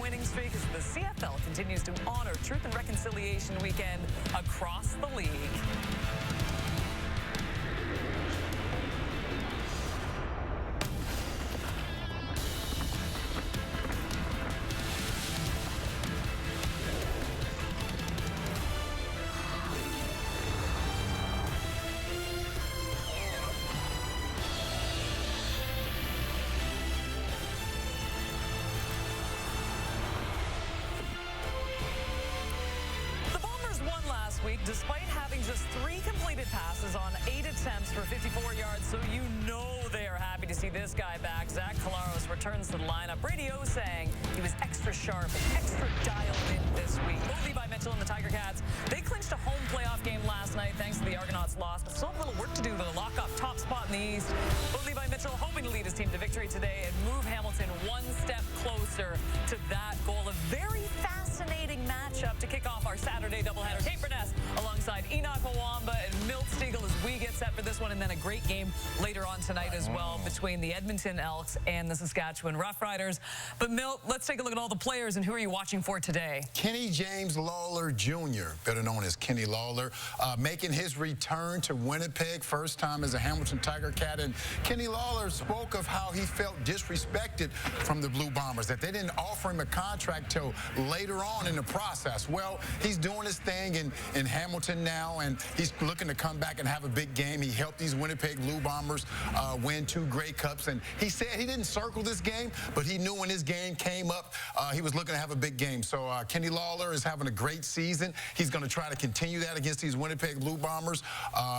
winning streak as the CFL continues to honor Truth and Reconciliation Weekend across the league. Week, despite having just 3 completed passes on 8 attempts for 54 yards, so you know they are happy to see this guy back. Zach Collaros returns to the lineup. Brady O saying he was extra sharp and extra dialed in this week. Both Levi Mitchell and the Tiger Cats, they clinched a home playoff game last night thanks to the Argonauts' loss, but still have a little work to do to lock up top spot in the East. Both Levi Mitchell hoping to lead his team to victory today and move Hamilton one step closer to that goal. A very fascinating matchup to kick off our Saturday doubleheader. Kate Burness alongside Enoch Mwamba and Milt Stegall as we get set for this one, and then a great game later on tonight as well between the Edmonton Elks and the Saskatchewan Roughriders. But Milt, let's take a look at all the players, and who are you watching for today? Kenny James Lawler Jr., better known as Kenny Lawler, making his return to Winnipeg, first time as a Hamilton Tiger Cat. And Kenny Lawler spoke of how he felt disrespected from the Blue Bombers, that they didn't offer him a contract till later on in the process. Well, he's doing his thing in Hamilton now, and he's looking to come back and have a big game. He helped these Winnipeg Blue Bombers win 2 Grey Cups, and he said he didn't circle this game, but he knew when his game came up, he was looking to have a big game. So Kenny Lawler is having a great season. He's going to try to continue that against these Winnipeg Blue Bombers.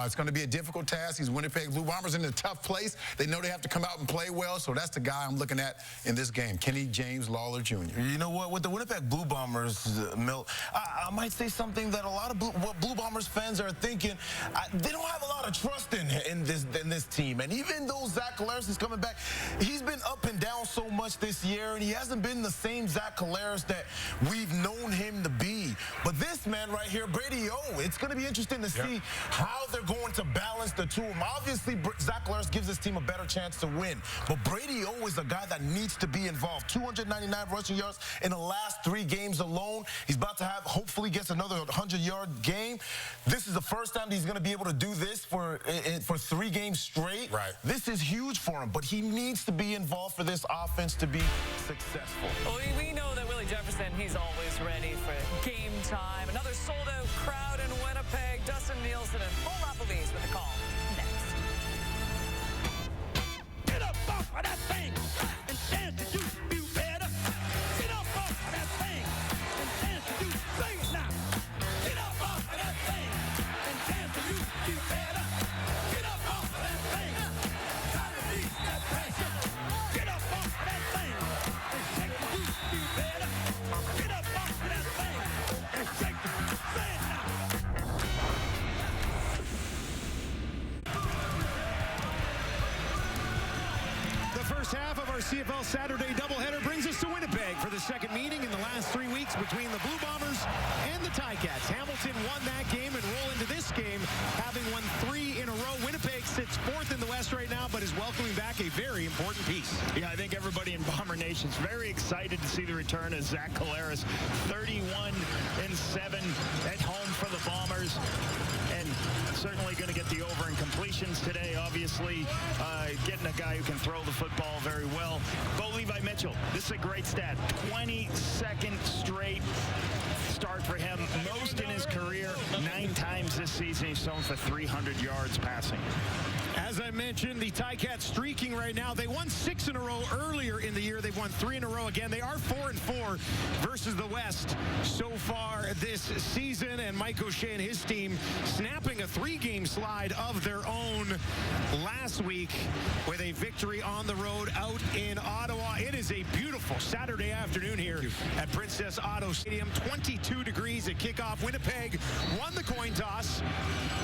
It's going to be a difficult task. These Winnipeg Blue Bombers in a tough place. They know they have to come out and play well, so that's the guy I'm looking at in this game, Kenny James Lawler Jr. You know what? With the Winnipeg Blue Bombers, Milt, I might say something that a lot of Blue Bombers fans are thinking. They don't have a lot of trust in this team. And even though Zach Collaros is coming back, he's been up and down so much this year, and he hasn't been the same Zach Collaros that we've known him to be. But this man right here, Brady O, it's going to be interesting to see how they're going to balance the two of them. Obviously, Zach Collaros gives his team a better chance to win. But Brady O is a guy that needs to be involved. 299 rushing yards in the last 3 games alone. He's about to have, hopefully gets another 100-yard game. This is the first time he's going to be able to do this for 3 games straight. Right. This is huge for him, but he needs to be involved for this offense to be successful. Well, we know that Willie Jefferson, he's always ready for game time. Another sold-out crowd in Winnipeg. Dustin Nielsen and Paul Lapalese with the call next. Get up off of that thing and dance to you better. Get up off of that thing and dance to you. Sing it now. Get up off of that thing and dance to you better. Get up off of that thing. Gotta release that pressure. Get up off of that thing and shake the you better. Get up off of that thing and shake the say it now. The first half of our CFL Saturday doubleheader brings us to Winnipeg for the second meeting in the last 3 weeks between the Blue Bombers and the Ticats. Hamilton won that game and roll into this game having won 3 in a row. Winnipeg sits 4th in the West right now, but is welcoming back a very important piece. Yeah, I think everybody in Bomber Nation's very excited to see the return of Zach Collaros. 31-7 at home for the Bombers, and certainly going to get the over in completions today. Obviously, getting a guy who can throw the football very well. Bo Levi Mitchell, this is a great stat. 22nd straight start for him. Most in his career. 9 times this season he's thrown for 300 yards passing. As I mentioned, the Ticats streaking right now. They won 6 in a row earlier in the year. They've won 3 in a row again. They are 4-4 versus the West so far this season. And Mike O'Shea and his team snapping a 3-game slide of their own last week with a victory on the road out in Ottawa. It is a beautiful Saturday afternoon here at Princess Auto Stadium. 22 degrees at kickoff. Winnipeg won the coin toss.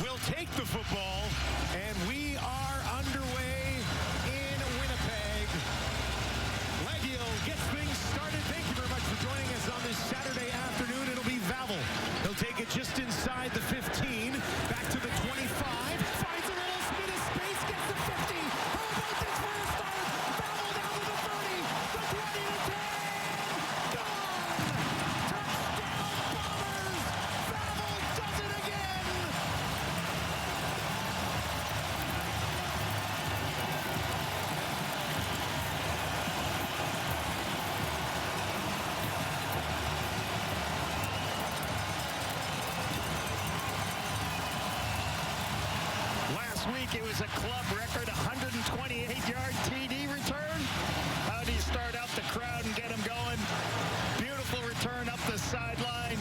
Will take the football, and we are underway in Winnipeg. Legiel gets things started. Thank you very much for joining us on this Saturday afternoon. It'll be Vavel. He'll take it just inside the 15, back to the 25. Finds a little bit of space, gets the 50. How about this for a start? Vavel down to the 30, the 20, the 10. Gone! last week. It was a club record 128-yard TD return. How do you start out the crowd and get them going? Beautiful return up the sideline.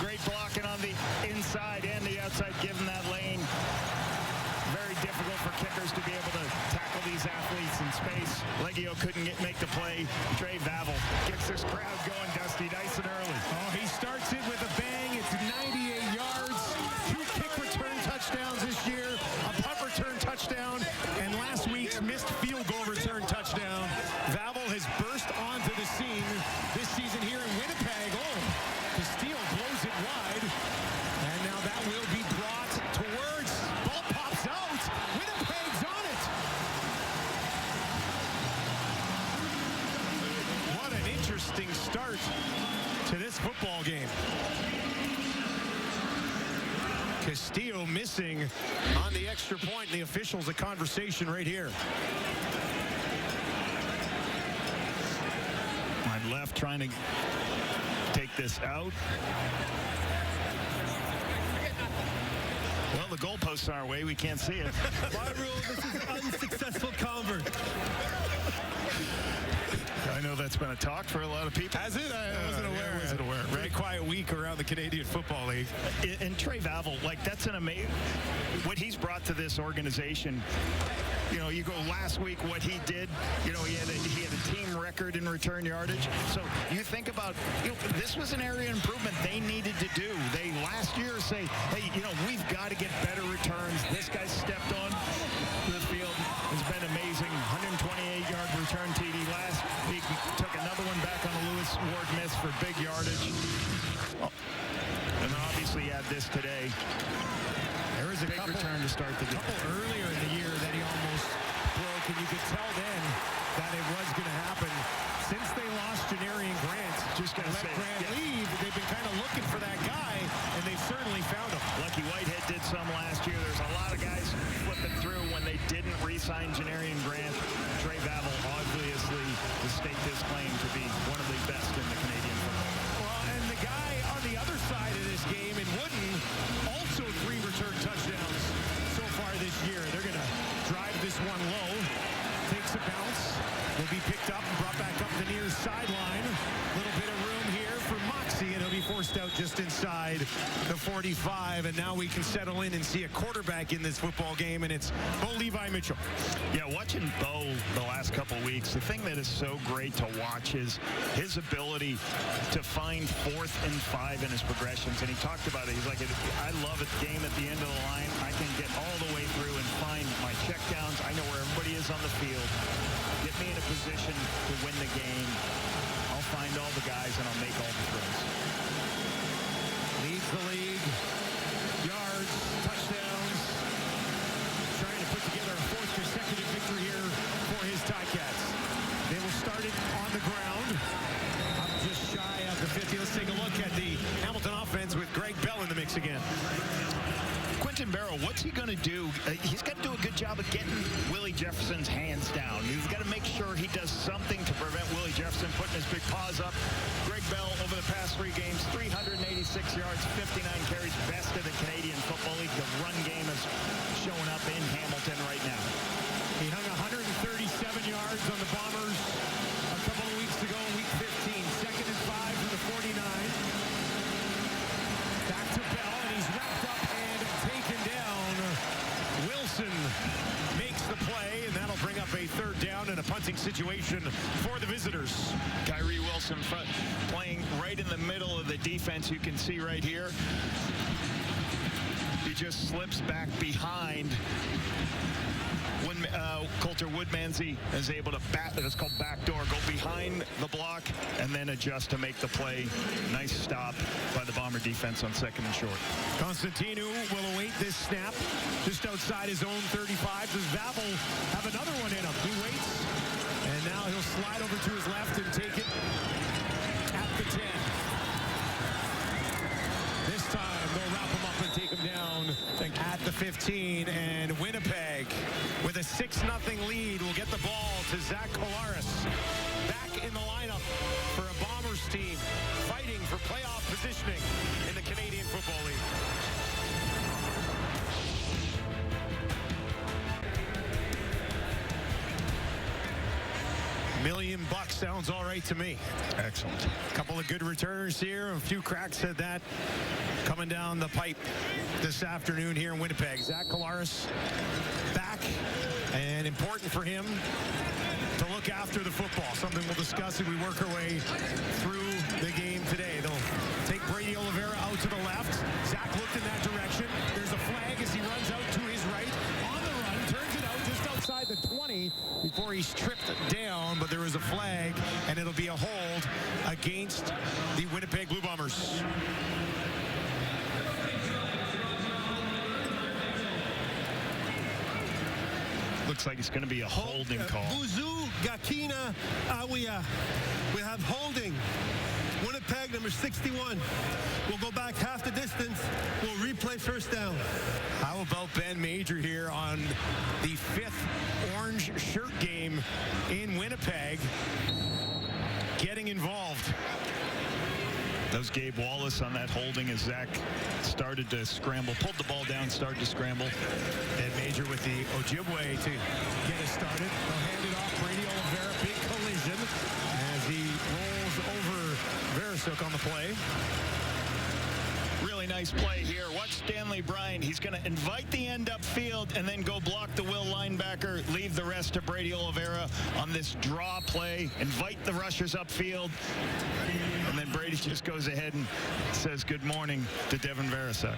Great blocking on the inside and the outside, given that lane. Very difficult for kickers to be able to tackle these athletes in space. Leggio couldn't make the play. Trey Vavel gets this crowd going, Dusty, nice and early. Oh, he starts it with a bang. It's 98 yards. 2 kick return touchdowns this year, a punt return touchdown, and last week's missed field goal return touchdown. Vavel has burst onto the scene this season here in Winnipeg. Oh, Castillo blows it wide, and now that will be brought towards. Ball pops out. Winnipeg's on it. What an interesting start to this football game. Castillo missing on the extra point. The officials a conversation right here. Wide left trying to take this out. Well, the goalposts are our way. We can't see it. My rule, this is unsuccessful convert. I know that's been a talk for a lot of people. Has it? I wasn't aware. I wasn't aware. Very quiet week around the Canadian Football League. And Trey Vavel, like, that's an amazing, what he's brought to this organization. You know, you go last week, what he did, you know, he had a team record in return yardage. So you think about, you know, this was an area of improvement they needed to do. They last year say, hey, you know, we've got to get better returns. This guy stepped on the field. It's been amazing. 128-yard return TD last week. Took another one back on the Lewis Ward miss for big yardage. And then obviously you had this today. There was a big couple return to start the day. earlier in the year that he almost broke, and you could tell then that it was going to happen. Since they lost Janarian Grant, Just gonna let say, Grant leave, they've been kind of looking for that guy, and they've certainly found him. Lucky Whitehead did some last year. There's a lot of guys flipping through when they didn't re-sign Janarian Grant. Trey Vavel obviously has staked his claim to be one of the best in the Canadian football. Well, and the guy on the other side of this game in Wooden, also 3 return touchdowns so far this year. They're going to drive this one low. Takes a bounce. Will be picked up and brought back up the near sideline. A little bit of room here for Moxie, and he'll be forced out just inside the 45. And now we can settle in and see a quarterback in this football game, and it's Bo Levi Mitchell. Yeah, watching Bo the last couple of weeks, the thing that is so great to watch is his ability to find 4th and 5 in his progressions. And he talked about it. He's like, I love a game at the end of the line. I can get all the way through and find my checkdowns. I know where everybody is on the field. Get me in a position to win the game. I'll find all the guys and I'll make all the throws. Leads the league. Yards, touchdowns. Trying to put together a 4th consecutive victory here for his Ticats. They will start it on the ground. Up just shy of the 50. Let's take a look at the Hamilton offense with Greg Bell in the mix again. Quentin Barrow, what's he going to do? He's got to do a good job of getting Willie Jefferson's hands down. He's got to make sure he does something to prevent Willie Jefferson putting his big paws up. Greg Bell, over the past 3 games, 386 yards, 59 carries, best of the Canadian Football League. The run game is showing up in Hamilton right now. He hung 137 yards on the Bombers a couple of weeks ago in Week 15. 2nd and 5 from the 49. Back to Bell, and he's wrapped up and taken down. Wilson makes the play, and that'll bring up a 3rd down and a punting situation for the visitors. Kyrie Wilson playing right in the middle of the defense. You can see right here. He just slips back behind. When Coulter Woodmansey is able to it's called backdoor, go behind the block and then adjust to make the play. Nice stop by the Bomber defense on 2nd and short. Constantinu will await this snap just outside his own 35. Does Vavel have another one in him? He waits, and now he'll slide over to his left and take it at the 10. This time they'll wrap him up and take him down at the 15, and Winnipeg with a 6-0 lead will get the ball to Zach Kolaris. Back in the lineup for a Bombers team fighting for playoff positioning in the Canadian Football League. Sounds all right to me. Excellent. A couple of good returners here. A few cracks at that coming down the pipe this afternoon here in Winnipeg. Zach Collaros back, and important for him to look after the football. Something we'll discuss as we work our way through the game today. They'll take Brady Oliveira out to the left. Zach looked in that direction. There's a flag as he runs out to his right. On the run, turns it out just outside the 20 before he's tripped down, but there is a flag, and it'll be a hold against the Winnipeg Blue Bombers. Looks like it's going to be a holding call. Buzu Gakina Awia. We have holding. Winnipeg, number 61. We'll go back half the distance. We'll replay first down. How about Ben Major here on the 5th orange shirt game in Winnipeg getting involved? That was Gabe Wallace on that holding as Zach started to scramble, pulled the ball down, started to scramble. Ben Major with the Ojibwe to get us started. They'll hand it off. Brady Oliveira, big collision as he rolls over Verisuk on the play. Really nice play here. Watch Stanley Bryant. He's going to invite the end upfield and then go block the Will linebacker, leave the rest to Brady Oliveira on this draw play, invite the rushers upfield, and then Brady just goes ahead and says good morning to Devin Verisuk.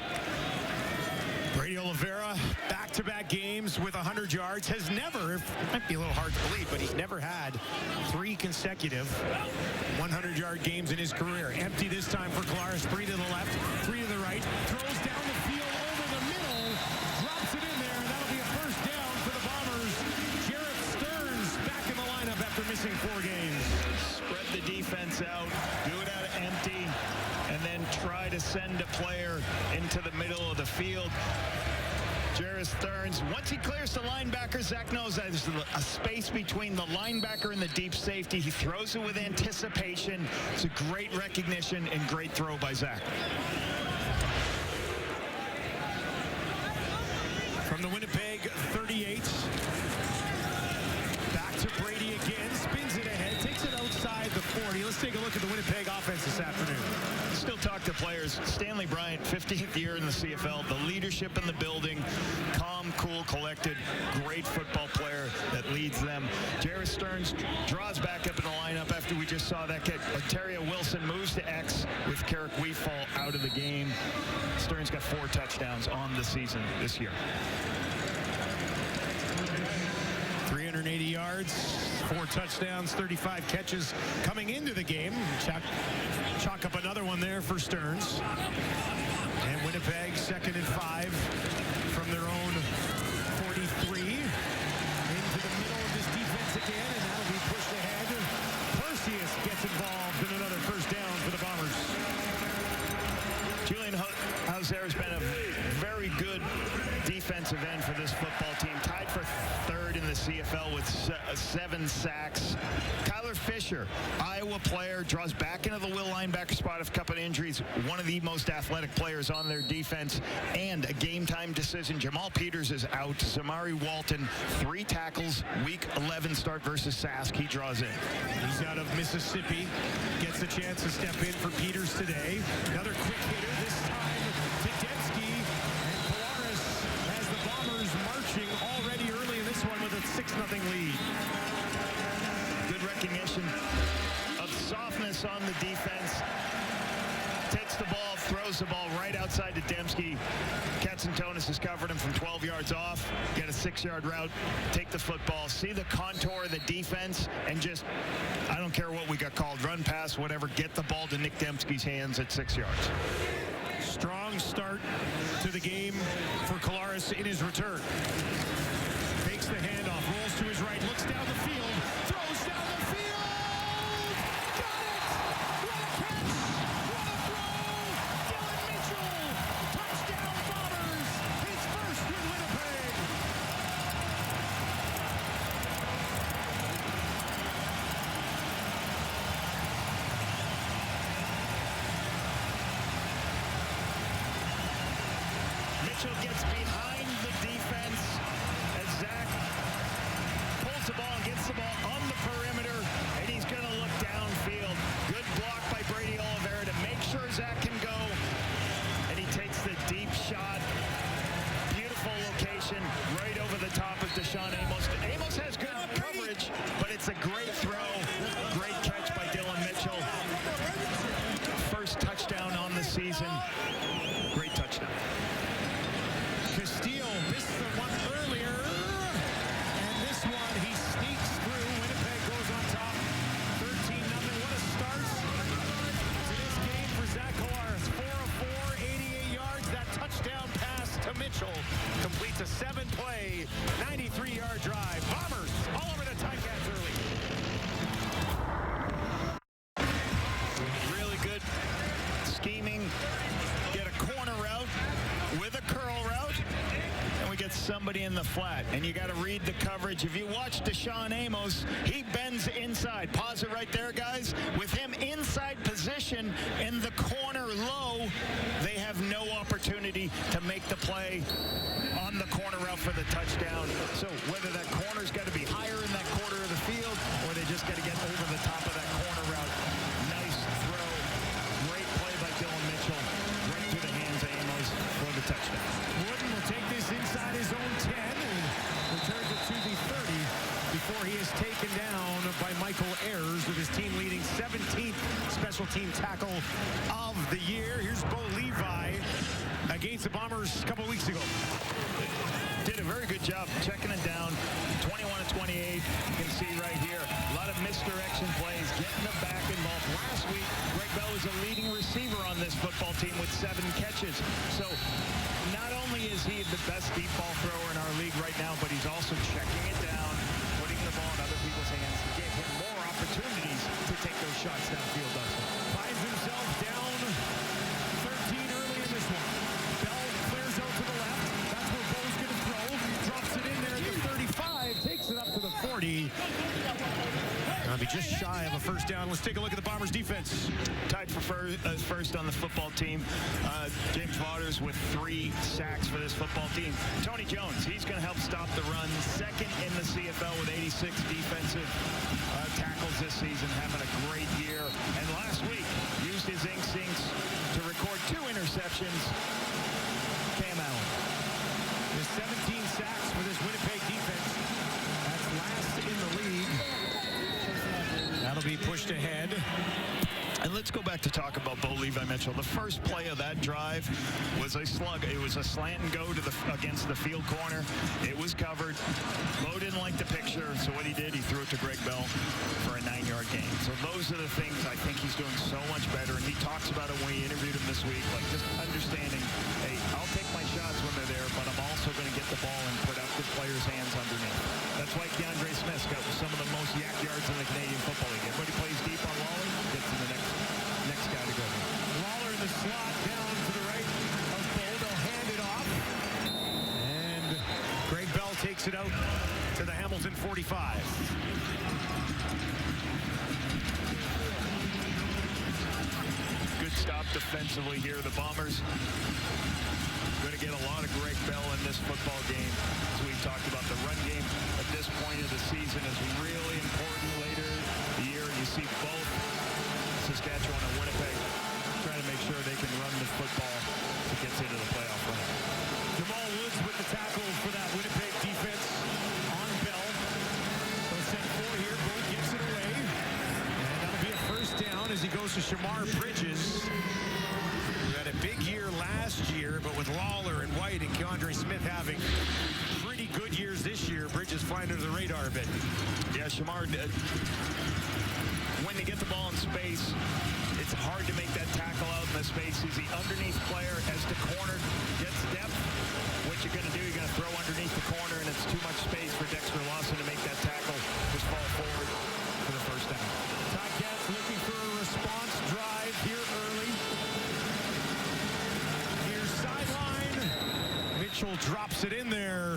Brady Oliveira, back-to-back games with 100 yards, has never, it might be a little hard to believe, but he's never had 3 consecutive 100-yard games in his career. Empty this time for Collaros, 3 to the left, 3 to the right, throws down the field over the middle, drops it in there, and that'll be a first down for the Bombers. Jarrett Stearns back in the lineup after missing 4 games. Spread the defense out, do it out of empty, and then try to send a player into the middle of the field. Jarrett Stearns, once he clears the linebacker, Zach knows that there's a space between the linebacker and the deep safety. He throws it with anticipation. It's a great recognition and great throw by Zach. From the Winnipeg 38, back to Brady again, spins it ahead, takes it outside the 40. Let's take a look at the Winnipeg offense this afternoon. Still talk to players. Stanley Bryant, 15th year in the CFL, the leadership in the building, calm, cool, collected, great football player that leads them. Jarrett Stearns draws back up in the lineup after we just saw that kick. Ontario Wilson moves to X with Carrick Weefall out of the game. Stearns got 4 touchdowns on the season this year. 380 yards, 4 touchdowns, 35 catches coming into the game. Chalk up another one there for Stearns. And Winnipeg 2nd and 5 from their own 43. Into the middle of this defense again, and that'll be pushed ahead. Perseus gets involved in another first down for the Bombers. Julian Hauser has been a very good defensive end for this football team. Tied for 3rd in the CFL with 7 sacks. Kyler Fisher, Iowa player, draws back into the Will linebacker spot of a couple of injuries. One of the most athletic players on their defense, and a game-time decision. Jamal Peters is out. Zamari Walton, 3 tackles, week 11 start versus Sask. He draws in. He's out of Mississippi. Gets a chance to step in for Peters today. Another quick hitter, this time to Dembski. And Collaros has the Bombers marching already early in this one with a 6-0 lead. Good recognition of softness on the defense. Takes the ball, throws the ball right outside to Dembski. Katsantonis has covered him from 12 yards off. Get a 6-yard route, take the football, see the contour of the defense, and just, I don't care what we got called, run, pass, whatever, get the ball to Nick Dembski's hands at 6 yards. Strong start to the game for Collaros in his return. Fakes the handoff, rolls to his right, looks down the field, throws down the field! Got it! What a catch! What a throw! Dylan Mitchell! Touchdown Bombers! His first with Winnipeg! Mitchell gets behind the defense as Zach pulls the ball and gets the ball on the perimeter, and he's going to somebody in the flat, and you got to read the coverage. If you watch Deshaun Amos, he bends inside. Pause it right there, guys. With him inside position in the corner low, they have no opportunity to make the play on the corner route for the touchdown. So whether that corner's got to be higher in that quarter of the field, or they just got to get over the top of that corner route. Nice throw. Great play by Dylan Mitchell. Right through the hands of Amos for the touchdown. Wooden will take this inside his own 10 and returns it to the 30 before he is taken down by Michael Ayers with his team-leading 17th special team tackle of the year. Here's Bo Levi against the Bombers a couple weeks ago. Did a very good job checking it down. 21 to 28. You can see right here a lot of misdirection plays, getting the back involved. Last week, Greg Bell was a leading receiver on this football team with 7 catches. So not only is he the best deep ball thrower in our league right now, but he's also checking it down, putting the ball in other people's hands to give him more opportunities to take those shots downfield. Dustin Finds himself down 13 early in this one. Bell clears out to the left. That's where Bo's going to throw. Drops it in there at the 35. Takes it up to the 40. That'll be just shy of a first down. Let's take a look at the Bombers defense. Tied for first on the football team. James Waters with 3 sacks for this football team. Tony Jones, he's going to help stop the run. Second in the CFL with 86 defensive tackles this season, having a great year. And last week, used his instincts to record 2 interceptions. Cam Allen. There's 17 sacks for this Winnipeg defense. That's last in the league. That'll be pushed ahead. And let's go back to talk about Bo Levi Mitchell. The first play of that drive was a slug. It was a slant and go to against the field corner. It was covered. Bo didn't like the picture, so what he did, he threw it to Greg Bell for a 9-yard gain. So those are the things I think he's doing so much better. And he talks about it when we interviewed him this week, like just understanding, hey, I'll take my shots when they're there, but I'm also going to get the ball in productive players' hands underneath. That's why DeAndre Smith's got some of the most yak yards in the Canadian Football League. Everybody plays deep on Lawler, gets in the next guy to go. Lawler in the slot down to the right of Bo. They'll hand it off. And Greg Bell takes it out to the Hamilton 45. Good stop defensively here. The Bombers going to get a lot of Greg Bell in this football game. As we talked about, the run game at this point of the season is really important later the year. You see both Saskatchewan and Winnipeg trying to make sure they can run the football to get into the playoff run. Jamal Woods with the tackle for that Winnipeg defense on Bell. They'll send 4 here. Bo gives it away. And that'll be a first down as he goes to Shamar Bridges. We had a big year last year, but with Lawler and White and Keandre Smith having pretty good years this year, Bridges flying under the radar a bit. Yeah, Shamar, when they get the ball in space, it's hard to make that tackle out in the space. He's the underneath player as the corner gets depth. What you're going to do, you're going to throw underneath the corner, and it's too much space for Dexter Lawson to make that tackle. Just fall forward for the first down. Ticats looking for a response drive here early. Near sideline. Mitchell drops it in there.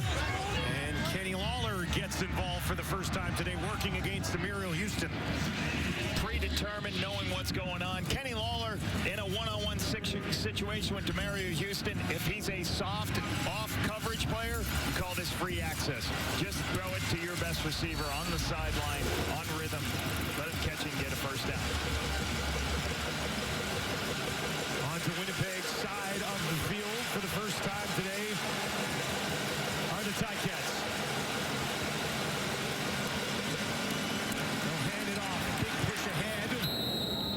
And Kenny Lawler gets involved for the first time today, working against Demariel Houston. Predetermined, knowing what's going on. Kenny Lawler in a one-on-one situation with Demariel Houston. If he's a soft, off-coverage player, you call this free access. Just throw it to your best receiver on the sideline, on rhythm. Let him catch it and get a first down. On to Winnipeg's side of the field for the first time today are the Ticats. They'll hand it off. Big push ahead.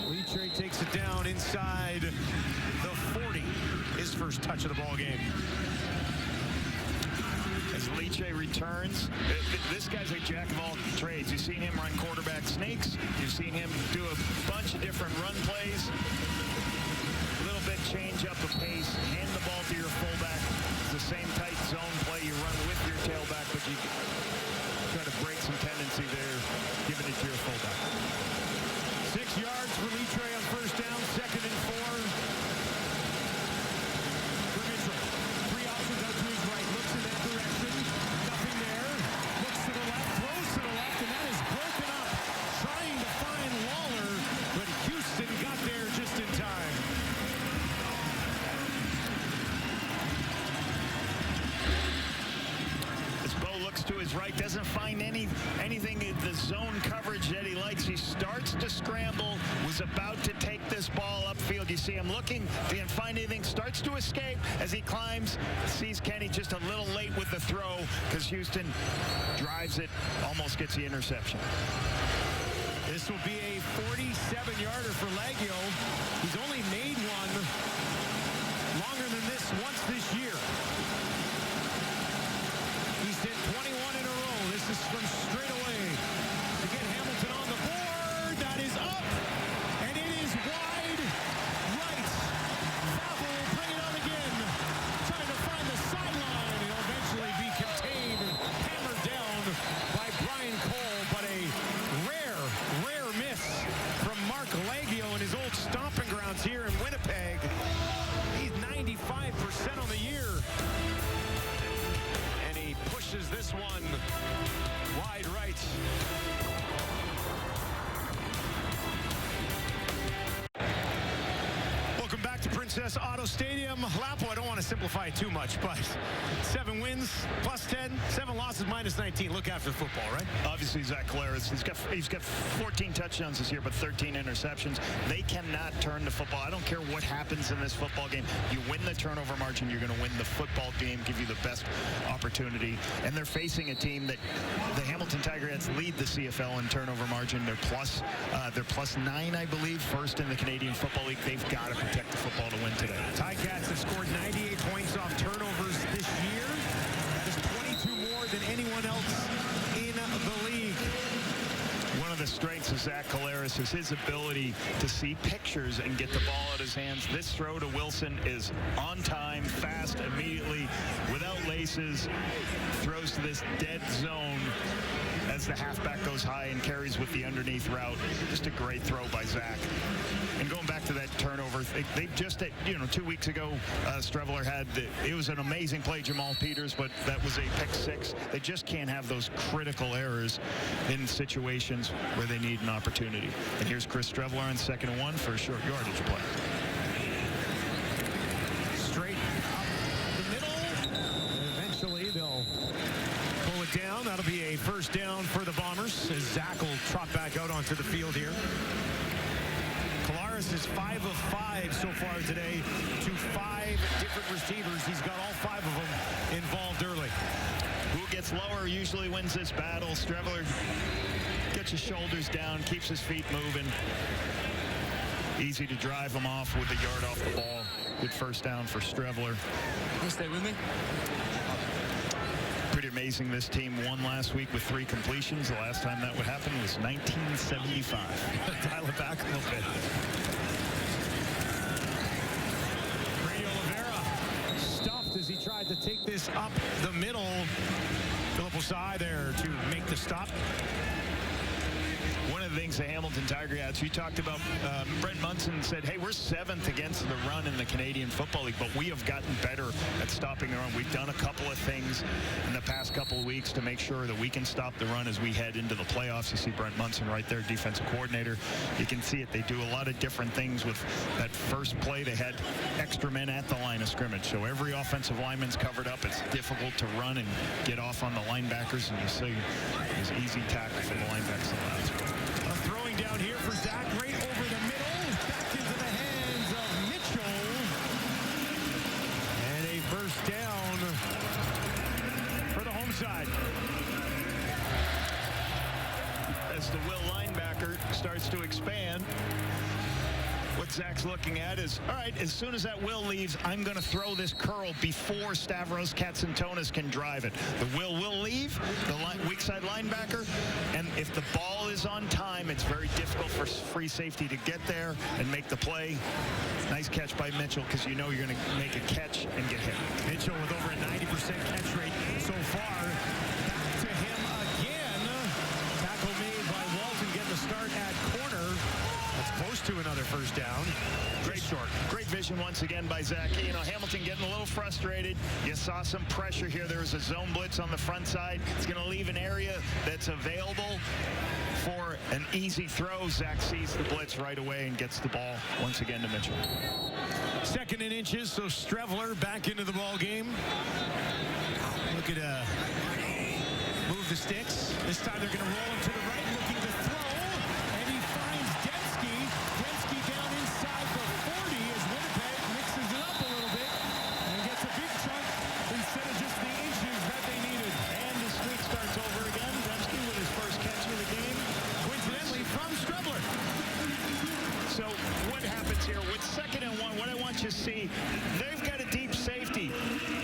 Leatre takes it down inside the 40. His first touch of the ball game. As Leatre returns, this guy's a jack of all trades. You've seen him run quarterback sneaks. You've seen him do a bunch of different run plays. A little bit change up of pace. Hand the ball to your fullback. It's the same tight zone play you run with your tailback, but you try to break some tendency there, giving it to your fullback. 6 yards for Leatre on first down, 2nd and 4. For Mitchell. 3 options out to his right. Looks in that direction. He's about to take this ball upfield. You see him looking, didn't find anything, starts to escape as he climbs, sees Kenny just a little late with the throw because Houston drives it, almost gets the interception. This will be a 47-yarder for Laggio. He's only made one longer than this once this year. He's hit 21 in a row. This is from straight away to get Hamilton on the board. That is up, and it is wide right. Favre will bring it out again, trying to find the sideline. He'll eventually be contained and hammered down by Brian Cole, but a rare miss from Mark Laggio in his old stomping grounds here in Winnipeg. He's 95% on the year. And he pushes this one wide right. Welcome back to Princess Auto Stadium. Lapo, I don't want to simplify it too much, but 7 wins, plus 10, 7 losses, minus 19. Look after the football, right? Obviously, Zach Collaros, he's got 14 touchdowns this year, but 13 interceptions. They cannot turn the football. I don't care what happens in this football game. You win the turnover margin, you're going to win the football game, give you the best opportunity. And they're facing a team that the Hamilton Tigerettes lead the CFL in turnover margin. They're plus 9, I believe, first in the Canadian Football League. They've got to protect the football to win today. Ticats have scored 98 points off turnovers this year. That's 22 more than anyone else in the league. One of the strengths of Zach Collaros is his ability to see pictures and get the ball out of his hands. This throw to Wilson is on time, fast, immediately, without laces, throws to this dead zone as the halfback goes high and carries with the underneath route. Just a great throw by Zach. And going back to that turnover, they just, 2 weeks ago, Streveler had, it was an amazing play, Jamal Peters, but that was a pick 6. They just can't have those critical errors in situations where they need an opportunity. And here's Chris Streveler on 2nd and 1 for a short yardage play. Straight up the middle. And eventually they'll pull it down. That'll be a first down for the Bombers as Zach will trot back out onto the field here. Collaros is 5 of 5 so far today to 5 different receivers. He's got all 5 of them involved early. Who gets lower usually wins this battle. Streveler gets his shoulders down, keeps his feet moving. Easy to drive him off with a yard off the ball. Good first down for Streveler. You stay with me? Pretty amazing. This team won last week with 3 completions. The last time that would happen was 1975. Dial it back a little bit. Radio Oliveira stuffed as he tried to take this up the middle. Philip Osai there to make the stop. One of the things the Hamilton Tigerettes, you talked about, Brent Munson said, hey, we're 7th against the run in the Canadian Football League, but we have gotten better at stopping the run. We've done a couple of things in the past couple of weeks to make sure that we can stop the run as we head into the playoffs. You see Brent Munson right there, defensive coordinator. You can see it. They do a lot of different things with that first play. They had extra men at the line of scrimmage, so every offensive lineman's covered up. It's difficult to run and get off on the linebackers, and you see these easy tackles from the linebackers. Throwing down here for Zach, right over the middle, back into the hands of Mitchell. And a first down for the home side. As the Will linebacker starts to expand, what Zach's looking at is, all right, as soon as that Will leaves, I'm going to throw this curl before Stavros Katsantonis can drive it. The Will leave, the weak side linebacker, and if the ball is on time, it's very difficult for free safety to get there and make the play. Nice catch by Mitchell, because you know you're going to make a catch and get hit. Mitchell with over a 90% catch rate so far. Back to him again. Tackle made by Walton, getting the start at corner. That's close to another first down. Great vision once again by Zach. You know, Hamilton getting a little frustrated. You saw some pressure here. There was a zone blitz on the front side. It's going to leave an area that's available for an easy throw. Zach sees the blitz right away and gets the ball once again to Mitchell. 2nd and inches, so Streveler back into the ball game. Look at move the sticks. This time they're going to roll him to the right, looking to throw, and he finds Dembski. see, they've got a deep safety.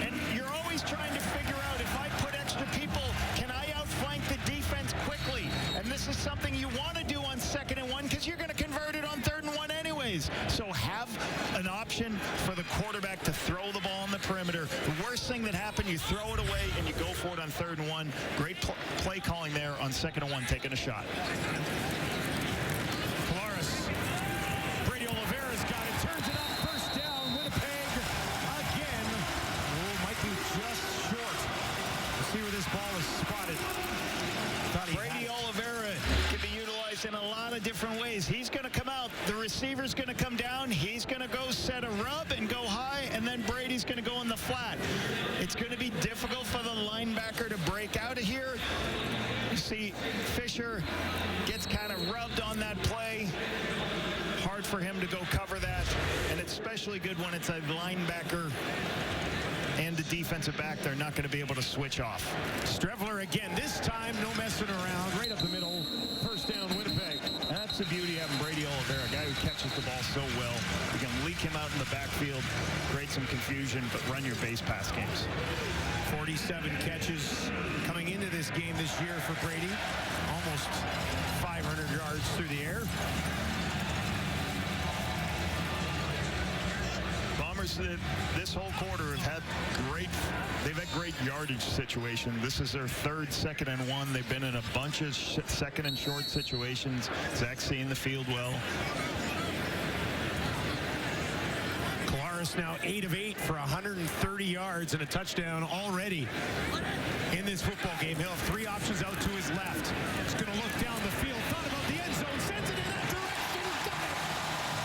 And you're always trying to figure out, if I put extra people, can I outflank the defense quickly? And this is something you want to do on 2nd and 1 because you're going to convert it on 3rd and 1 anyways. So have an option for the quarterback to throw the ball on the perimeter. The worst thing that happened, you throw it away and you go for it on 3rd and 1. Great play calling there on 2nd and 1, taking a shot. Polaris. Brady Oliveira's got it. Turns it up. First down. Winnipeg again. Oh, might be just short. Let's see where this ball is spotted. Brady Oliveira can be utilized in a lot of different ways. He's going to come out. The receiver's going to come down. He's going to go set a rub and go high, and then Brady's going to go in the flat. It's going to be difficult for the linebacker to break out of here. You see Fisher gets kind of rubbed on that play. Hard for him to go cover that, and it's especially good when it's a linebacker and the defensive back. They're not going to be able to switch off. Strevler again. This time, no messing around. Right up the middle. First down, Winnipeg. That's the beauty of having Brady Oliveira, a guy who catches the ball so well. You can leak him out in the backfield, create some confusion, but run your base pass games. 47 catches coming into this game this year for Brady. Almost 500 yards through the air. Bombers this whole quarter have had great yardage situation. This is their 3rd 2nd and 1. They've been in a bunch of 2nd and short situations. Zach's seeing the field well. Kolaris now 8 of 8 for 130 yards and a touchdown already in this football game. He'll have 3 options out to his left. He's going to look down the field, thought about the end zone, sends it in that direction. He's got it.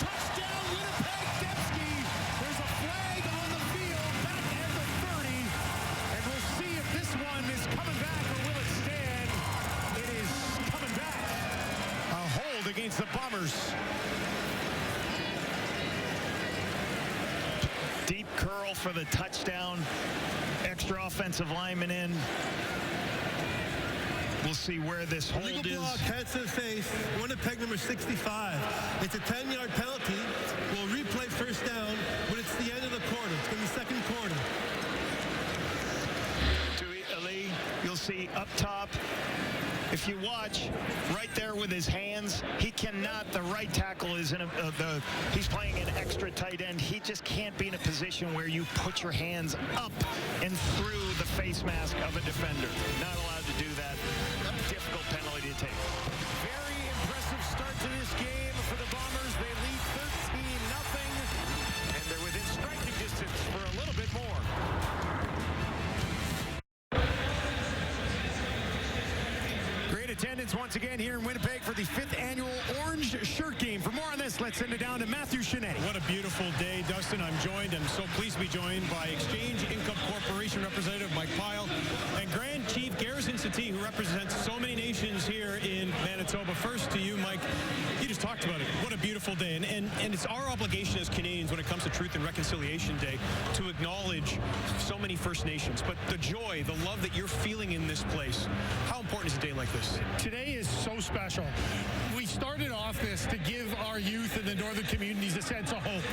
Touchdown, Winnipeg. Dembski. There's a flag on the field back at the 30. And we'll see if this one is coming back or will it stand. It is coming back. A hold against the Bombers. Deep curl for the touchdown. Extra offensive lineman in. We'll see where this hold is. Illegal block, heads to the face. Winnipeg number 65. It's a 10-yard penalty. We'll replay first down when it's the end of the quarter. It's going to be 2nd quarter. To Ali, you'll see up top. If you watch right there with his hands, he cannot. The right tackle is in he's playing an extra tight end. He just can't be in a position where you put your hands up and through the face mask of a defender. Not allowed to do that. Difficult penalty to take. Very impressive start to this game for the Bombers. They lead 13-0, and they're within striking distance for a little bit more. Great attendance once again here in Winnipeg for the 5th annual Orange Shirt Game. For more on this, let's send it down to Matthew Shinetti. What a beautiful day, Dustin. I'm so pleased to be joined by Exchange Income Corporation Representative Mike Pyle and Grand Chief Garrison Satie, who represents so many nations here in Manitoba. First to you, Mike. You just talked about it. What a beautiful day. And it's our obligation as Canadians when it comes to Truth and Reconciliation Day to acknowledge so many First Nations. But the joy, the love that you're feeling in this place, how important is a day like this? Today is so special. We started off this to give our youth in the northern communities a sense of hope.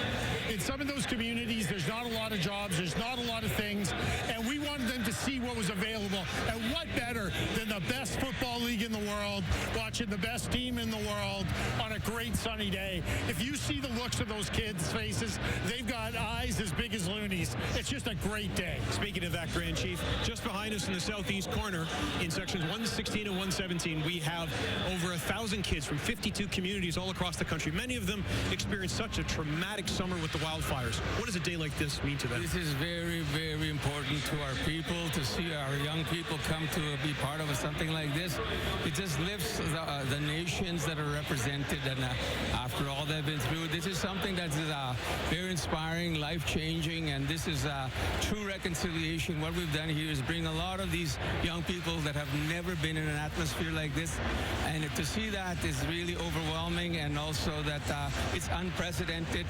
In some of those communities, there's not a lot of jobs, there's not a lot of things, and we wanted them to see what was available. And what better than the best football league in the world, watching the best team in the world on a great sunny day. If you see the looks of those kids' faces, they've got eyes as big as loonies. It's just a great day. Speaking of that, Grand Chief, just behind us in the southeast corner, in sections 116 and 117, we have over 1,000 kids from 52 communities all across the country. Many of them experienced such a traumatic summer with the wildfires. What does a day like this mean to them? This is very, very important to our people, to see our young people come to be part of something like this. It just lifts the nations that are represented, and after all they've been through, this is something that is very inspiring, life-changing, and this is true reconciliation. What we've done here is bring a lot of these young people that have never been in an atmosphere like this, and to see that is really overwhelming, and also that it's unprecedented.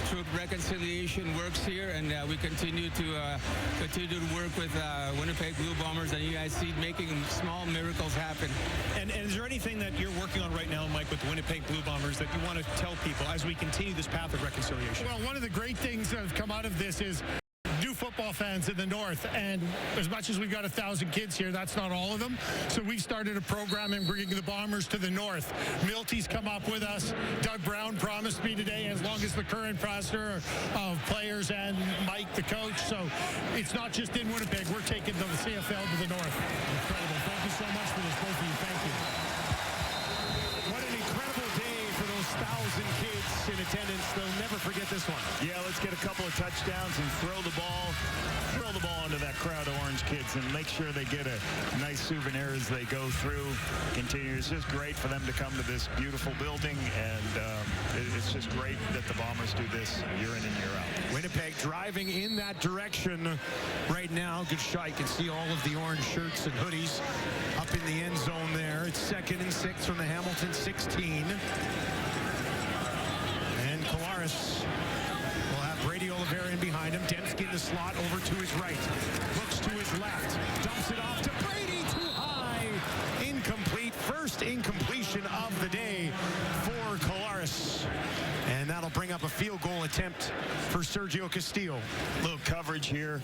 True reconciliation works here, and we continue to work with Winnipeg Blue Bombers and UIC, making small miracles happen. And is there anything that you're working on right now, Mike, with the Winnipeg Blue Bombers that you want to tell people? as we continue this path of reconciliation? Well, one of the great things that have come out of this is new football fans in the north, and as much as we've got 1,000 kids here, that's not all of them. So we've started a program in bringing the Bombers to the north. Milty's come up with us. Doug Brown promised me today, as long as the current roster of players and Mike, the coach. So it's not just in Winnipeg. We're taking the CFL to the north. Incredible. Thank you so much for this, both of you. Thank you. What an incredible day for those 1,000 kids in attendance. They'll never forget this one. Yeah, let's get a couple of touchdowns and throw the ball into that crowd of orange kids and make sure they get a nice souvenir as they go through. It's just great for them to come to this beautiful building, and it's just great that the Bombers do this year in and year out. Winnipeg driving in that direction right now. Good shot. You can see all of the orange shirts and hoodies up in the end zone there. It's 2nd and 6 from the Hamilton 16. And Collaros will have Brady Oliveira in behind him. Dembski in the slot over to his right. Looks to his left. Dumps it off to Brady. Too high. Incomplete. First incompletion of the day for Collaros. And that'll bring up a field goal attempt for Sergio Castillo. Little coverage here.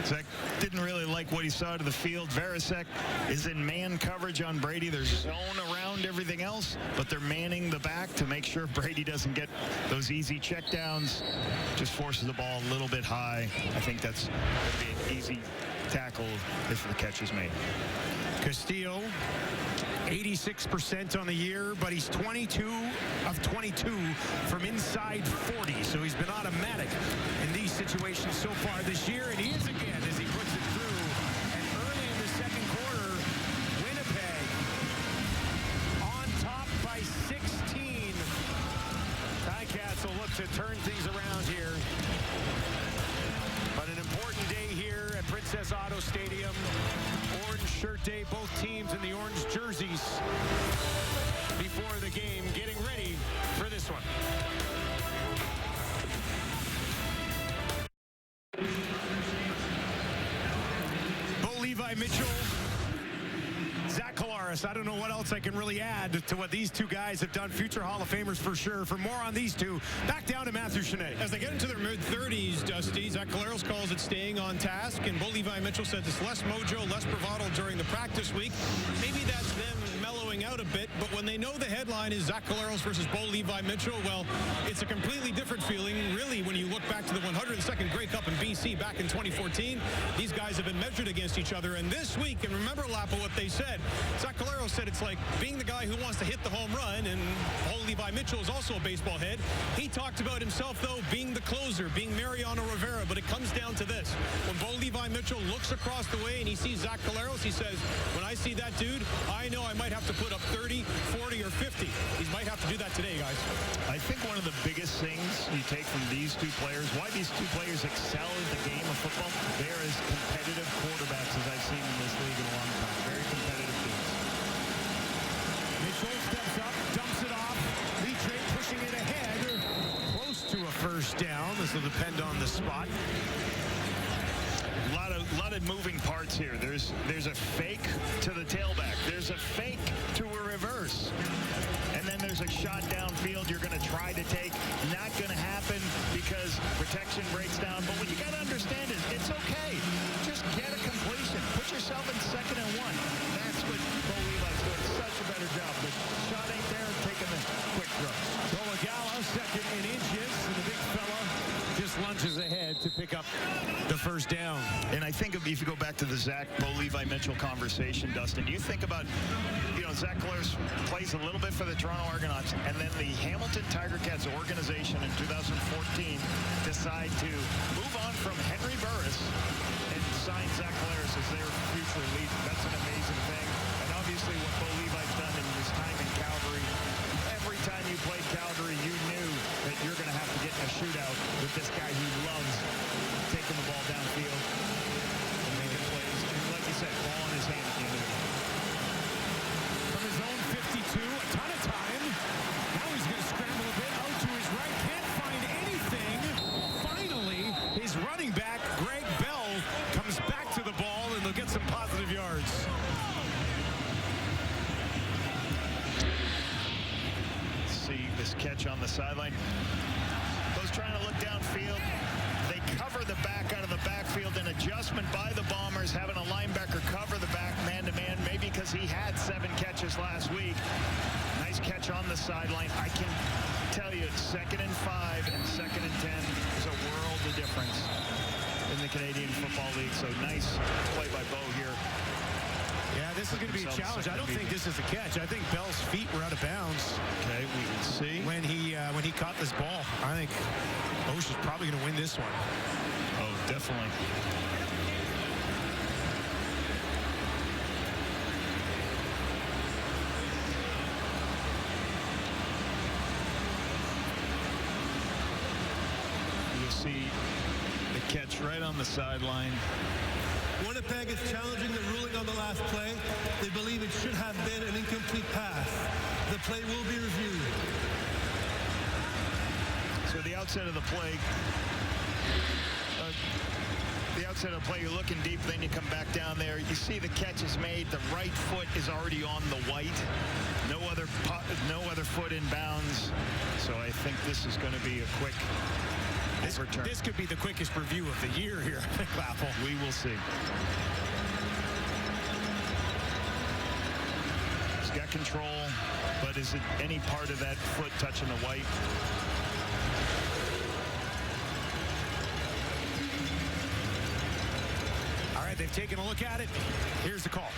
Zach didn't really like what he saw to the field. Verisek is in man coverage on Brady. There's zone around everything else, but they're manning the back to make sure Brady doesn't get those easy checkdowns. Just forces the ball a little bit high. I think that's going to be an easy tackle if the catch is made. Castillo, 86% on the year, but he's 22 of 22 from inside 40. So he's been automatic in these situations so far this year, and he is again as he puts it through. And early in the second quarter, Winnipeg on top by 16. Ticats will look to turn things around here. But an important day here at Princess Auto Stadium. Orange shirt day, both teams in the orange jerseys before the game, getting ready for this one. Bo Levi Mitchell, Zach Collaros. I don't know what else I can really add to what these two guys have done. Future Hall of Famers for sure. For more on these two, back down to Matthew Chenet. As they get into their mid-30s, Dusty, Zach Collaros calls it staying on task, and Bo Levi Mitchell said this less mojo, less bravado during the practice week. Maybe that's them mellowing out a bit, but when they know the headline is Zach Collaros versus Bo Levi Mitchell, well, it's a completely different feeling, really, when you look back to the 102nd Grey Cup in BC back in 2014. These guys have been measured against each other, and this week, and remember, Lapa, what they said, Zach Collaros said it's like being the guy who wants to hit the home run, and Bo Levi Mitchell is also a baseball head. He talked about himself, though, being the closer, being Mariano Rivera, but it comes down to this. When Bo Levi Mitchell looks across the way and he sees Zach Collaros, he says, when I see that dude, I know I might have to put up 30, 40, or 50. He might have to do that today, guys. I think one of the biggest things you take from these two players, why these two players excel in the game of football, they're as competitive quarterbacks as I've seen in this league in a long time. Very competitive teams. Mitchell steps up, dumps it off. Leatre pushing it ahead. Close to a first down. This will depend on the spot. A lot of moving parts here. There's a fake to the tailback. There's a fake to a reverse. And then there's a shot downfield you're going to try to take. Not going to happen because protection breaks down. But what you got to understand is it's okay. Just get a completion. Put yourself in 2nd and 1. That's what Bo Levi's doing. Such a better job. The shot ain't there, taking the quick throw. Golagala, 2nd in inches, and the big fella just lunges ahead to pick up the first down. And I think if you go back to the Bo Levi Mitchell conversation, Dustin, you think about, Zach Collaros plays a little bit for the Toronto Argonauts, and then the Hamilton Tiger Cats organization in 2014 decide to move on from Henry Burris and sign Zach Collaros as their future lead. That's an amazing thing. And obviously what Bo Levi's done in his time in Calgary, every time you played Calgary, you knew that you're going to have to get in a shootout with this guy who loves taking the ball downfield and making plays. And like you said, ball in his hand at the end of the game. From his own 52, a ton of time. Now he's going to scramble a bit out to his right. Can't find anything. Finally, his running back, Greg Bell, comes back to the ball, and they'll get some positive yards. See this catch on the sideline. Those trying to look downfield. They cover the back out of the backfield. An adjustment by the Bombers, having a linebacker cover the back man-to-man, maybe because he had 7 catches last week. Nice catch on the sideline. I can tell you, 2nd and 5 and 2nd and 10 is a world of difference in the Canadian Football League. So nice play by Bo here. Yeah, this is going to be a challenge. I don't think this is a catch. I think Bell's feet were out of bounds. Okay, we can see. When he caught this ball. I think Osh is probably going to win this one. Oh, definitely. You'll see the catch right on the sideline. Winnipeg is challenging the ruling on the last play. They believe it should have been an incomplete pass. The play will be reviewed. So the outset of the play, you're looking deep, then you come back down there. You see the catch is made. The right foot is already on the white. No other foot in bounds. So I think this is going to be a quick overturn. This could be the quickest review of the year here, Clapple. We will see. He's got control, but is it any part of that foot touching the white? All right, they've taken a look at it. Here's the call.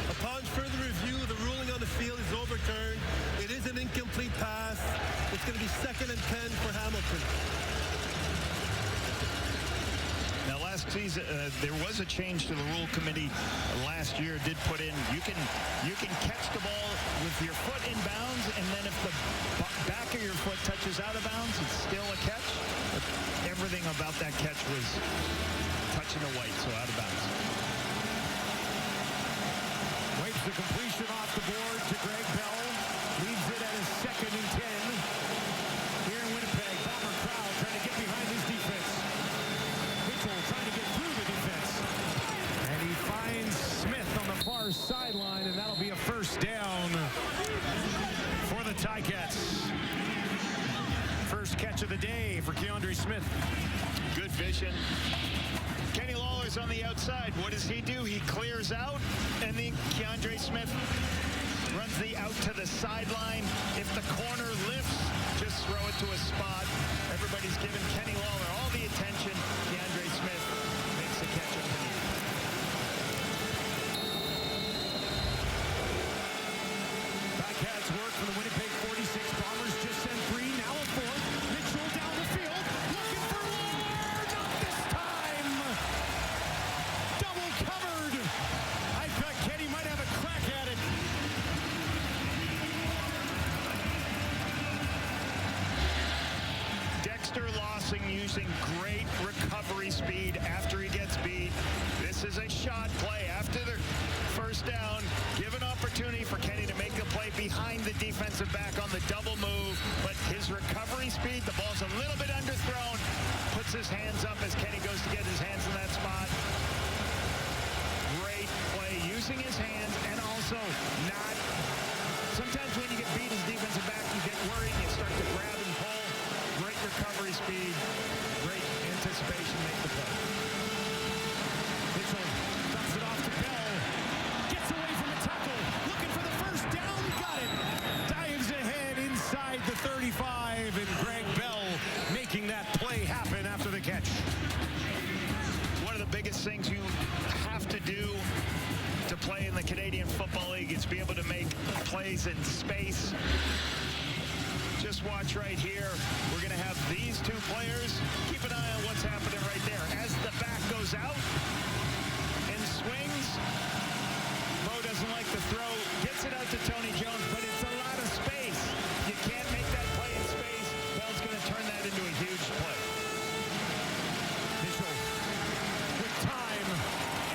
Upon further review, the ruling on the field is overturned. It is an incomplete pass. It's going to be 2nd and 10 for Hamilton. Now, last season, there was a change to the rule committee last year. Did put in, you can catch the ball with your foot in bounds, and then if the back of your foot touches out of bounds, it's still a catch. But everything about that catch was touching the white, so out of bounds. Wipes the completion off the board to Greg Bell. Leaves it at his 2nd and 10. Here in Winnipeg, Bomber crowd trying to get behind his defense. Mitchell trying to get through the defense. And he finds Smith on the far sideline, and that'll be a 1st down for the Ticats. First catch of the day for Keandre Smith. Good vision. Kenny Lawler's on the outside. What does he do? He clears out, and then Keandre Smith runs the out to the sideline. If the corner lifts, just throw it to a spot. Everybody's giving Kenny Lawler all the attention. Keandre Smith makes the catch underneath. Backhands work for the Winnipeg 46 Bombers. Just sent 3, now a 4th. Mitchell down the field, looking for Lawler. Not this time. Double covered. I thought Kenny might have a crack at it. Dexter Lawson using great recovery speed after he gets beat. This is a shot play after the 1st down. Give an opportunity for Kenny to make the play behind the defensive back on the double move. But his recovery speed, the ball's a little bit underthrown. Puts his hands up as Kenny goes to get his hands in that spot. Great play using his hands and also not. Sometimes when you get beat as defensive back, you get worried and you start to grab and pull. Great recovery speed, great anticipation, make the play. Mitchell dumps it off to Bell. Gets away from a tackle. Looking for the 1st down. Got it. Dives ahead inside the 35. And Greg Bell making that play happen after the catch. One of the biggest things you have to do to play in the Canadian Football League is be able to make plays in space. Just watch right here. We're going to have these 2 players. Keep an eye on what's happening right there. As the back goes out and swings, Bo doesn't like the throw. Gets it out to Tony Jones, but it's a lot of space. You can't make that play in space. Bell's going to turn that into a huge play. Mitchell with time.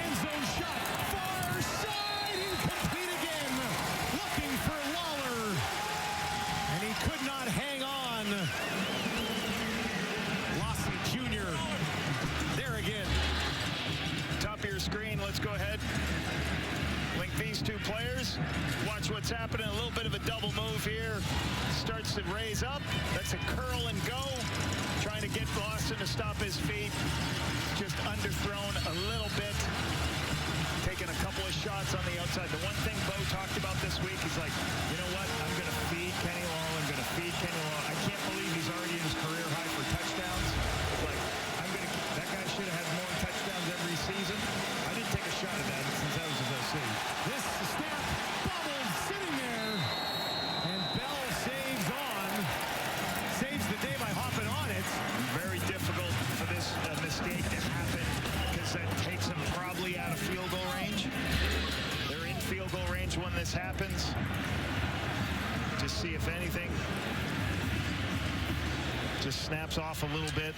End zone shot. Far side. Incomplete again. Looking for Lawler. And he could not hang on. Lawson Jr. There again. Top of your screen. Let's go ahead. Link these these two players. Watch what's happening. A little bit of a double move here. Starts to raise up. That's a curl and go. Trying to get Boston to stop his feet. Just underthrown a little bit. Taking a couple of shots on the outside. The one thing Bo talked about this week is like, you know what? I'm going to feed Kenny Law. I'm going to feed Kenny Law. I can't believe he's already in his career high for touchdowns. Like, that guy should have had more touchdowns every season. I didn't take a shot at that since I was his OC. This snap bubbled sitting there, and Bell saves the day by hopping on it. Very difficult for this mistake to happen because that takes him probably out of field goal range. They're in field goal range when this happens. Just see if anything. Just snaps off a little bit.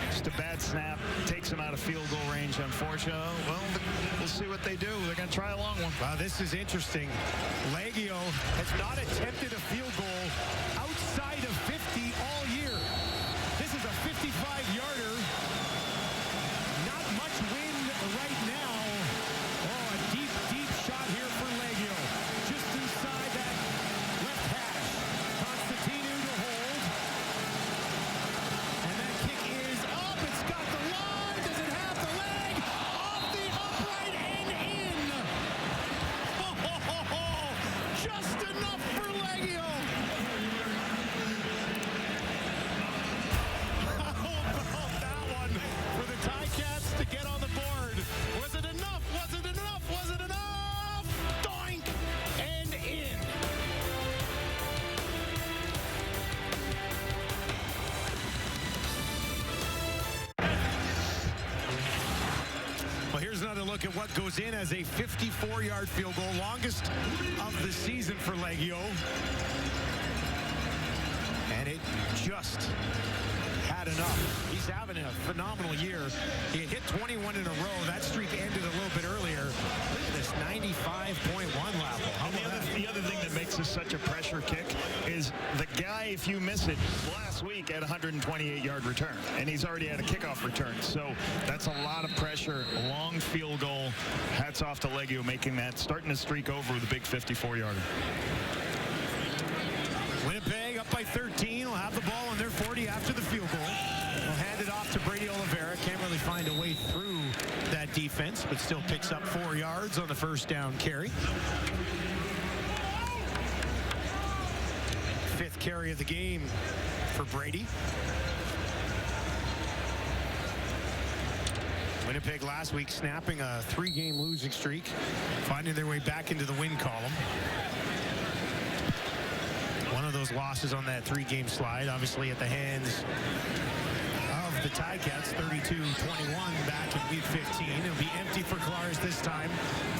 Just a bad snap. Takes him out of field goal range, unfortunately. Well, we'll see what they do. They're going to try a long one. Wow, this is interesting. Leggio has not attempted a field goal outside of 50 all year. This is a 55-yarder. Not much wind right now. Oh, a deep, deep shot here for Leggio. Just inside that left hash. Constantino to hold. And that kick is up. It's got the line. Does it have the leg? Off the upright and in. Oh, just enough for Leggio. How about that one for the Ticats to get on the board? Was it enough? Was it enough? Was it enough? Doink! And in. Well, here's another look at what goes in as a 54-yard field goal, longest of the season for Leggio. And it just had enough. He's having a phenomenal year. He hit 21 in a row. That streak ended a little bit earlier. Look at this 95.1 level. How about that? The other thing that makes this such a pressure kick is the guy, if you miss it, last week had a 128-yard return, and he's already had a kickoff return. So that's a lot of pressure. A long field goal. Hats off to Leggio making that, starting to streak over with a big 54-yarder. Winnipeg up by 13. Will have the ball on their 40 after the field goal. We'll hand it off to Brady Oliveira. Can't really find a way through that defense, but still picks up 4 yards on the first down carry. 5th carry of the game for Brady. Winnipeg last week snapping a 3-game losing streak, finding their way back into the win column. One of those losses on that 3-game slide, obviously at the hands of the Ticats, 32-21 back in week 15. It'll be empty for Collaros this time.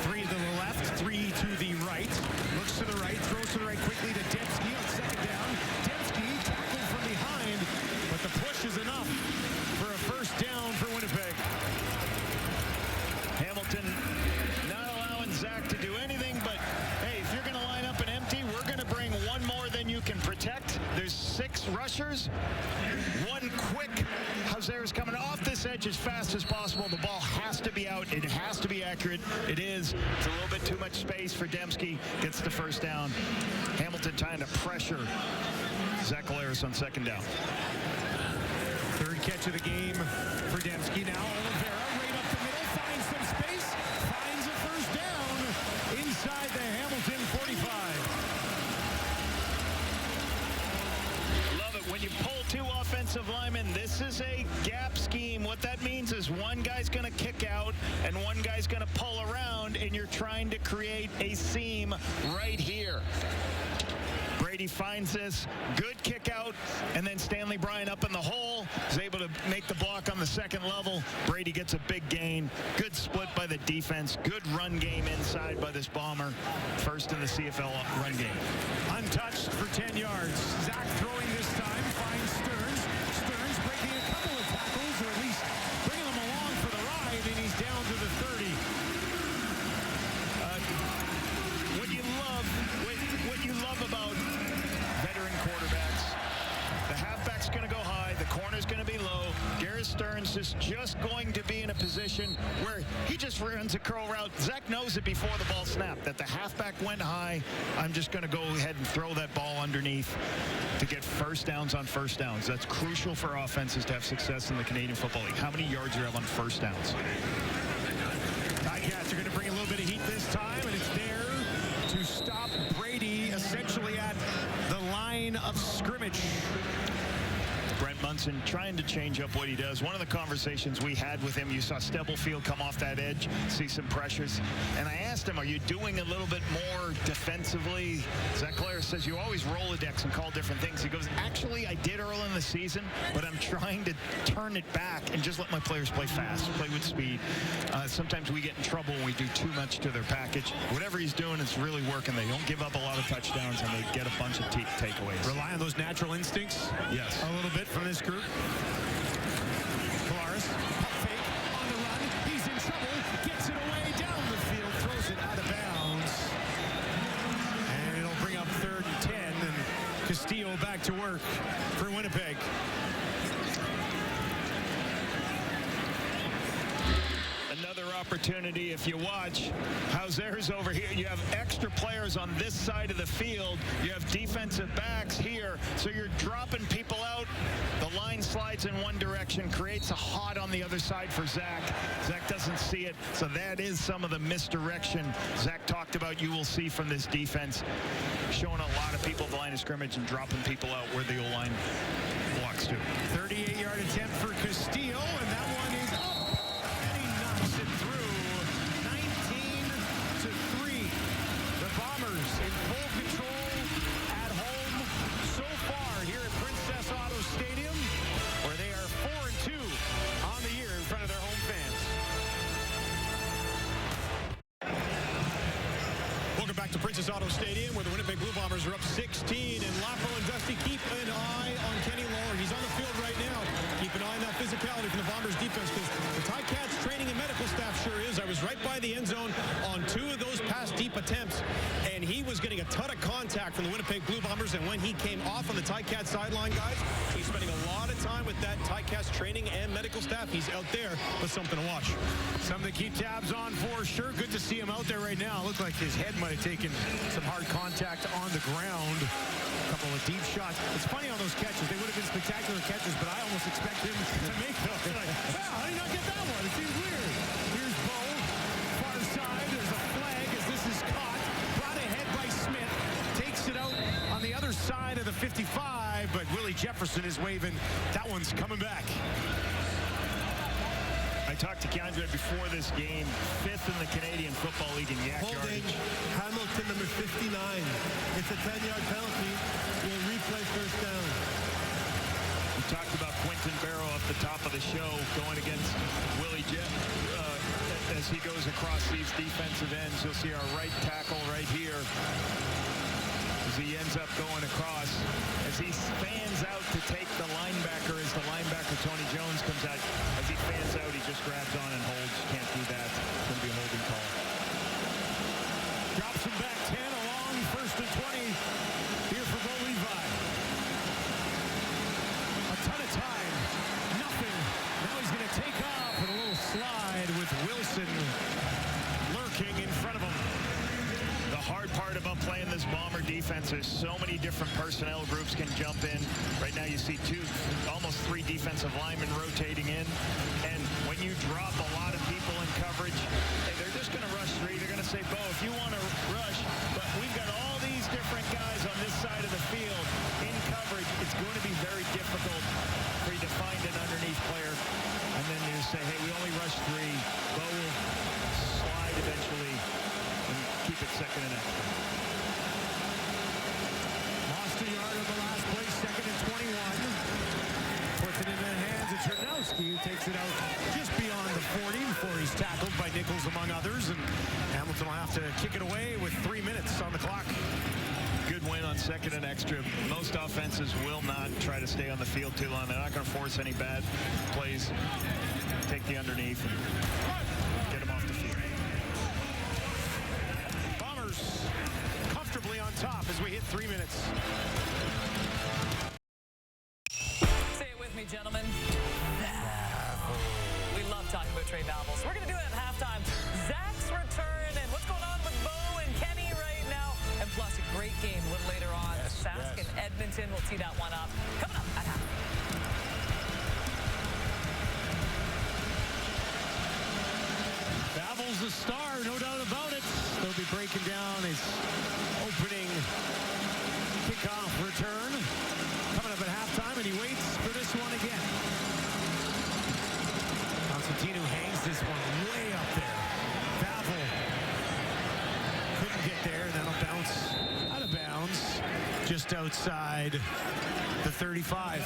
3 to the left, 3 to the right. Looks to the right, throws to the right quickly to Dembski on second down. Dembski tackled from behind, but the push is enough for a first down for Winnipeg. Hamilton not allowing Zach to do anything, but hey, if you're going to line up an empty, we're going to bring one more than you can protect. There's 6 rushers. One quick. Hazard's coming off this edge as fast as possible. The ball has to be out. It has to be accurate. It is. It's a little bit too much space for Dembski. Gets the first down. Hamilton trying to pressure Zach Collaros on second down. 3rd catch of the game for Dembski now. Oliveira right up the middle, finds some space, finds a first down inside the Hamilton 45. Love it. When you pull 2 offensive linemen, this is a gap scheme. What that means is one guy's going to kick out and one guy's going to pull around, and you're trying to create a seam right here. Brady finds this, good kick out, and then Stanley Bryan up in the hole is able to make the block on the second level. Brady gets a big gain. Good split by the defense. Good run game inside by this Bomber. First in the CFL run game. Untouched for 10 yards. Zach throwing this time, finds Stearns. Stearns breaking a couple of tackles, or at least bringing them along for the ride, and he's down to the 30. What you love about veteran quarterbacks, the halfback's going to go high, the corner's going to be low. Garrett Stearns is just going to be in a position situation where he just runs a curl route. Zach knows it before the ball snapped, that the halfback went high. I'm just going to go ahead and throw that ball underneath to get first downs on first downs. That's crucial for offenses to have success in the Canadian Football League. How many yards do you have on first downs? Ticats are going to bring a little bit of heat this time, and it's there to stop Brady essentially at the line of scrimmage. Brent Munson trying to change up what he does. One of the conversations we had with him, you saw Stubblefield come off that edge, see some pressures. And I asked him, are you doing a little bit more defensively? Zach Clare says, you always Rolodex and call different things. He goes, actually, I did early in the season, but I'm trying to turn it back and just let my players play fast, play with speed. Sometimes we get in trouble when we do too much to their package. Whatever he's doing, it's really working. They don't give up a lot of touchdowns, and they get a bunch of takeaways. Rely on those natural instincts? Yes. A little bit from this group. Polaris, pump fake, on the run. He's in trouble. Gets it away down the field. Throws it out of bounds. And it'll bring up 3rd and 10. And Castillo back to work for Winnipeg. Opportunity. If you watch, Hauser's over here. You have extra players on this side of the field. You have defensive backs here, so you're dropping people out. The line slides in one direction, creates a hot on the other side for Zach. Zach doesn't see it, so that is some of the misdirection Zach talked about you will see from this defense, showing a lot of people at the line of scrimmage and dropping people out where the O-line blocks to. 38-yard attempt for Castillo, and that one is up. In full control at home so far here at Princess Auto Stadium, where they are 4-2 on the year in front of their home fans. Welcome back to Princess Auto Stadium, where the Winnipeg Blue Bombers are up 16, and Lapo and Dusty keep an eye on Kenny Lawler. He's on the field right now. Keep an eye on that physicality from the Bombers defense, because the Ticats training and medical staff sure is. I was right by the end zone on 2 of those pass deep attempts, and he was getting a ton of contact from the Winnipeg Blue Bombers, and when he came off on the Ticats sideline, guys, he's spending a lot of time with that Ticats training and medical staff. He's out there with something to watch. Something to keep tabs on for sure. Good to see him out there right now. Looked like his head might have taken some hard contact on the ground. A couple of deep shots. It's funny on those catches. They would have been spectacular catches, but I almost expect him to make those. Like, wow, how did he not get that one? It seems weird. Here's Bo. Far side. There's a flag as this is caught. Brought ahead by Smith. Takes it out on the other side of the 55, but Willie Jefferson is waving. That one's coming back. I talked to Keandre before this game, 5th in the Canadian Football League in yak Holding yardage. Hamilton, number 59. It's a 10-yard penalty. We'll replay first down. We talked about Quentin Barrow up the top of the show going against Willie Jeff. As he goes across these defensive ends, you'll see our right tackle right here as he ends up going across. As he fans out to take the linebacker, as the linebacker Tony Jones comes out, as he fans out, he just grabs on and holds. Can't do that. It's going to be a holding call. Drops him back 10 along, 1st and 20 here for Bo Levi. A ton of time, nothing. Now he's going to take off with a little slide with Wilson lurking in front of him. The hard part about playing this Bomber defense is so many different personnel groups can jump in. Right now you see almost three defensive linemen rotating in. And when you drop a lot of people in coverage, hey, they're just going to rush 3. They're going to say, Bo, if you want to rush, but we've got all these different guys on this side of the field in coverage, it's going to be very difficult for you to find an underneath player. And then you say, hey, we only rush 3. Bo will slide eventually and keep it 2nd and extra. Lost a yard on the last play, 2nd and 21. Puts it in the hands of Chernowski, who takes it out just beyond the 40 before he's tackled by Nichols, among others. And Hamilton will have to kick it away with 3 minutes on the clock. Good win on 2nd and extra. Most offenses will not try to stay on the field too long. They're not going to force any bad plays. Take the underneath and get them off the field. Bombers comfortably on top as we hit 3 minutes. Say it with me, gentlemen. We love talking about Trey Valvels. We're going to do it at halftime. Zach's return and what's going on with Bo and Kenny right now. And plus a great game a little later on. Sask and Edmonton will tee that one up. Coming up at halftime. Valvels the star, no doubt about it. They'll be breaking down his opening kickoff return. Coming up at halftime, and he waits for this one again. Constantino hangs this one way up there. Valvel couldn't get there, and that'll bounce out of bounds just outside the 35.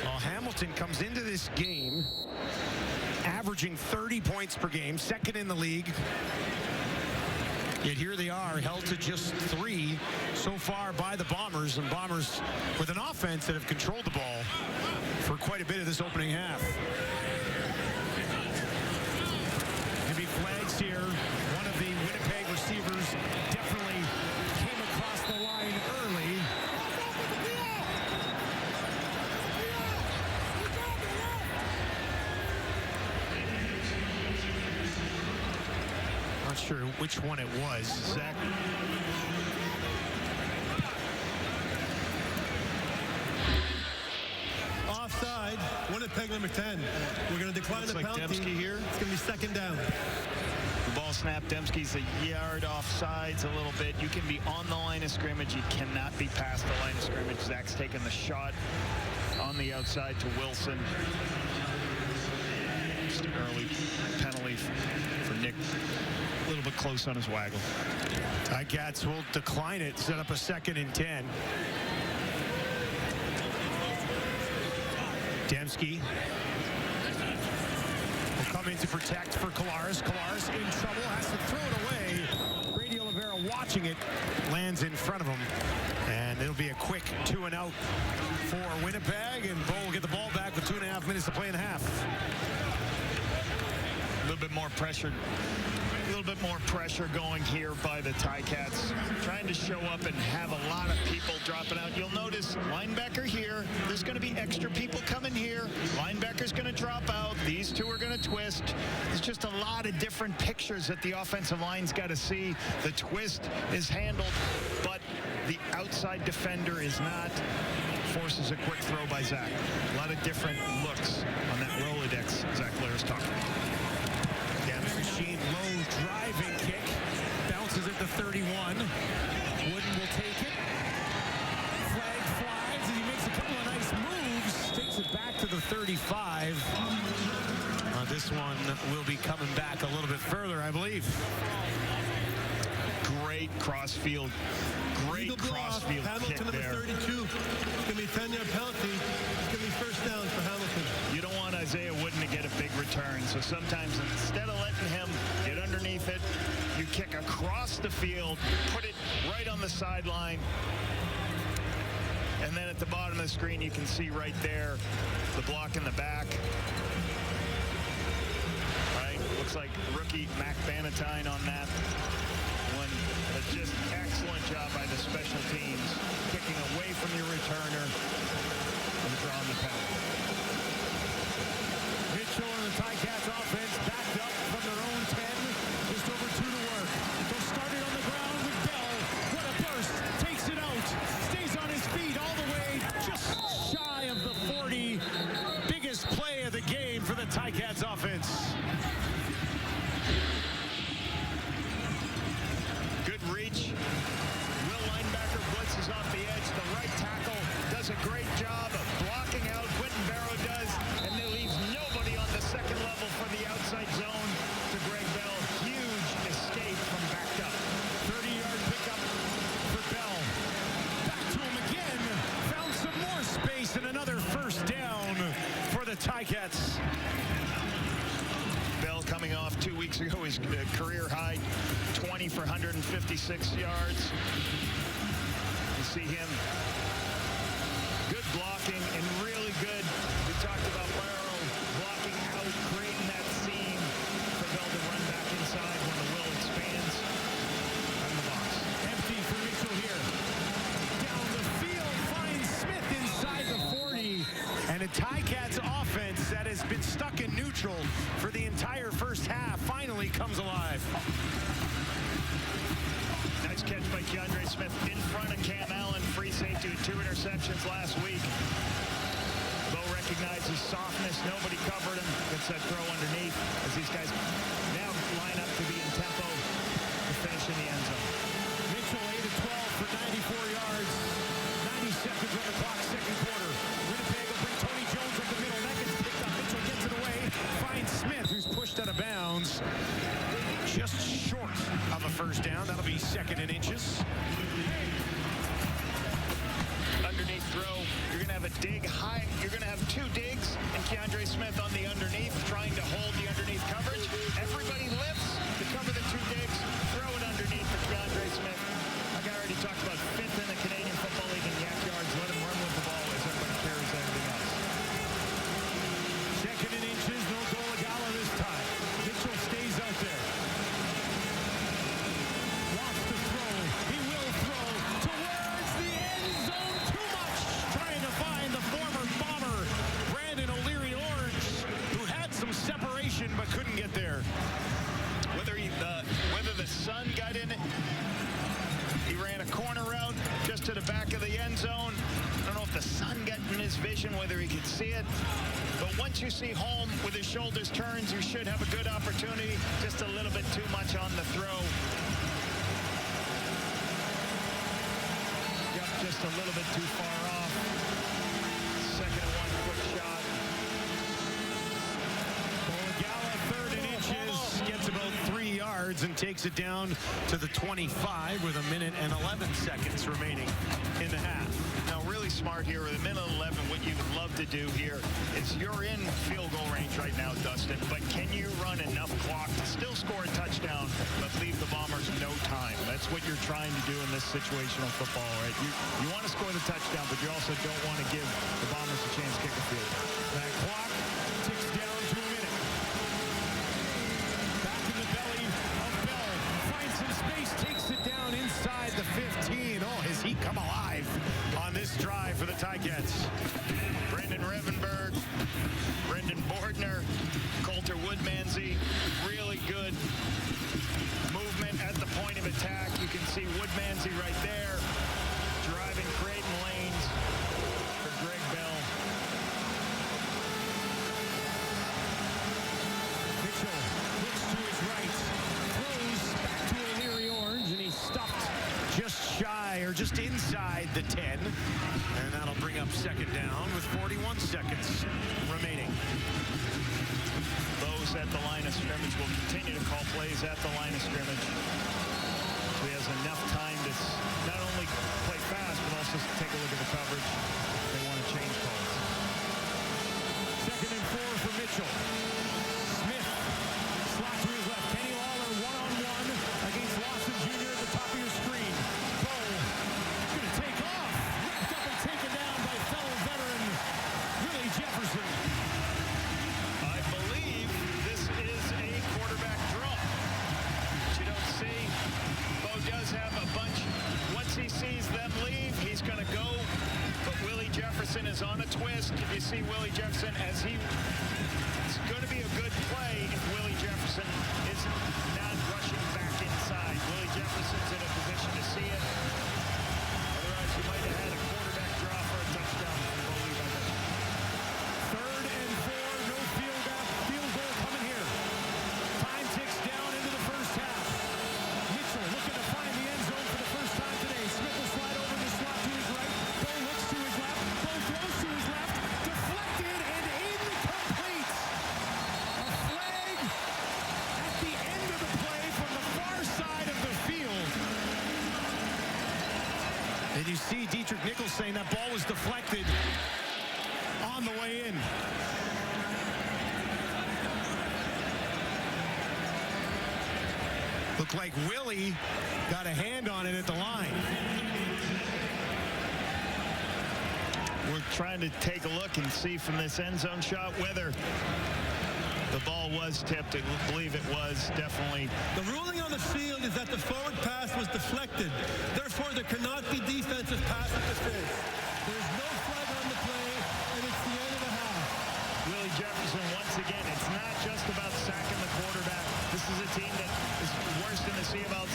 Well, Hamilton comes into this game averaging 30 points per game, second in the league. Yet here they are, held to just 3 so far by the Bombers, and Bombers with an offense that have controlled the ball for quite a bit of this opening half. Gonna be flags here. One of the Winnipeg receivers definitely came across the line early. Not sure which one it was. Zach. Offside, Winnipeg number 10. We're going to decline the penalty. Dembski here. It's going to be second down. The ball snapped. Dembski's a yard offsides a little bit. You can be on the line of scrimmage. You cannot be past the line of scrimmage. Zach's taking the shot on the outside to Wilson. Just an early penalty for Nick. A little bit close on his waggle. Ticats will decline it, set up a 2nd and 10. Dembski will come in to protect for Collaros. Collaros in trouble, has to throw it away. Brady Oliveira watching it, lands in front of him. And it'll be a quick 2 and out for Winnipeg, and Bo will get the ball back with 2.5 minutes to play in the half. A little bit more pressure. A little bit more pressure going here by the Ticats, trying to show up and have a lot of people dropping out. You'll notice linebacker here. There's going to be extra people coming here. Linebacker's going to drop out. These two are going to twist. There's just a lot of different pictures that the offensive line's got to see. The twist is handled, but the outside defender is not. Forces a quick throw by Zach. A lot of different looks on that Rolodex Zach Blair's talking about. Machine low driving kick, bounces at the 31. Wooden will take it. Flag flies, and he makes a couple of nice moves. Takes it back to the 35. This one will be coming back a little bit further, I believe. Great crossfield. Great crossfield kick Hamilton there. number 32. It's going to be a 10-yard penalty. It's going to be first down for Hamilton. You don't want Isaiah Wooden to get a big return, so sometimes instead of letting him get underneath it, you kick across the field, put it right on the sideline, and then at the bottom of the screen you can see right there the block in the back. Right, looks like rookie Mac Bannatyne on that one. But just excellent job by the special teams, kicking away from your returner and drawing the penalty. Mitchell and the Ticats offense backed up from their own 10. Just over 2 to work. They'll start it on the ground with Bell. What a burst. Takes it out. Stays on his feet all the way. Just shy of the 40. Biggest play of the game for the Ticats offense. Good reach. Will linebacker blitzes off the edge. The right tackle does a great job of blocking out. Quentin Barrow does, and they leaves nobody on the second level for the outside zone to Greg Bell. Huge escape from backed up. 30-yard pickup for Bell. Back to him again. Found some more space and another first down for the Ticats. Bell coming off 2 weeks ago, his career high, 20 for 156 yards. You see him, good blocking and really good. We talked about Barrow blocking out, creating that seam for Bell to run back inside when the will expands on the box. Empty for Mitchell here. Down the field, finds Smith inside the 40. Ticats offense that has been stuck in neutral for the entire first half finally comes alive. Nice catch by Keandre Smith in front of Cam Allen, free safety with 2 interceptions last week. Bo recognizes softness. Nobody covered him. Gets that throw underneath as these guys now line up to be in tempo to finish in the end zone. Mitchell 8 of 12 for 94 yards. 90 seconds on the clock, second quarter. Winnipeg will bring Tony Jones up the middle. That gets picked up. Mitchell gets it away. Finds Smith, who's pushed out of bounds. Just short of a first down. That'll be 2nd and inches. Underneath throw. You're going to have a dig high. You're going to have 2 digs and Keandre Smith on the underneath trying to hold the underneath coverage. Everybody lifts to cover the 2 digs. Throw it underneath for Keandre Smith. Like I already talked about, 5th in the Canadian Football League in yak yards. Let him run with the ball as everybody carries everything else. 2nd and inches. No goal Agala this time. Mitchell stays out there. Wants to throw. He will throw towards the end zone. Too much. Trying to find the former Bomber, Brandon O'Leary-Orange, who had some separation but couldn't get there. Whether the sun got in it, he ran a corner route just to the back of the end zone. I don't know if the sun got in his vision, whether he could see it. But once you see Holm with his shoulders turned, you should have a good opportunity. Just a little bit too much on the throw. Yep, just a little bit too far off. 2nd and 1, quick shot. Agala 3rd and inches. Gets about 3 yards and takes it down to the 25 with 1 minute and 11 seconds remaining in the half. Now, really smart here with 1 minute 11. What you would love to do here is you're in field goal range right now, Dustin, but can you run enough clock to still score a touchdown but leave the Bombers no time? That's what you're trying to do in this situational football, right? You want to score the touchdown, but you also don't want to give the Bombers a chance to kick a field goal. That clock ticks down to 1 minute. Back in the belly of Bell. Finds some space, takes it down inside the 15. Oh, has he come alive on this drive for the Ticats? Brendan Revenberg, Brendan Bordner, Coulter Woodmansey, really good movement at the point of attack. You can see Woodmansey right there, driving Creighton lanes for Greg Bell. Mitchell looks to his right, throws back to O'Leary-Orange, and he's stuffed just shy or just inside the 10. And that'll bring up 2nd down with 41 seconds remaining. Those at the line of scrimmage will continue to call plays at the line of scrimmage. So he has enough time to not only play fast, but also take a look at the coverage. They want to change calls. 2nd and 4 for Mitchell. Smith, slot to his left. Kenny Lawler one-on-one against Lawson Jr. at the top of your screen. Bowl going to take off. Wrapped up and taken down by fellow veteran Willie Jefferson. I believe this is a quarterback draw. But you don't see. Bo does have a bunch. Once he sees them leave, he's going to go. But Willie Jefferson is on a twist. If you see Willie Jefferson as it's going to be a good play if Willie Jefferson is not rushing back inside. Willie Jefferson's in a position to see it. Otherwise, you might have had a quarterback draw for a touchdown. 3rd and 4, no field goal coming here. Time ticks down into the first half. Mitchell looking to find the end zone for the first time today. Smith will slide over the slot to his right. Bo looks to his left. Bo throws to his left. Deflected and incomplete. A flag at the end of the play from the far side of the field. And you see Dietrich Nichols saying that ball was deflected on the way in. Looked like Willie got a hand on it at the line. We're trying to take a look and see from this end zone shot whether the ball was tipped. I believe it was definitely. The ruling on the field is that the forward pass was deflected. Therefore, there cannot be defensive pass interference. There's no flag on the play, and it's the end of the half.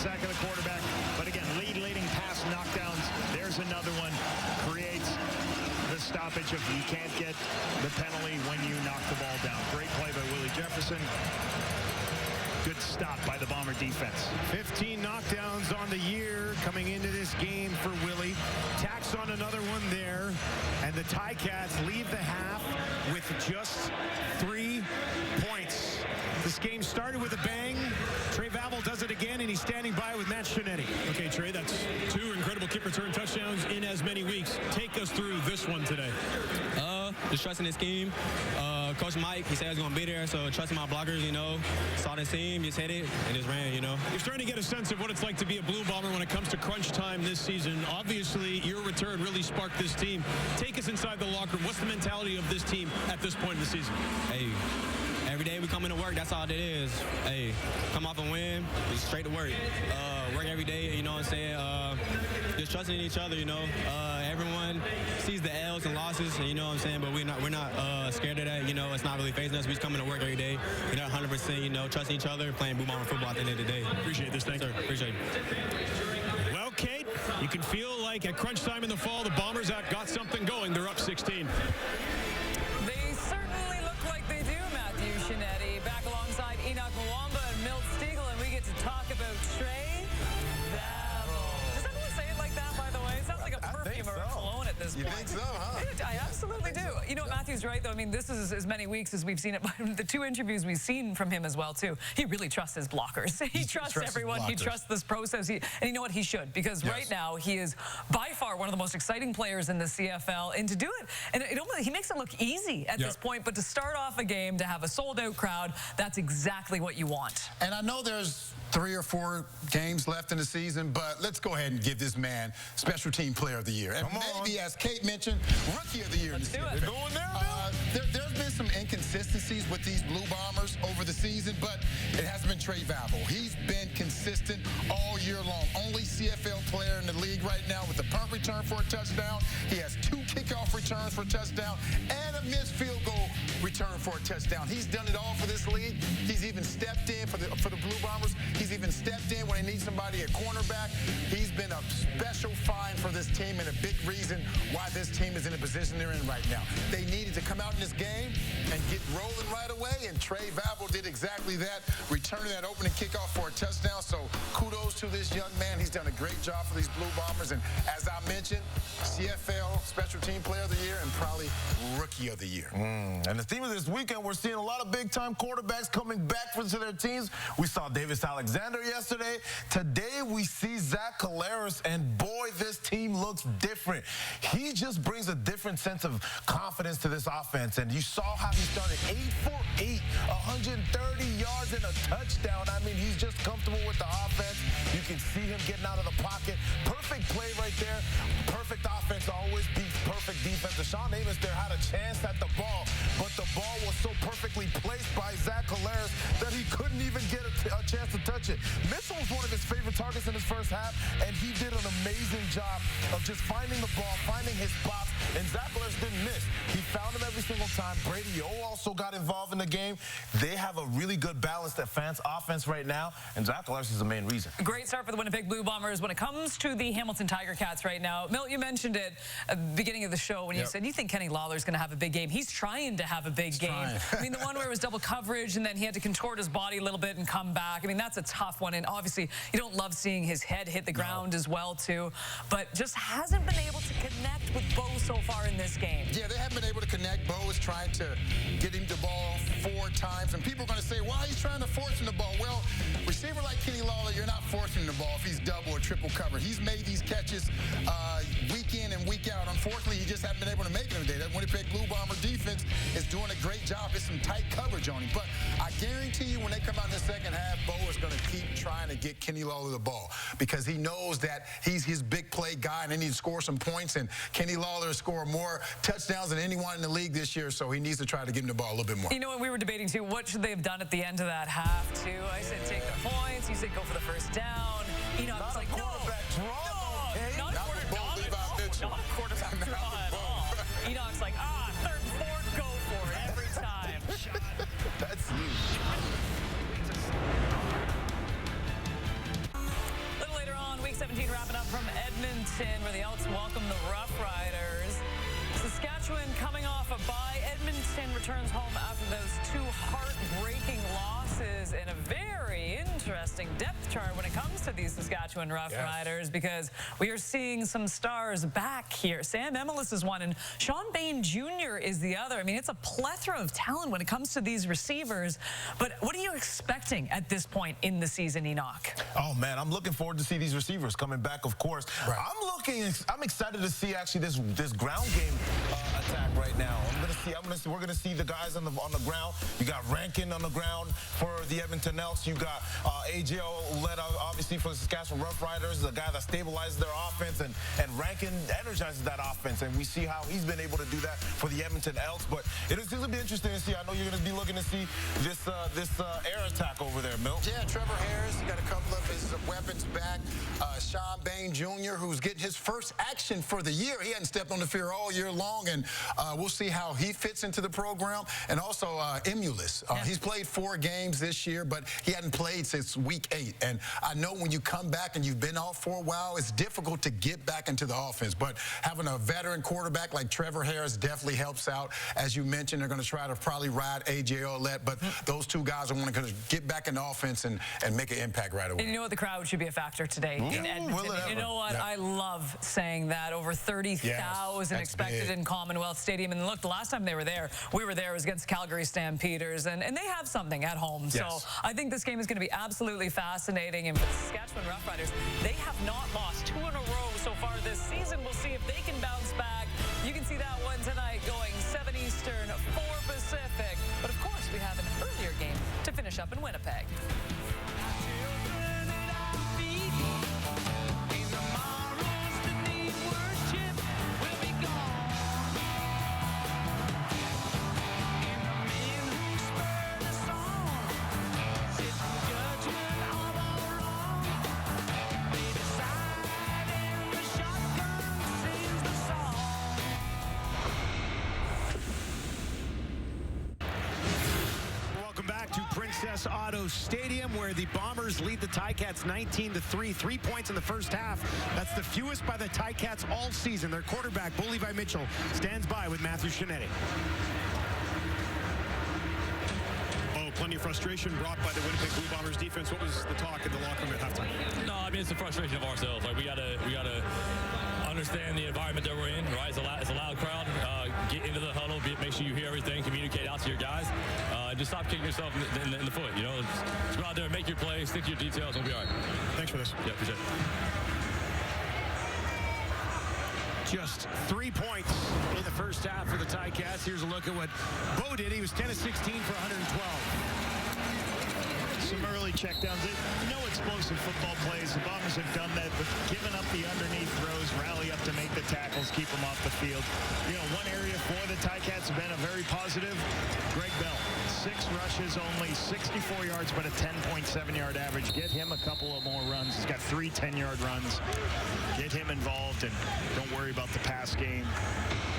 sack of the quarterback. But again, leading pass knockdowns. There's another one. Creates the stoppage of you can't get the penalty when you knock the ball down. Great play by Willie Jefferson. Good stop by the Bomber defense. 15 knockdowns on the year coming into this game for Willie. Tacks on another one there. And the Ticats leave the half with just 3 points. This game started with a bang. Trey Vavel does it again, and he's standing by with Matt Shinetti. Okay, Trey, that's 2 incredible kick return touchdowns in as many weeks. Take us through this one today. Just trusting the scheme. Coach Mike, he said I was going to be there, so trusting my blockers, you know. Saw the seam, just hit it, and just ran, you know. You're starting to get a sense of what it's like to be a Blue Bomber when it comes to crunch time this season. Obviously, your return really sparked this team. Take us inside the locker room. What's the mentality of this team at this point in the season? Hey, every day we come into work, that's all it is. Hey, come off and win, just straight to work. Work every day, you know what I'm saying? Just trusting each other, you know. Everyone sees the L's and losses, you know what I'm saying, but we're not scared of that, you know. It's not really facing us. We just come into work every day. We're not 100%, you know, trusting each other, playing Blue Bomber football at the end of the day. Appreciate this. Thanks, sir. Appreciate it. Well, Kate, you can feel like at crunch time in the fall, the Bombers have got something going. They're up 16. They certainly look like they do, Matthew Shinetti. Back alongside Enoch Mwamba and Milt Stiegel, and we get to talk about Trey Vavel. Does everyone say it like that, by the way? It sounds like a perfume or a cologne at this point. You think so, huh? I absolutely do. You know, Matthew's right, though. I mean, this is as many weeks as we've seen it. The 2 interviews we've seen from him as well, too. He really trusts his blockers. He trusts everyone. He trusts this process. And you know what? He should. Because right now, he is by far one of the most exciting players in the CFL. And to do it, and he makes it look easy at this point. But to start off a game, to have a sold-out crowd, that's exactly what you want. And I know there's 3 or 4 games left in the season, but let's go ahead and give this man Special Team Player of the Year. And maybe, as Kate mentioned, Rookie of the Year. Let's do it. They're going there, There's been some inconsistencies with these Blue Bombers over the season, but it hasn't been Trey Vavel. He's been consistent all year long. Only CFL player in the league right now with a punt return for a touchdown. He has 2 kickoff returns for a touchdown and a missed field goal return for a touchdown. He's done it all for this league. He's even stepped in for the Blue Bombers. He's even stepped in when they need somebody at cornerback. He's been a special find for this team and a big reason why this team is in the position they're in right now. They needed to come out in this game and get rolling right away, and Trey Vavel did exactly that, returning that opening kickoff for a touchdown. So kudos to this young man. He's done a great job for these Blue Bombers, and as I mentioned, CFL Special Team Player of the Year and probably Rookie of the Year. And the theme of this weekend, we're seeing a lot of big-time quarterbacks coming back to their teams. We saw Davis Alexander yesterday. Today, we see Zach Collaros, and boy, this team looks different. He just brings a different sense of confidence to this offense, and you saw how he started 8 for 8, 130 yards and a touchdown. I mean, he's just comfortable with the offense. You can see him getting out of the pocket. Perfect play right there. Perfect offense always beats perfect defense. Sean Amos there had a chance at the ball, but the ball was so perfectly placed by Zach Collaros that he couldn't even get a chance to touch it. Mitchell was one of his favorite targets in his first half, and he did an amazing job of just finding the ball, finding his spots, and Zach Collaros didn't miss. He found him every single time. Brady O also got involved in the game. They have a really good balanced offense right now, and Zach Collaros is the main reason. Great start for the Winnipeg Blue Bombers. When it comes to the Hamilton Tiger Cats right now, Milt, you mentioned it at the beginning of the show when you said you think Kenny Lawler's going to have a big game. He's trying to have a big game. I mean, the one where it was double coverage and then he had to contort his body a little bit and come back. I mean, that's a tough one, and obviously you don't love seeing his head hit the ground as well, too, but just hasn't been able to connect with Bo so far in this game. Yeah, they haven't been able to connect. Bo is trying to get him the ball 4 times, and people are going to say, why he's trying to force him the ball? Well, receiver like Kenny Lawler, you're not forcing him the ball if he's double or triple covered. He's made these catches week in and week out. Unfortunately, he just hasn't been able to make them today. That Winnipeg Blue Bomber defense is doing a great job. It's some tight coverage on him. But I guarantee you when they come out in the second half, Bo is going to keep trying to get Kenny Lawler the ball because he knows that he's his big play guy and they need to score some points. And Kenny Lawler scored more touchdowns than anyone in the league this year, so he needs to try to give him the ball a little bit more. You know, when we were debating, too, what should they have done at the end of that half, too? I said take the points. You said go for the first down. Enoch was like, no, not a quarterback draw at all. Enoch's like, 3rd and 4th, go for it every time. That's huge. 17 wrapping up from Edmonton, where the Elks welcome the Rough Riders. Saskatchewan coming off a bye. Edmonton returns home after those 2 heartbreaking losses in a very interesting depth chart when it comes to these Saskatchewan Rough Riders, because we are seeing some stars back here. Sam Emilus is one, and Sean Bain Jr. is the other. I mean, it's a plethora of talent when it comes to these receivers. But what are you expecting at this point in the season, Enoch? Oh, man, I'm looking forward to see these receivers coming back, of course. Right. I'm excited to see actually this ground game attack right now. We're gonna see the guys on the ground. You got Rankin on the ground for the Edmonton Elks. You got AJO led obviously for the Saskatchewan Rough Riders, the guy that stabilizes their offense, and Rankin energizes that offense, and we see how he's been able to do that for the Edmonton Elks. But it's gonna be interesting to see. I know you're gonna be looking to see this air attack over there, Milt. Yeah, Trevor Harris, he got a couple of his weapons back. Sean Bain Jr., who's getting his first action for the year. He hadn't stepped on the field all year long, and we'll see how he fits into the program. And also Emilus. He's played 4 games this year, but he hadn't played since week 8. And I know when you come back and you've been off for a while, it's difficult to get back into the offense. But having a veteran quarterback like Trevor Harris definitely helps out. As you mentioned, they're going to try to probably ride AJ Ouellette, but those 2 guys are going to get back in the offense and make an impact right away. And you know what? The crowd should be a factor today in Edmonton. You know what? I love saying that. Over 30,000 expected in Commonwealth Stadium. And look, the last time we were there was against Calgary Stampeders, and they have something at home. So I think this game is going to be absolutely fascinating. And for the Saskatchewan Rough Riders, they have not lost 2 in a row so far this season. We'll see if they can bounce back. You can see that one tonight going 7 Eastern, 4 Pacific. But of course, we have an earlier game to finish up in Winnipeg. Auto Stadium, where the Bombers lead the Ticats 19-3. 3 points in the first half. That's the fewest by the Ticats all season. Their quarterback, Bo Levi Mitchell, stands by with Matthew Shinetti. Plenty of frustration brought by the Winnipeg Blue Bombers defense. What was the talk in the locker room at halftime? No, I mean, it's the frustration of ourselves. Like, we gotta understand the environment that we're in, right? It's a loud crowd. Get into the huddle, make sure you hear everything, communicate out to your guys, and just stop kicking yourself in the foot. You know, just go out there and make your play, stick to your details, and we'll be all right. Thanks for this. Yeah, appreciate it. Just 3 points in the first half for the Ticats. Here's a look at what Bo did. He was 10 of 16 for 112. Some early checkdowns. No explosive football plays. The Bombers have done that, but giving up the underneath throws, rally up to make the tackles, keep them off the field. You know, one area for the Ticats have been a very positive. Greg Bell, 6 rushes, only 64 yards, but a 10.7-yard average. Get him a couple of more runs. He's got 3 10-yard runs. Get him involved, and don't worry about the pass game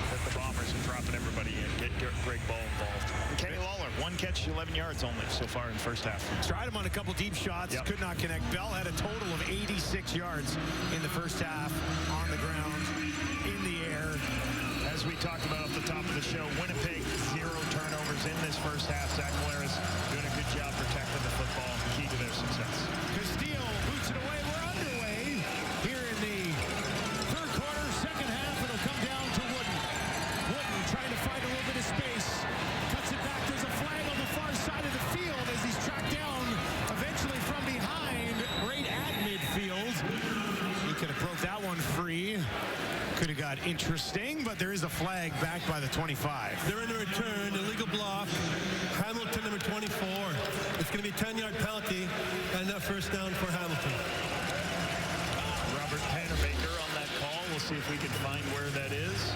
that the Bombers are dropping everybody in. Get Greg Bell involved. And Kenny Lawler, 1 catch, 11 yards only so far in the first half. Tried him on a couple deep shots, could not connect. Bell had a total of 86 yards in the first half on the ground, in the air. As we talked about at the top of the show, Winnipeg, 0 turnovers in this first half. Zach Collaros doing a good job protecting the football, key to their success. Castillo boots it away. We're underway here in the third quarter. Second half, it'll come down to Wooden. Wooden trying to find a little bit of space. Cuts it back. There's a flag on the far side of the field as he's tracked down eventually from behind, right at midfield. He could have broke that one free. Could have got interesting, but there is a flag back by the 25. They're in the return, illegal block. Hamilton, number 24. It's going to be a 10-yard penalty and a first down for Hamilton. Robert Pannerbaker on that call. We'll see if we can find where that is.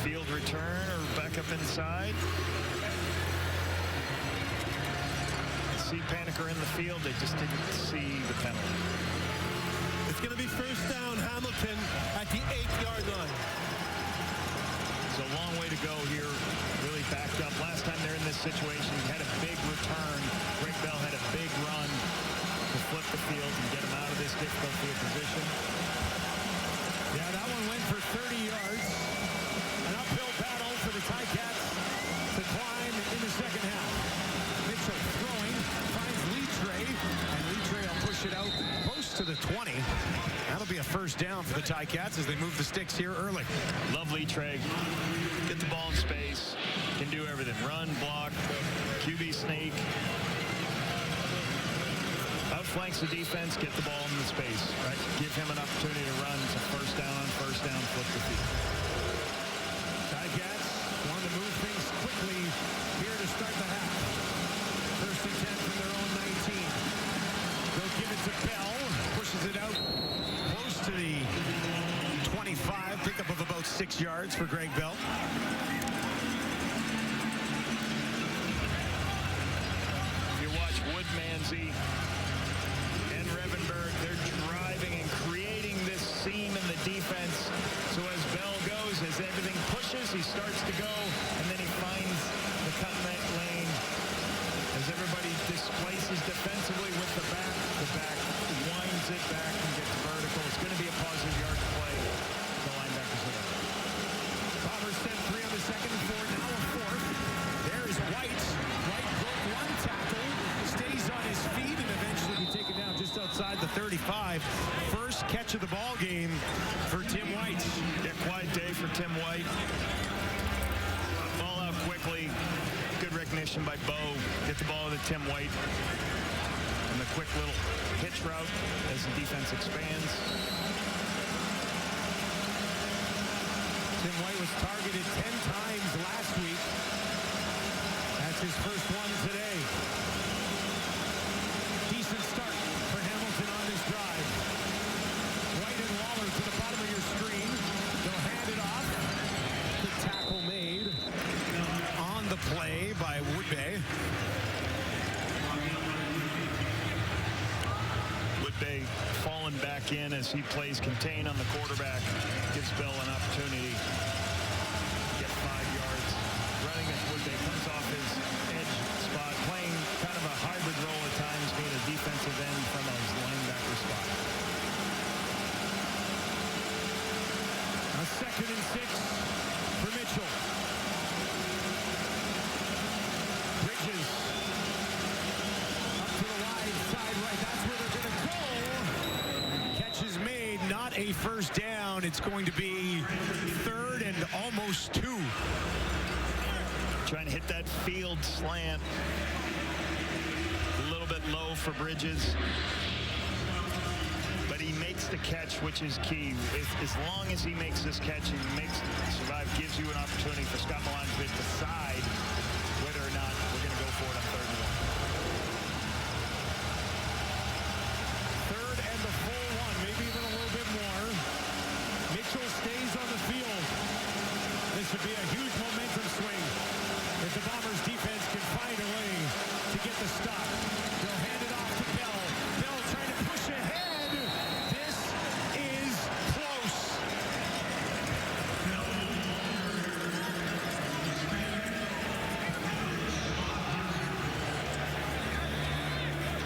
Field return or back up inside. See Paniker in the field. They just didn't see the penalty. It's going to be first down, Hamilton, at the 8-yard line. It's a long way to go here. Really backed up. Last time they're in this situation, he had a big return. Greg Bell had a big run to flip the field and get him out of this difficult field position. Yeah, that one went for 30 yards. An uphill battle for the Ticats to climb in the second half. Mitchell throwing, finds Litre, and Litre will push it out close to the 20. That'll be a first down for the Ticats as they move the sticks here early. Love Litre. Get the ball in space. Can do everything. Run, block, QB sneak. Outflanks the defense, get the ball in the space, right? Give him an opportunity to run. It's a first down, flip the field. Ticats want to move things quickly here to start the half. First and 10 from their own 19. They'll give it to Bell. Pushes it out close to the 25. Pickup of about 6 yards for Greg Bell. You watch Woodmansey and Revenberg. They're driving and creating this seam in the defense. So as Bell goes, as everything pushes, he starts to go, and then he finds the cut lane. As everybody displaces defensively with the back winds it back and gets vertical. It's going to be a positive yard play. The linebackers are there. Bombers sent 3 on the second and 4, now a fourth. There's White. White broke one tackle, stays on his feet, and eventually be taken down just outside the 35. First catch of the ball game for Tim White. Yeah, quiet day for Tim White. Ball out quickly. Good recognition by Bo. Get the ball to Tim White. And the quick little hitch route as the defense expands. Tim White was targeted 10 times last week. That's his first one today. Decent start for Hamilton on this drive. White and Waller to the bottom of your screen. They'll hand it off. The tackle made on the play by Woodbay. Woodbay falling back in as he plays contain on the quarterback. Gives Bell an opportunity to get 5 yards. Running as Woodbay comes off his edge spot, playing kind of a hybrid role at times, being a defensive end from a linebacker spot. A 2nd and 6 for Mitchell. Bridges up to the wide side right. That's where they're going to go. Catch is made, not a first down. It's going to be 3rd and almost 2. Trying to hit that field slant. A little bit low for Bridges. But he makes the catch, which is key. As long as he makes this catch and makes survive, gives you an opportunity for Scott Milan to decide whether or not we're going to go for it on 3rd and 1. 3rd and the full 1, maybe even a little bit more. Mitchell stays on the field. This would be a huge momentum swing if the Bombers defense can find a way to get the stop. They'll hand it off to Bell. Bell trying to push ahead. This is close.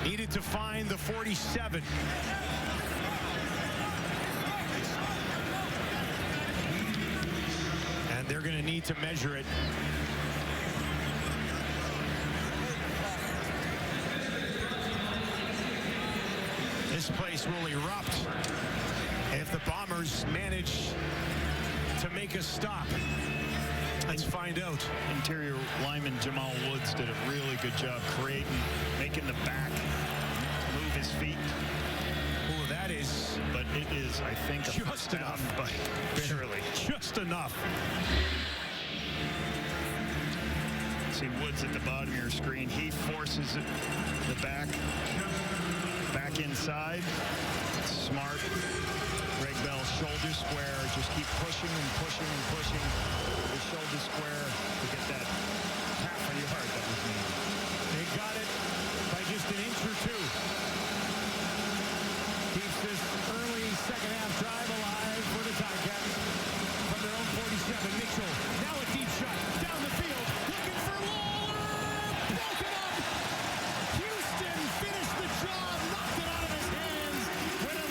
Needed to find the 47. And they're going to need to measure it. This place will erupt if the Bombers manage to make a stop. Let's find out. Interior lineman Jamal Woods did a really good job making the back move his feet. Oh, that is. But it is, I think, a just enough. But barely. Just enough. See Woods at the bottom of your screen. He forces it, the back inside. Smart. Greg Bell, shoulder square. Just keep pushing and pushing and pushing. The shoulder square to get that half a yard that was needed. They got it by just an inch or 2. Keeps this early second half drive alive for the Ticats. From their own 47, Mitchell. Now a deep shot. Down the field. Looking for Lawler. Broken up. Houston finished the job. Knocked it out of his hands. When it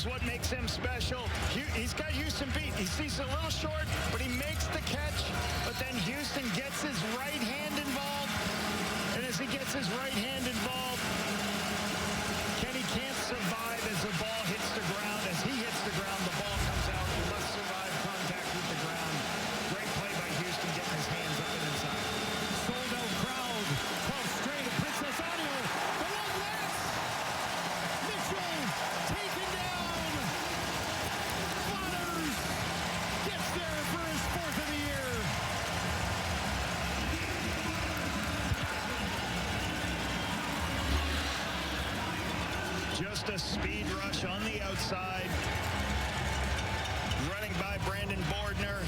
what makes him special. He's got Houston beat. He sees a little short, but he makes the catch. But then Houston gets his right hand involved. And as he gets his right hand involved, Kenny can't survive as the ball hits the ground. As he hits the ground, the ball comes out. He must survive contact with the ground. Great play by Houston, getting his hands up and inside. Sold out crowd. 12 straight of Princess Audio. The one last. Mitchell taken down. Waters gets there for his 4th of the year. Just a speed rush on the outside. Running by Brandon Bordner.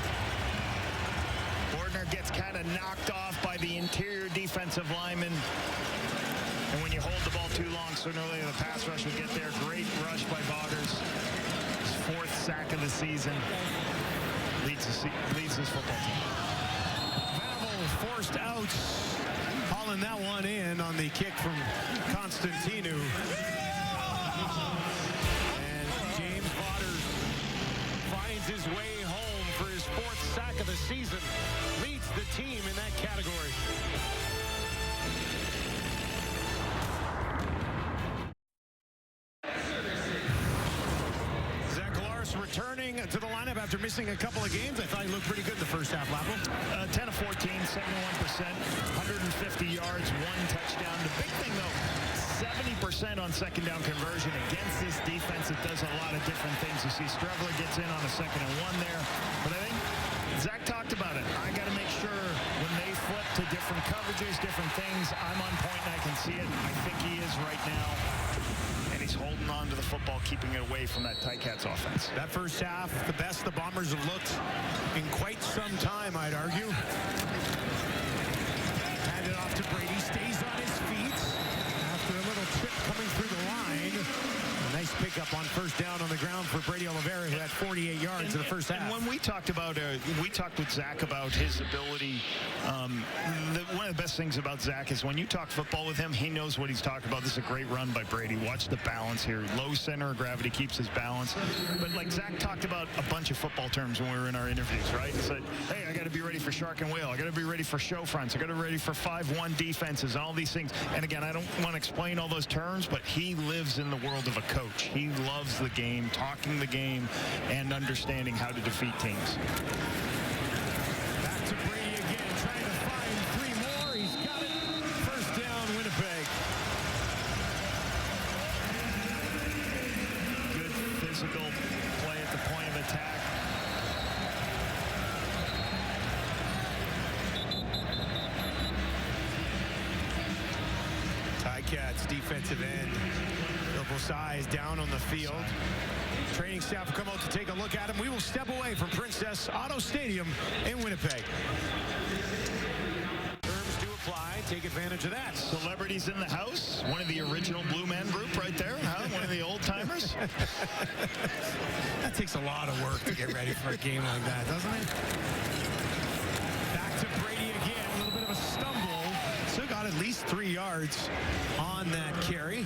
Bordner gets kind of knocked off by the interior defensive lineman. And when you hold the ball too long, sooner or later the pass rush will get there. Great rush by Waters. His 4th sack of the season. Leads his football team. Pavel forced out. Hauling that one in on the kick from Constantinu. And James Waters finds his way home for his 4th sack of the season. Leads the team in that category. Zach Collaros returning to the lineup after missing a couple of games. I thought he looked pretty good in the first half, Lapo. 10 of 14, 71%, 150 yards, 1 touchdown. The big thing, though, 70% on second down conversion against this defense. It does a lot of different things. You see Strebler gets in on a 2nd and 1 there. But I think Zach talked about it. I got to make sure when they flip to different coverages, different things, I'm on point and I can see it. I think he is right now. And he's holding on to the football, keeping it away from that Ticats offense. That first half, the best the Bombers have looked in quite some time, I'd argue. Hand it off to Brady, stays on his feet after a little trip coming through the line. A nice pickup on first down on the ground for Brady Oliveira, who had 48 yards in the first half. And when we talked with Zach about his ability, one of the best things about Zach is when you talk football with him, he knows what he's talking about. This is a great run by Brady. Watch the balance here. Low center of gravity, keeps his balance. But like Zach talked about a bunch of football terms when we were in our interviews, right? He said, hey, I got to be ready for shark and whale. I got to be ready for show fronts. I got to be ready for 5-1 defenses and all these things. And again, I don't want to explain all those terms, but he lives in the world of a coach. He loves the game, talking the game, and understanding how to defeat teams. Back to Brady again, trying to find 3 more. He's got it. First down, Winnipeg. Good physical play at the point of attack. Ticats defensive end. Size down on the field. Training staff will come out to take a look at him. We will step away from Princess Auto Stadium in Winnipeg. Terms do apply. Take advantage of that. Celebrities in the house. One of the original Blue Man Group right there. Huh? One of the old timers. That takes a lot of work to get ready for a game like that, doesn't it? Back to Brady again. A little bit of a stumble. Still got at least 3 yards on that carry.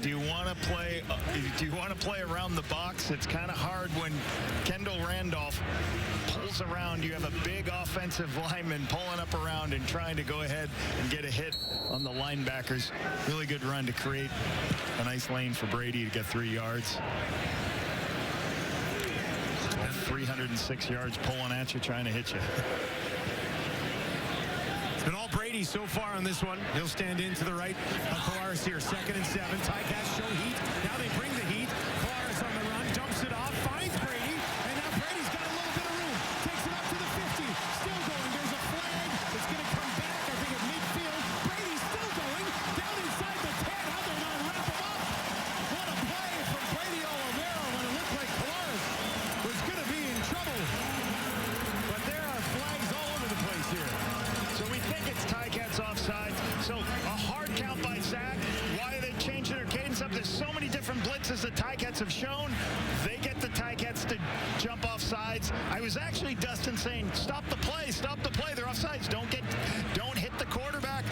Do you want to play around the box? It's kind of hard when Kendall Randolph pulls around. You have a big offensive lineman pulling up around and trying to go ahead and get a hit on the linebackers. Really good run to create a nice lane for Brady to get 3 yards. 306 yards pulling at you, trying to hit you. It's been all Brady so far on this one. He'll stand in to the right of Collaros here. 2nd and 7. Ticats show heat. Now they bring the heat. Collaros on the run. Dumps it off. Finds Brady. And now Brady's got a little bit of room. Takes it up to the 50. Still going. There's a flag. It's going to come back, I think, at midfield. Brady's still going. Down inside the 10. How they not wrap him up? What a play from Brady Oliveira when it looked like Collaros was going to be in trouble. But there are flags all over the place here. So we think it's Ticats offside. So a hard count by Zach. Why are they changing their cadence up? There's so many different blitzes that Ticats have shown. They get the Ticats to jump off sides. I was actually Dustin saying, stop the play, they're offsides. Don't hit the quarterback.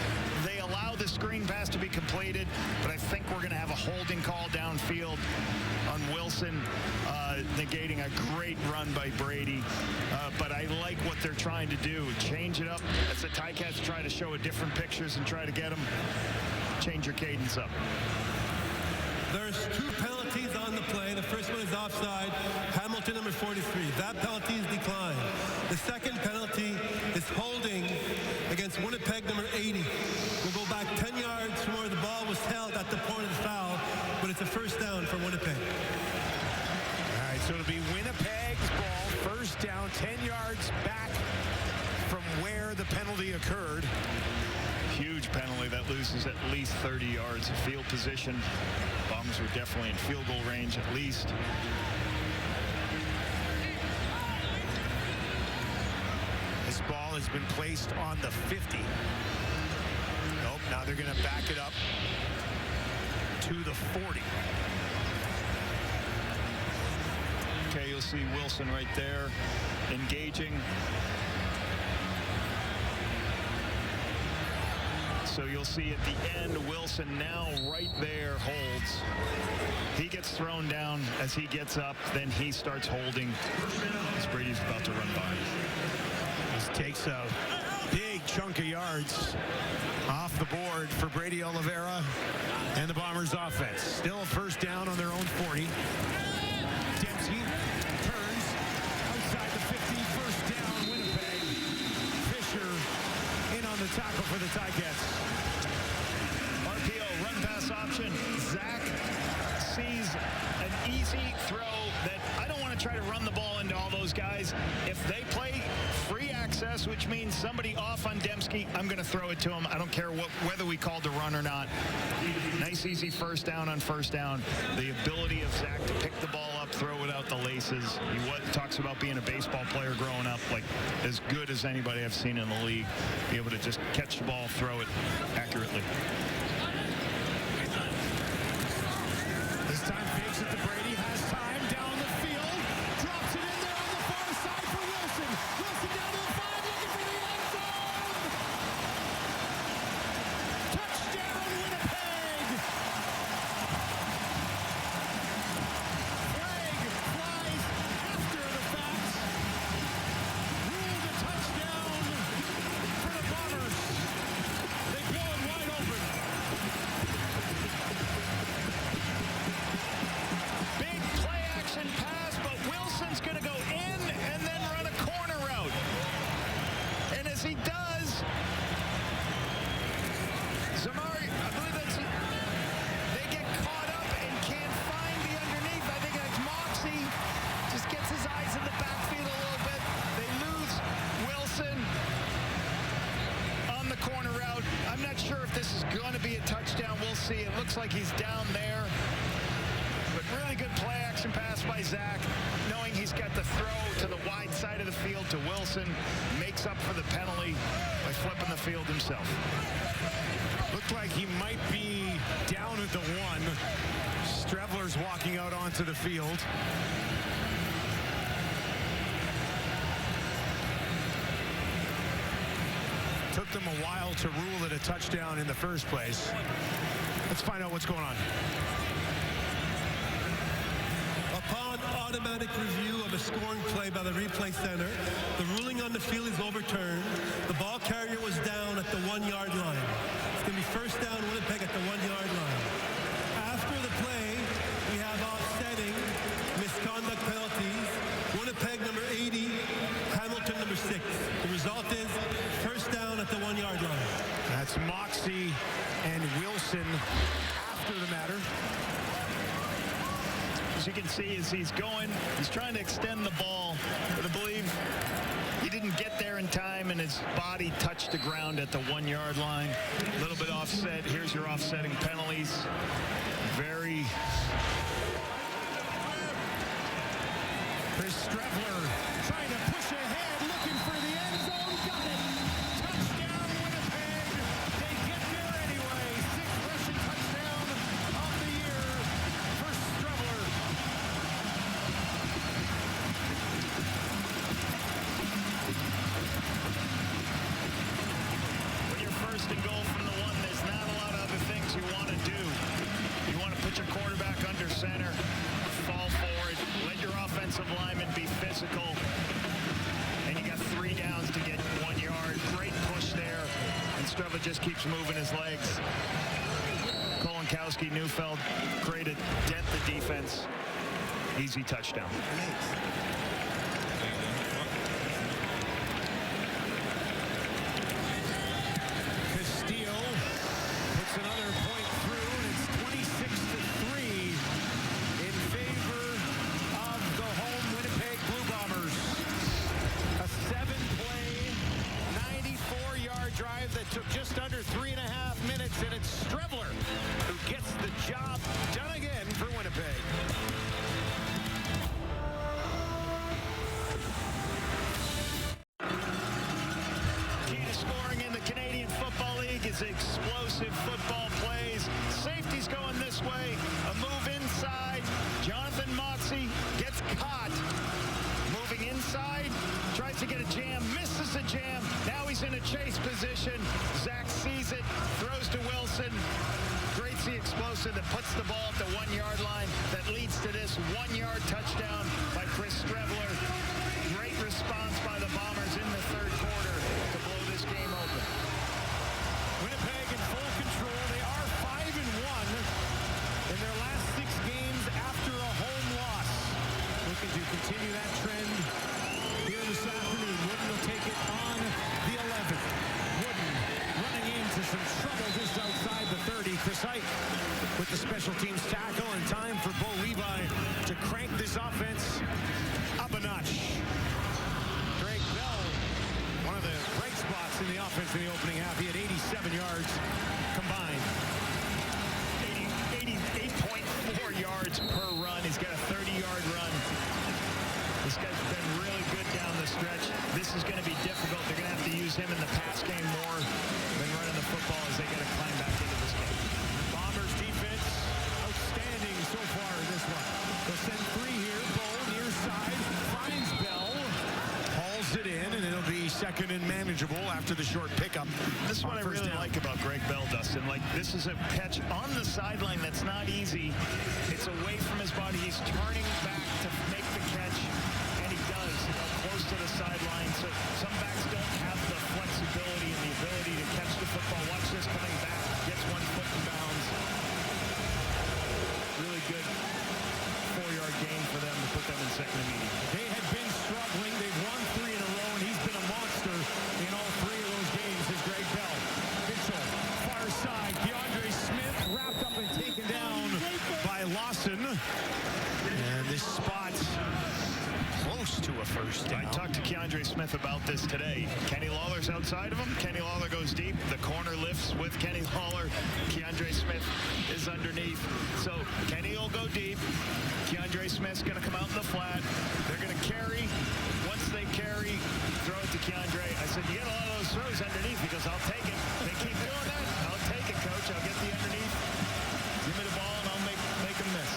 They allow the screen pass to be completed, but I think we're going to have a holding call downfield on Wilson, negating a great run by Brady. But I like what they're trying to do. Change it up as the Ticats try to show different pictures and try to get them. Change your cadence up. There's 2 penalties on the play. The first one is offside. Hamilton, number 43. That penalty is declined. The second penalty is holding against Winnipeg, number 80. We'll go back 10 yards from where the ball was held at the point of the foul, but it's a first down for Winnipeg. All right, so it'll be Winnipeg's ball, first down, 10 yards back from where the penalty occurred. Huge penalty that loses at least 30 yards of field position. Bombers were definitely in field goal range at least. This ball has been placed on the 50. Nope, now they're going to back it up to the 40. Okay, you'll see Wilson right there engaging. So you'll see at the end, Wilson now right there holds. He gets thrown down as he gets up, then he starts holding as Brady's about to run by. This takes a big chunk of yards off the board for Brady Oliveira and the Bombers offense. Still a first down on their own 40. Dempsey turns outside the 50, first down Winnipeg. Fisher in on the tackle for the Ticats. RPO, run pass option. Zach sees an easy throw that I don't want to try to run the ball into all those guys. If they play free access, which means somebody off on Dembski, I'm going to throw it to him. I don't care whether we called the run or not. Nice, easy first down on first down. The ability of Zach to pick the ball up, throw it out the laces. He talks about being a baseball player growing up, like as good as anybody I've seen in the league. Be able to just catch the ball, throw it accurately. This time fakes it to Brady, has time down the field, drops it in there on the far side for Wilson. Wilson down to the 5, looking for the end zone. Touchdown, Winnipeg. Flag flies after the fact. Ruled a touchdown for the Bombers. They blow it wide open. Big play action pass, but Wilson's going to go in and then run a corner route. And as he does, Zamari, I believe that's it. They get caught up and can't find the underneath. I think it's Moxie. Just gets his eyes in the backfield a little bit. They lose Wilson on the corner route. I'm not sure if this is going to be a touchdown. We'll see. It looks like he's down there. But really good play action pass by Zach, knowing he's got the throw to the wide side of the field to Wilson, makes up for the penalty by flipping the field himself. Looked like he might be down at the 1. Strevler's walking out onto the field. Took them a while to rule it a touchdown in the first place. Let's find out what's going on. Upon automatic review of a scoring play by the replay center, the ruling on the field is overturned. The ball carrier was down at the 1-yard line. It's going to be first down Winnipeg at the 1-yard line. After the play, we have offsetting misconduct penalties. Winnipeg number 80, Hamilton number 6. The result is first down at the 1-yard line. That's Moxie and Wilson after the matter. As you can see, as he's going, he's trying to extend the ball, but I believe he didn't get there in time, and his body touched the ground at the 1-yard line. A little bit offset. Here's your offsetting penalties. Very. Chris Strevler trying to push ahead, looking for the end zone. Got it. Touchdown, Winnipeg. They get there anyway. 6th rushing touchdown of the year for Strevler. When you're first and goal from the 1, there's not a lot of other things you want to do. You want to put your quarterback under center, physical. And you got 3 downs to get 1 yard. Great push there. And Streva just keeps moving his legs. Kolonkowski, Neufeld, great to dent the defense. Easy touchdown. Castillo puts another point through, and it's 26-3 in favor of the home Winnipeg Blue Bombers. A 7-play, 94-yard drive that took just under 3.5 minutes, and it's Strevler who gets the job done again for Winnipeg. Explosive football plays. Safety's going this way. A move inside. Jonathan Moxey gets caught. Moving inside. Tries to get a jam. Misses a jam. Now he's in a chase position. Zach sees it. Throws to Wilson. Creates the explosive that puts the ball at the 1-yard line. That leads to this 1-yard touchdown by Chris Strevler. Great response by the Bombers in the third quarter to blow this game open. Winnipeg in full control. They are 5-1 in their last 6 games after a home loss. Looking to continue that trend here this afternoon. Wooden will take it on the 11th. Wooden running into some trouble just outside the 30. Chris Height with the special teams tackle, and time for Bo Levi to crank this offense up a notch. Greg Bell, one of the bright spots in the offense in the opening half. He had 87 yards combined. 8.4 yards per run. He's got a 30-yard run. This guy's been really good down the stretch. This is going to be difficult. They're going to have to use him in the pass game more than running the football as they got to climb back into this game. Bombers defense outstanding so far in this one. They'll send 3 here. Bo near side finds Bell. Hauls it in, and it'll be second and manageable after the short pickup. This is what I really like about Greg Bell, Dustin. Like, this is a catch on the sideline that's not easy. It's away from his body. He's turning back to make the catch, and he does, close to the sideline. So some backs don't have the flexibility and the ability to catch the football. Watch this coming back. Gets 1 foot in bounds. Really good 4-yard gain for them to put them in second immediate. They had been struggling. They've won 3 in a row, and he's been a monster in all 3 of those games. Is Greg Bell. Mitchell, far side. DeAndre Smith wrapped up and taken down by Lawson. And this spot close to a first down. I talked to Keandre Smith about this today. Kenny Lawler's outside of him. Kenny Lawler goes deep. The corner lifts with Kenny Lawler. Keandre Smith is underneath. So Kenny will go deep. Keandre Smith's going to come out in the flat. They're going to carry. Once they carry, throw it to Keandre. I said, you get a lot of those throws underneath. He goes, I'll take it. They keep doing that. I'll take it, coach. I'll get the underneath. Give me the ball, and I'll make them miss.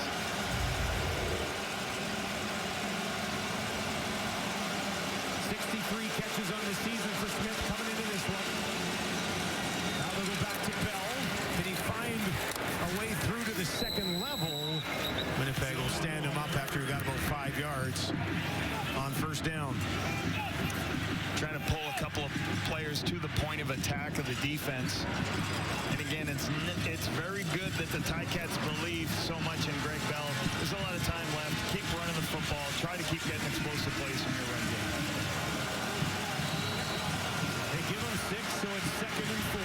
Catches on the season for Smith coming into this one. Now they'll go back to Bell. Can he find a way through to the second level? Winnipeg will stand him up after he got about 5 yards on first down. Trying to pull a couple of players to the point of attack of the defense. And again, it's very good that the Ticats believe so much in Greg Bell. There's a lot of time left. Keep running the football. Try to keep getting explosive plays in your run game. Give him 6, so it's second and 4.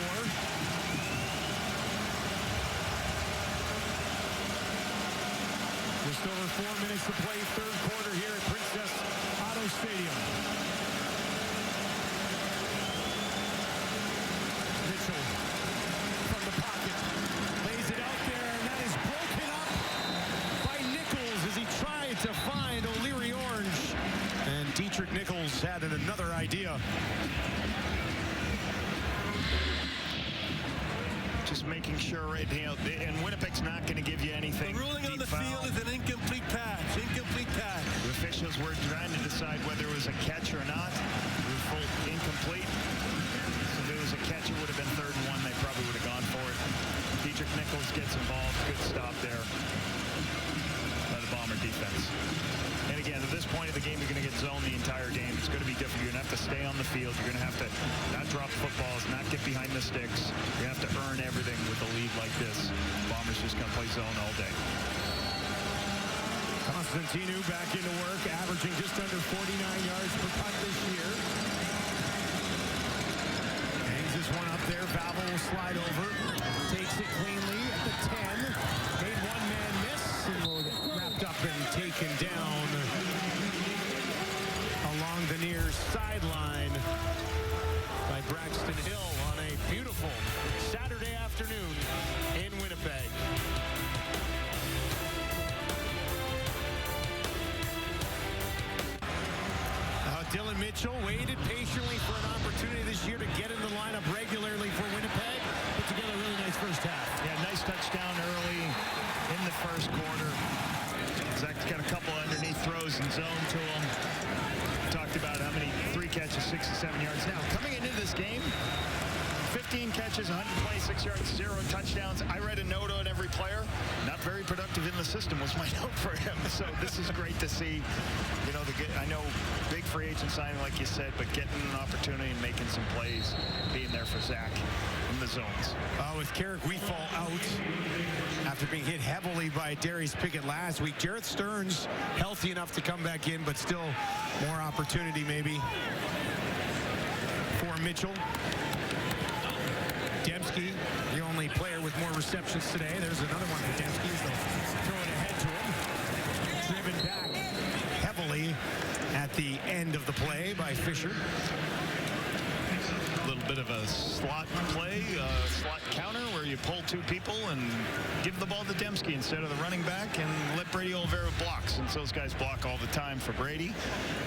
Just over 4 minutes to play, third quarter here at Princess Auto Stadium. Mitchell from the pocket lays it out there, and that is broken up by Nichols as he tried to find O'Leary Orange. And Dietrich Nichols had another idea. Just making sure, and Winnipeg's not going to give you anything. The ruling on the field is an incomplete pass. Incomplete pass. The officials were trying to decide whether it was a catch or not. It was full incomplete. So if it was a catch, it would have been 3rd and 1. They probably would have gone for it. Dietrich Nichols gets involved. Good stop there by the Bomber defense. And again, at this point of the the game, you're going to get zoned the entire game. It's going to be different. You're going to have to stay on the field. You're going to have to not drop footballs, not get behind the sticks. You're going to have to earn everything with a lead like this. Bombers just going to play zone all day. Constantinu back into work, averaging just under 49 yards per punt this year. Hangs this one up there. Valvo will slide over. Takes it cleanly at the 10. Made one-man miss and will get wrapped up and taken down along the near sideline by Braxton Hill on a beautiful Saturday afternoon in Winnipeg. Dylan Mitchell waited patiently for an opportunity this year to get in the lineup regularly for Winnipeg. Put together a really nice first half. Yeah, nice touchdown early in the first quarter. Zach's got a couple underneath throws in zone to him. Talked about how many 3 catches, 67 yards. Now, coming into this game, 15 catches, 126 yards, 0 touchdowns. I read a note on every player. Not very productive in the system was my note for him. So this is great to see. You know, I know big free agent signing, like you said, but getting an opportunity and making some plays, being there for Zach in the zones. With Carrick Weefall out after being hit heavily by Darius Pickett last week. Jarrett Stearns healthy enough to come back in, but still more opportunity for Mitchell. Dembski, the only player with more receptions today. There's another one for Dembski. They'll throw it ahead to him. Driven back heavily at the end of the play by Fisher. A little bit of a slot play, slot counter where you pull 2 people and give the ball to Dembski instead of the running back and let Brady Oliveira block, since those guys block all the time for Brady.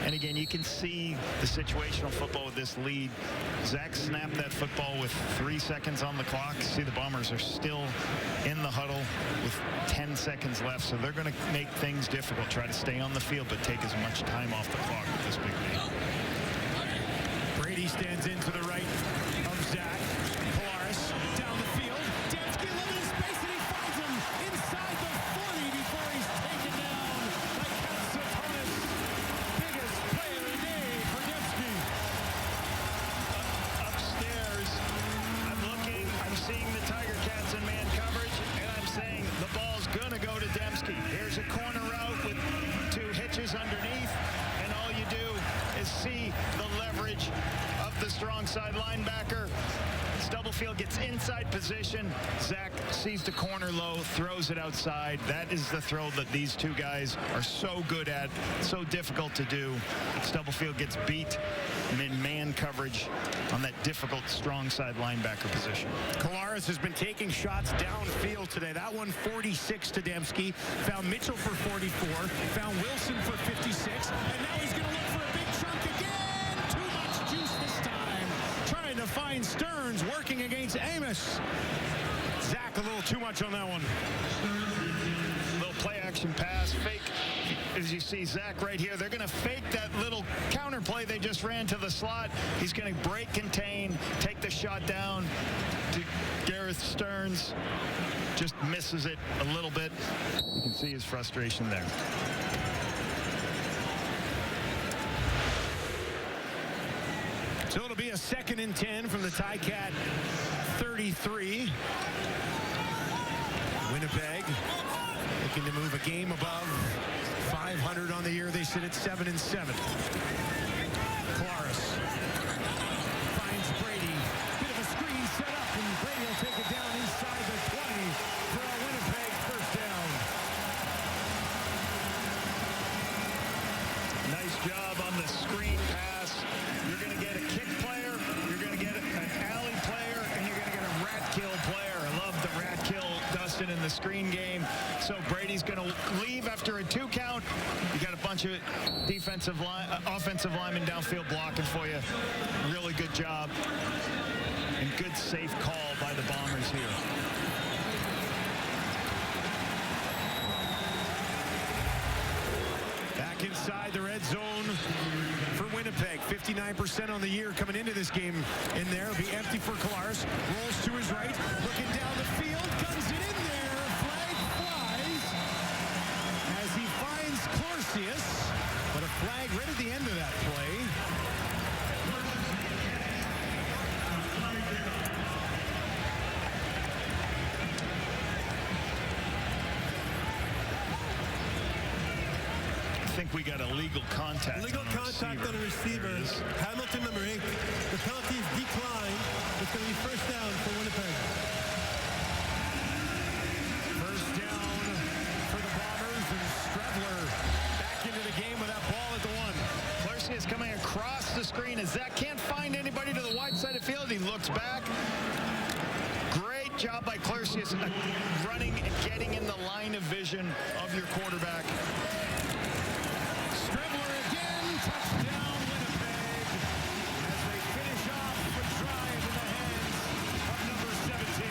And again, you can see the situational football with this lead. Zach snapped that football with 3 seconds on the clock. See, the Bombers are still in the huddle with 10 seconds left, so they're going to make things difficult, try to stay on the field, but take as much time off the clock with this big lead. Brady stands in to the right of Zach. Polaris down the field. Dembski limited space and he finds him inside the 40 before he's taken down by Katsatonis. Biggest play of the day for Dembski. Upstairs, I'm looking, I'm seeing the Tiger Cats in man coverage, and I'm saying the ball's gonna go to Dembski. Here's a corner route with 2 hitches underneath, and all you do is see the leverage of the strong side linebacker. Stubblefield gets inside position. Zach sees the corner low, throws it outside. That is the throw that these 2 guys are so good at, so difficult to do. Stubblefield gets beat in man coverage on that difficult strong side linebacker position. Kolaris has been taking shots downfield today. That one 46 to Dembski. Found Mitchell for 44. Found Wilson for 56. And now he's going to look for a big chunk again. Too much juice this time. Trying to find Stearns working against Amos. Zach a little too much on that one. Little play action pass, fake. As you see Zach right here, they're going to fake that little counter play they just ran to the slot. He's going to break contain, take the shot down to Gareth Stearns. Just misses it a little bit. You can see his frustration there. So it'll be a 2nd and 10 from the Ticat 33. Winnipeg looking to move a game above 500 on the year. They sit at 7-7. Claris finds Brady. Bit of a screen set up, and Brady will take it down inside the 20 for a Winnipeg first down. Nice job on the screen pass. You're going to get a kick player, you're going to get an alley player, and you're going to get a rat kill player. I love the rat kill, Dustin, in the screen game. So Brady's going to leave after a 2 count. You got a bunch of offensive linemen downfield blocking for you. Really good job and good safe call by the Bombers here. Back inside the red zone for Winnipeg. 59% on the year coming into this game in there. It'll be empty for Kolaris. Rolls to his right. Looking down the field. Guns it in there. Flag flies as he finds Corsius. But a flag think we got a legal contact. Legal contact on the receiver. Hamilton, number 8. The penalty is declined. It's going to be first down for Winnipeg. First down for the Bombers, and Strebler back into the game with that ball at the 1. Clarcy is coming across the screen as Zach can't find anybody to the wide side of the field. He looks back. Great job by Clarcius running and getting in the line of vision of your quarterback. Strebler again, touchdown Winnipeg, as they finish off the drive in the hands of number 17.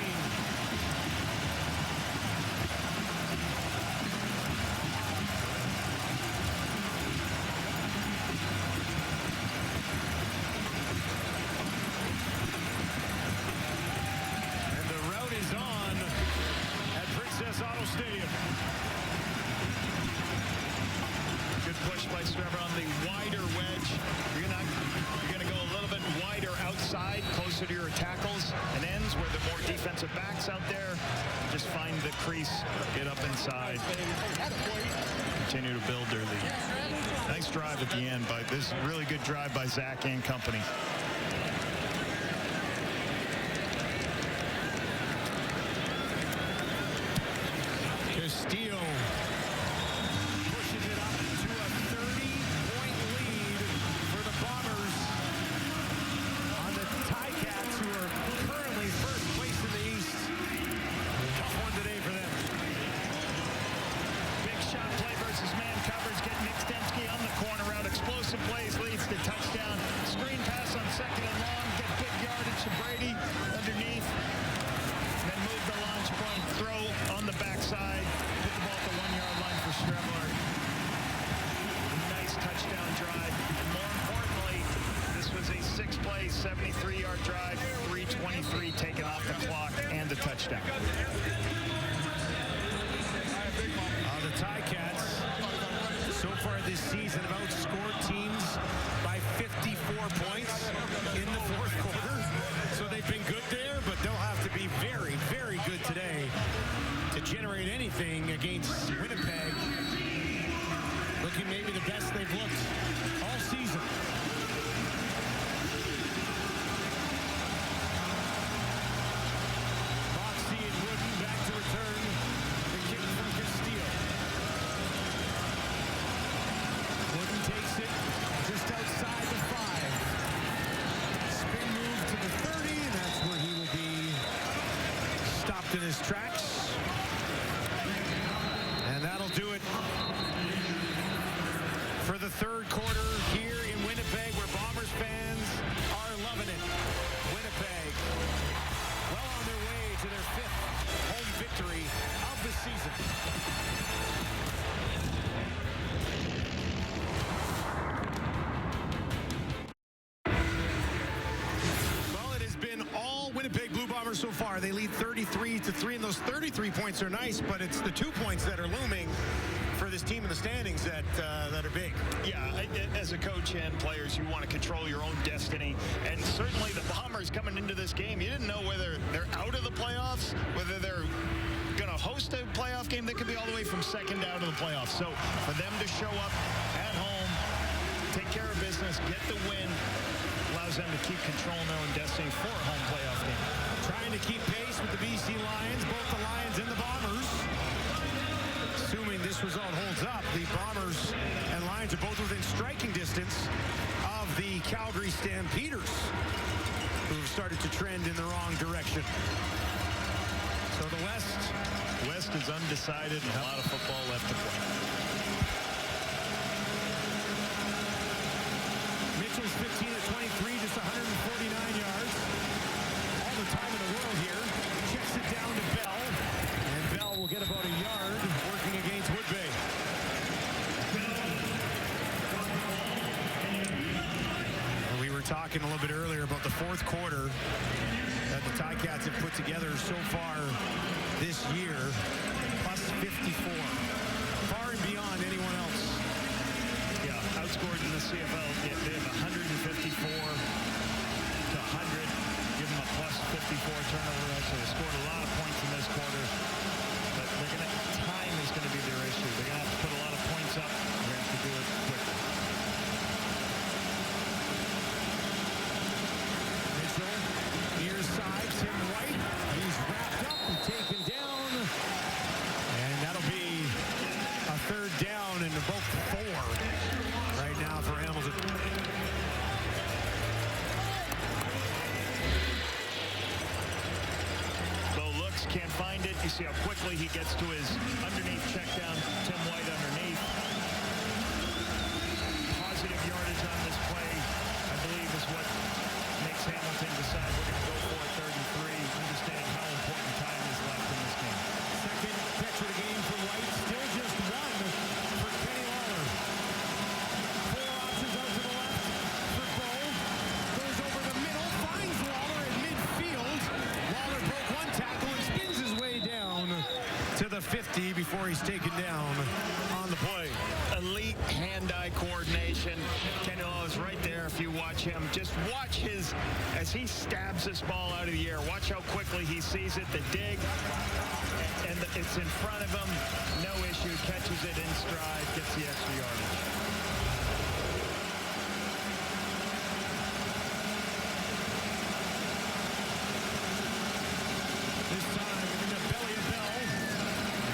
And the route is on at Princess Auto Stadium. Good push by Strebler on the wider wedge. You're going to go a little bit wider outside, closer to your tackles and ends where the more defensive backs out there. Just find the crease, get up inside, continue to build their lead. Nice drive at the end by this really good drive by Zach and company. Castillo pushes it up to a 30-point lead for the Bombers on the Ticats, who are currently first place in the East. Tough one today for them. Big shot play versus man coverage. Get Nick Stensky on the corner route. Explosive plays leads to touchdown. Screen pass on 2nd and long. Get big yardage to Brady underneath. Then move the launch point. Throw on the backside. Put the ball at the 1-yard line for Strebler. Nice touchdown drive. And more importantly, this was a 6-play, 73-yard drive. 3:23 taken off the clock and a touchdown. The Ticats, so far this season, have outscored teams by 54 points in the 4th quarter. So they've been good there, but they'll have to be very, very good today to generate anything against Winnipeg. Looking maybe the best they've looked all season. Moxie and Wooden back to return the kick from Castillo. Wooden takes it just outside the 5. Spin move to the 30, and that's where he will be stopped in his tracks. And that'll do it for the 3rd quarter here in Winnipeg, where Bombers fans are loving it. Winnipeg, well on their way to their 5th home victory of the season. Well, it has been all Winnipeg Blue Bombers so far. They lead 33-3, and those 33 points are nice, but it's the 2 points that are looming for this team in the standings that are big. Yeah, as a coach and players, you want to control your own destiny. And certainly the Bombers coming into this game, you didn't know whether they're out of the playoffs, whether they're going to host a playoff game. They could be all the way from 2nd out of the playoffs. So for them to show up at home, take care of business, get the win, allows them to keep controlling their own destiny for a home playoff game. Trying to keep pace with the BC Lions, both the Lions and the Bombers. Assuming this result holds up, the Bombers and Lions are both within striking distance of the Calgary Stampeders, who have started to trend in the wrong direction. So the West is undecided and a lot of football left to play. Mitchell's 15 of 23, just 149 yards. All the time in the world here. Checks it down to Bell. And Bell will get about a yard working against Woodbay. We were talking a little bit earlier about the 4th quarter that the Ticats have put together so far this year, plus 54. Far and beyond anyone else. Yeah, outscored in the CFL. They have 154 to 100. Give them a plus 54 turnover. So they scored a lot of points in this quarter. But time is going to be their issue. They're going to have to put a lot of points up. They're going to have to do it see how quickly he gets to his underneath check down. Tim White underneath. Positive yardage on this play, I believe, is what makes Hamilton decide we're going to go for it 3rd and 3, understanding how important time is left in this game. Second catch of the game for White. Still just one for Kenny Lawler. 4 options out to the left for Bo. Goes over the middle, finds Lawler in midfield. Lawler broke 1 tackle and spins his way down to the 50 before he's taken down on the play. Elite hand-eye coordination. Kenny Lawler's right there. If you watch him, just watch as he stabs this ball out of the air. Watch how quickly he sees it, the dig, and it's in front of him. No issue. Catches it in stride, gets the extra yardage. This time in the belly of Bell.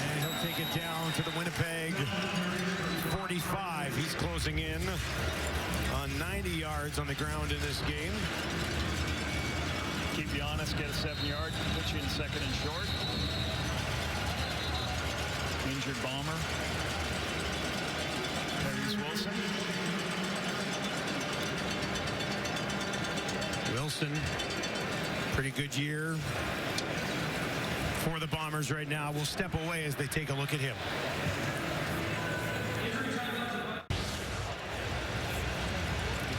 And he'll take it down to the Winnipeg 45. He's closing in on 90 yards on the ground in this game. Keep you honest, get a 7-yard, put you in 2nd and short. Injured Bomber. There's Wilson. Wilson, pretty good year for the Bombers right now. We'll step away as they take a look at him.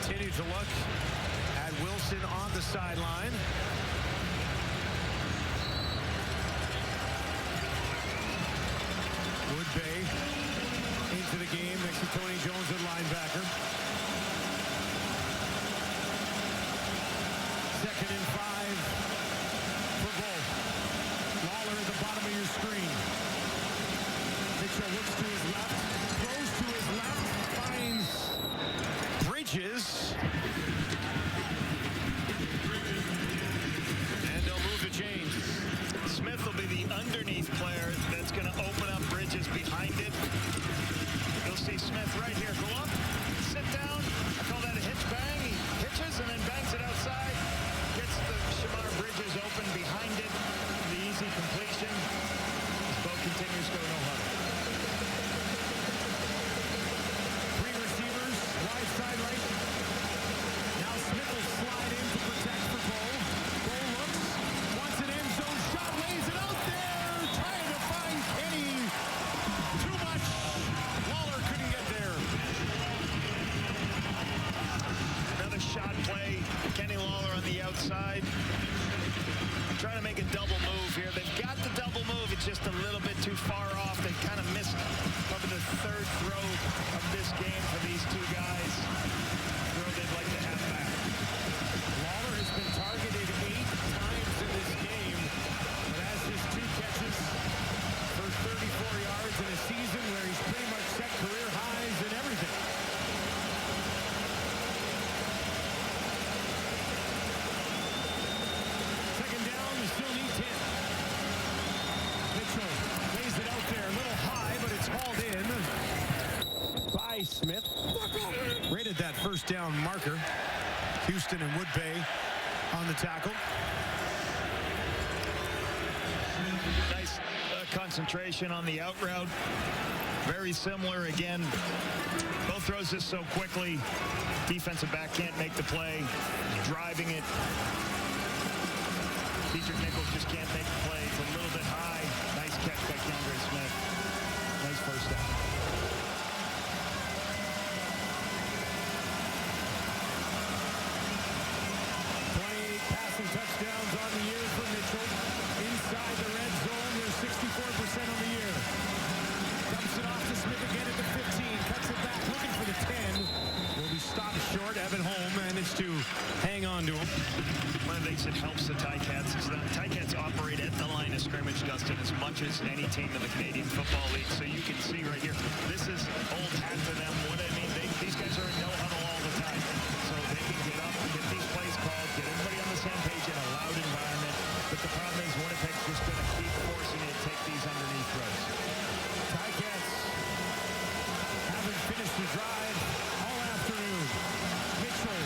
Continue to look at Wilson on the sideline. Woodbay into the game next to Tony Jones at linebacker. 2nd and 5 for Bull. Lawler at the bottom of your screen. Mitchell looks to his left, throws to his left, finds Bridges. And they'll move the chains. Smith will be the underneath player that's going to open up Bridges behind it. You'll see Smith right here. Go up, sit down. I call that a hitch bang. He hitches and then bangs it outside. Gets the Shamar Bridges open behind it. The easy completion. As Bo continues to go no huddle. 3 receivers, wide side right. Now Smith will slide in to protect for Bo. Bo looks, wants an end zone shot, lays it out there, trying to find Kenny. Too much. Lawler couldn't get there. Another shot play. Kenny Lawler on the outside. Trying to make a double move here. They've got the double move. It's just a little bit too far off. They kind of missed probably the 3rd throw of this game for these 2 guys. Throw they'd like to have back. Lawler has been targeted 8 times in this game, but has just 2 catches for 34 yards in a season where he's pretty much set career highs and everything. Second down, we still need 10. Mitchell lays it out there, a little high, but it's hauled in by Smith. Rated that first down marker. Houston and Woodbay on the tackle. Nice concentration on the out route. Very similar again. Both throws this so quickly. Defensive back can't make the play. Driving it. Dietrich Nichols just can't make the play. It's a little bit high. Nice catch by Keandre Smith. Nice first down. Touchdowns on the year for Mitchell. Inside the red zone, they're 64% on the year. Dumps it off to Smith again at the 15. Cuts it back, looking for the 10. Will be stopped short. Evan Holm managed to hang on to him. One of the things that helps the Ticats is that Ticats operate at the line of scrimmage, Dustin, as much as any team in the Canadian Football League. So you can see right here, this is old hat to them. What I mean, these guys are in no huddle all the time. So they can get up and get these plays called, get everybody on the same page in a loud environment. But the problem is Winnipeg's just going to keep forcing you to take these underneath throws. Ticats haven't finished the drive all afternoon. Mitchell,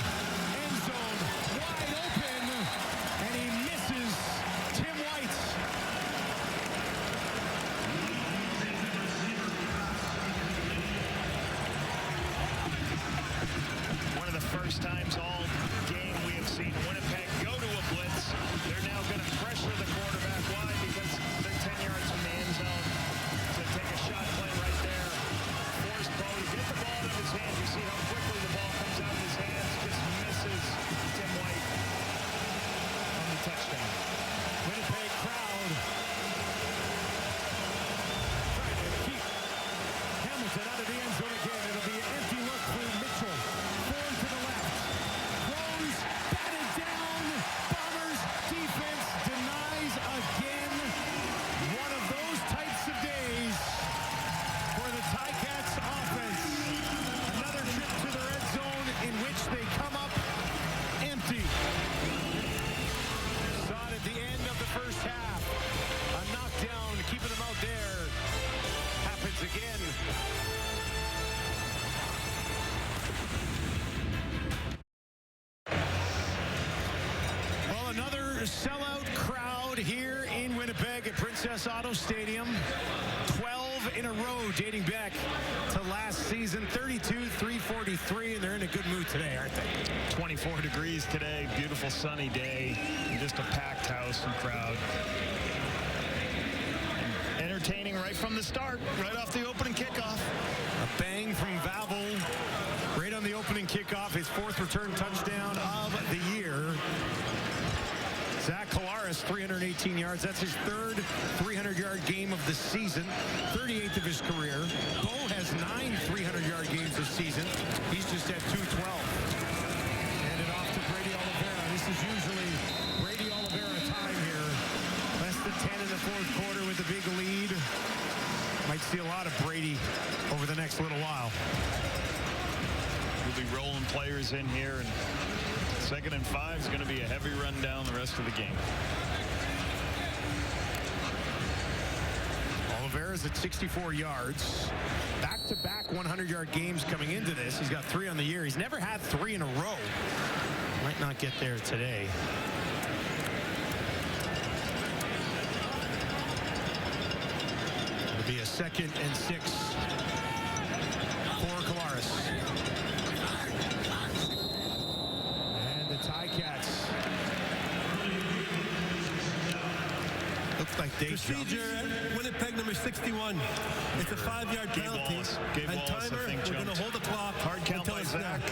end zone, wide open, and he misses Tim White. again. Well, another sellout crowd here in Winnipeg at Princess Auto Stadium. 12 in a row dating back to last season. 32-343, and they're in a good mood today, aren't they? 24 degrees today, beautiful sunny day, and just a packed house and crowd. And entertaining right from the start, right off the opening kickoff. A bang from Vavel right on the opening kickoff, his 4th return touchdown of the year. Zach Collaros, 318 yards. That's his 3rd 300-yard game of the season, 38th of his career. Bo has 9 300-yard games this season. He's just at 212. Handed off to Brady Oliveira. This is usually Brady Oliveira time here. Less than 10 in the 4th quarter with a big lead. Might see a lot of Brady over the next little while. We'll be rolling players in here, and 2nd and 5 is going to be a heavy run down the rest of the game. Oliveira's at 64 yards. Back-to-back 100-yard games coming into this. He's got 3 on the year. He's never had 3 in a row. Might not get there today. It'll be a 2nd and 6 for Collaros. Ticats. Looks like they procedure at Winnipeg number 61. It's a 5-yard penalty. And timer, we're going to hold the clock. Hard count by Zach.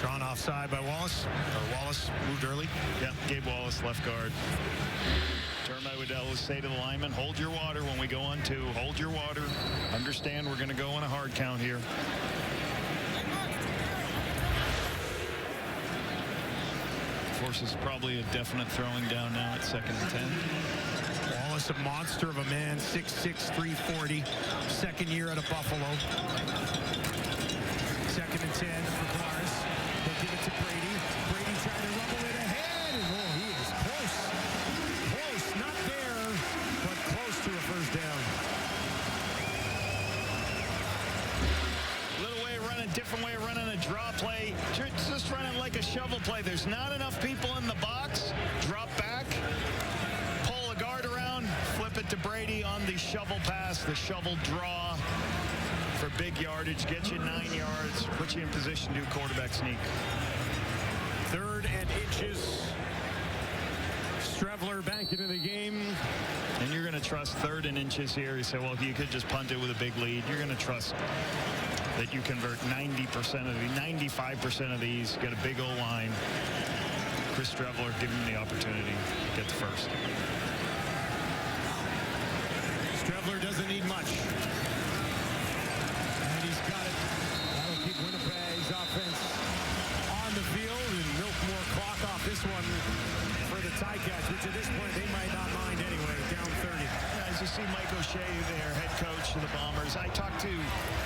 Drawn offside by Wallace. Or Wallace moved early. Yeah, Gabe Wallace, left guard. Term I would always say to the lineman, hold your water when we go on 2. Hold your water. Understand we're going to go on a hard count here. Forces probably a definite throwing down now at 2nd and 10. Wallace, a monster of a man, 6'6", 340. 2nd year out of Buffalo. 2nd and 10 for Collaros. They'll give it to Brady. Brady trying to rumble it ahead. And oh, he is close. Close, not there, but close to a 1st down. Little way of running, different way of running a draw play. Just running like a shovel play. There's not enough people in the box. Drop back, pull a guard around, flip it to Brady on the shovel pass, the shovel draw for big yardage. Get you 9 yards, put you in position to do quarterback sneak. 3rd and inches. Strevler back into the game. And you're going to trust 3rd and inches here. You say, well, you could just punt it with a big lead. You're going to trust that you convert 90% of the 95% of these. Get a big old line. Chris Strevler, give him the opportunity to get the 1st. Strevler doesn't need much. And he's got it. That'll keep Winnipeg's offense on the field and milk more clock off this one for the Ticats, which at this point they might not mind anyway. Down 30. As you see Mike O'Shea there, head coach of the Bombers. I talked to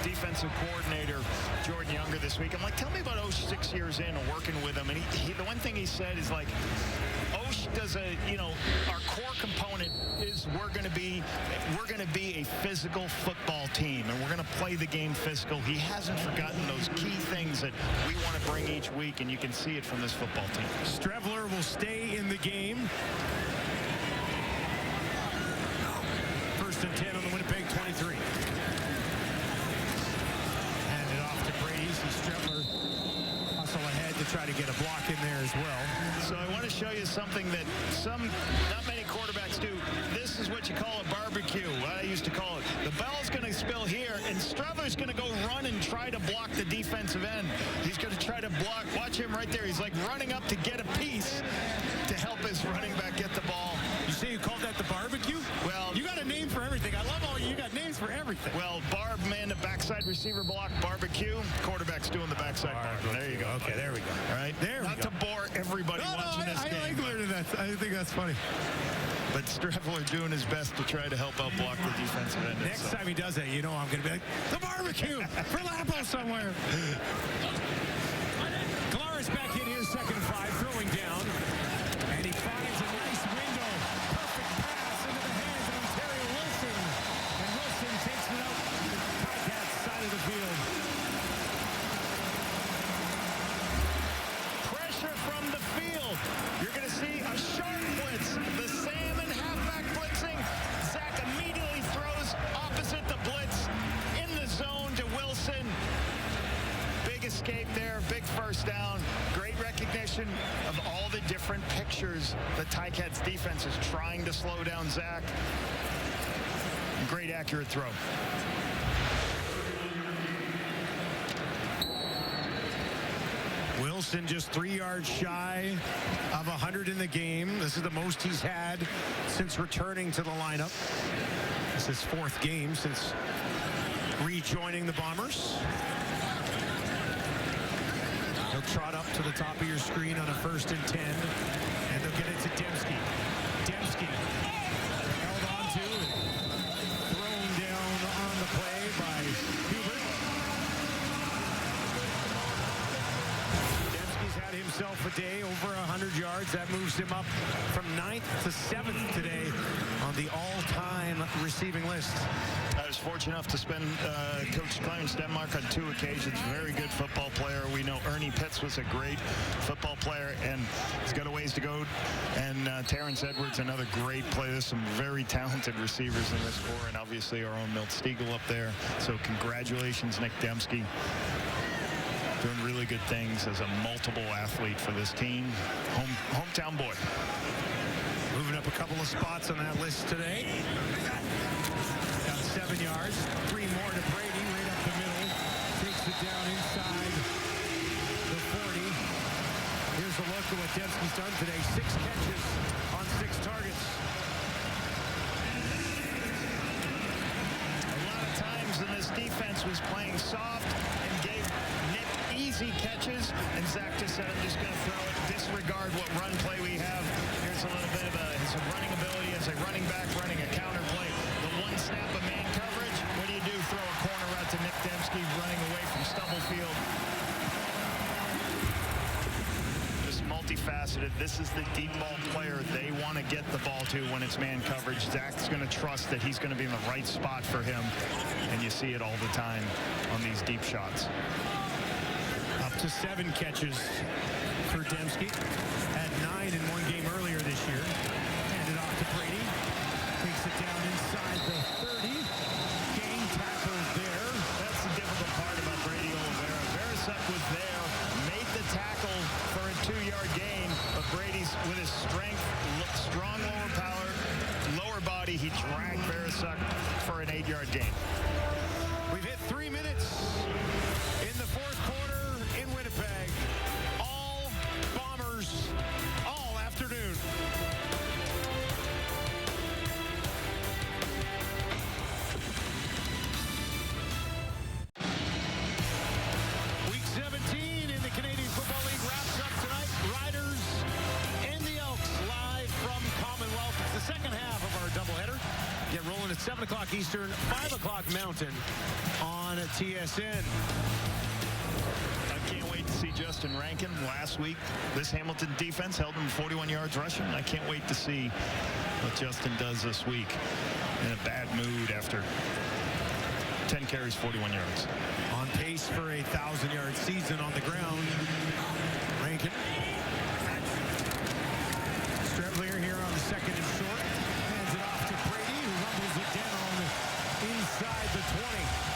defensive coordinator Jordan Younger this week. I'm like, tell me about Osh 6 years in and working with him. And the one thing he said is like, Osh does our core component is we're going to be a physical football team, and we're going to play the game physical. He hasn't forgotten those key things that we want to bring each week, and you can see it from this football team. Strevler will stay in the game. 1st and 10 on the Winnipeg 23. Hand it off to Brady. Strevler hustle ahead to try to get a block in there as well. So I want to show you something that not many quarterbacks do. This is what you call a barbecue. What I used to call it. The bell's going to spill here, and Strevler's going to go run and try to block the defensive end. He's going to try to block. Watch him right there. He's like running up to get a piece to help his running back get the ball. You say you called that the barbecue? Well, you got a name for everything. I love all you got names for everything. Well, Barb man, the backside receiver block, barbecue. Quarterback's doing the backside bar. There you go. Okay, there we go. All right, there we go. Not to bore everybody watching this game. I like learning that. I think that's funny. But Strevler doing his best to try to help out block the defensive end. Next time he does that, you know I'm going to be like, the barbecue for Lapo somewhere. Collaros back in here, 2nd and 5, throwing down. And he finds a nice window. Perfect pass into the hands of Ontario Wilson. And Wilson takes it out. escape there. Big first down. Great recognition of all the different pictures the Ticats defense is trying to slow down Zach. Great accurate throw. Wilson just 3 yards shy of 100 in the game. This is the most he's had since returning to the lineup. This is his 4th game since rejoining the Bombers. He'll trot up to the top of your screen on a 1st and 10, and they'll get it to Dembski. Dembski held on to and thrown down on the play by Hubert. Dembski's had himself a day, over 100 yards. That moves him up from 9th to 7th today on the all-time receiving list. I was fortunate enough to spend Coach Clarence Denmark on 2 occasions. Very good football player. We know Ernie Pitts was a great football player, and he's got a ways to go. And Terrence Edwards, another great player. There's some very talented receivers in this core, and obviously our own Milt Stiegel up there. So congratulations, Nick Dembski. Doing really good things as a multiple athlete for this team. Hometown boy. Moving up a couple of spots on that list today. 7 yards, 3 more to Brady, right up the middle. Takes it down inside the 40. Here's a look at what Dembski's done today. 6 catches on 6 targets. A lot of times in this defense was playing soft and gave Nick easy catches, and Zach just said, I'm just going to throw it, disregard what run play we have. Here's a little bit of his running ability as a running back, running a counter play. The one snap of man coverage. What do you do? Throw a corner out to Nick Dembski running away from Stubblefield. Just multifaceted. This is the deep ball player they want to get the ball to when it's man coverage. Zach's going to trust that he's going to be in the right spot for him, and you see it all the time on these deep shots. Up to 7 catches for Dembski. Had 9 in one game earlier this year. Handed off to Brady. Takes it down inside the 30. Gang tackle there. That's the difficult part about Brady Oliveira. Verisuk was there, made the tackle for a 2-yard gain, but Brady's, with his strength, strong lower power, lower body, he dragged Verisuk for an 8-yard gain. We've hit 3 minutes in the 4th quarter in Winnipeg. All Bombers, all afternoon. Week 17 in the Canadian Football League wraps up tonight. Riders and the Elks live from Commonwealth. It's the second half of our doubleheader. Get rolling at 7 o'clock Eastern, 5 o'clock Mountain on TSN. I can't wait to see Justin Rankin. Last week, this Hamilton defense held him 41 yards rushing. I can't wait to see what Justin does this week in a bad mood after 10 carries, 41 yards. On pace for a 1,000-yard season on the ground. Rankin. Strebler here on the 2nd and short. Hands it off to Brady, who rumbles it down inside the 20.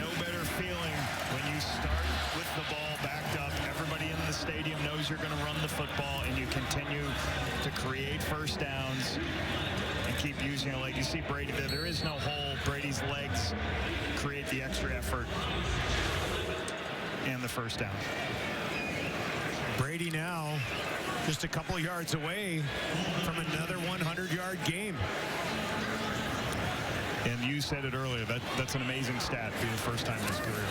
No better feeling when you start with the ball backed up. Everybody in the stadium knows you're going to run the football, and you continue to create first downs and keep using your leg. You see Brady there. There is no hole. Brady's legs create the extra effort and the first down. Brady now just a couple of yards away from another 100-yard game. And you said it earlier, that's an amazing stat for the first time in his career.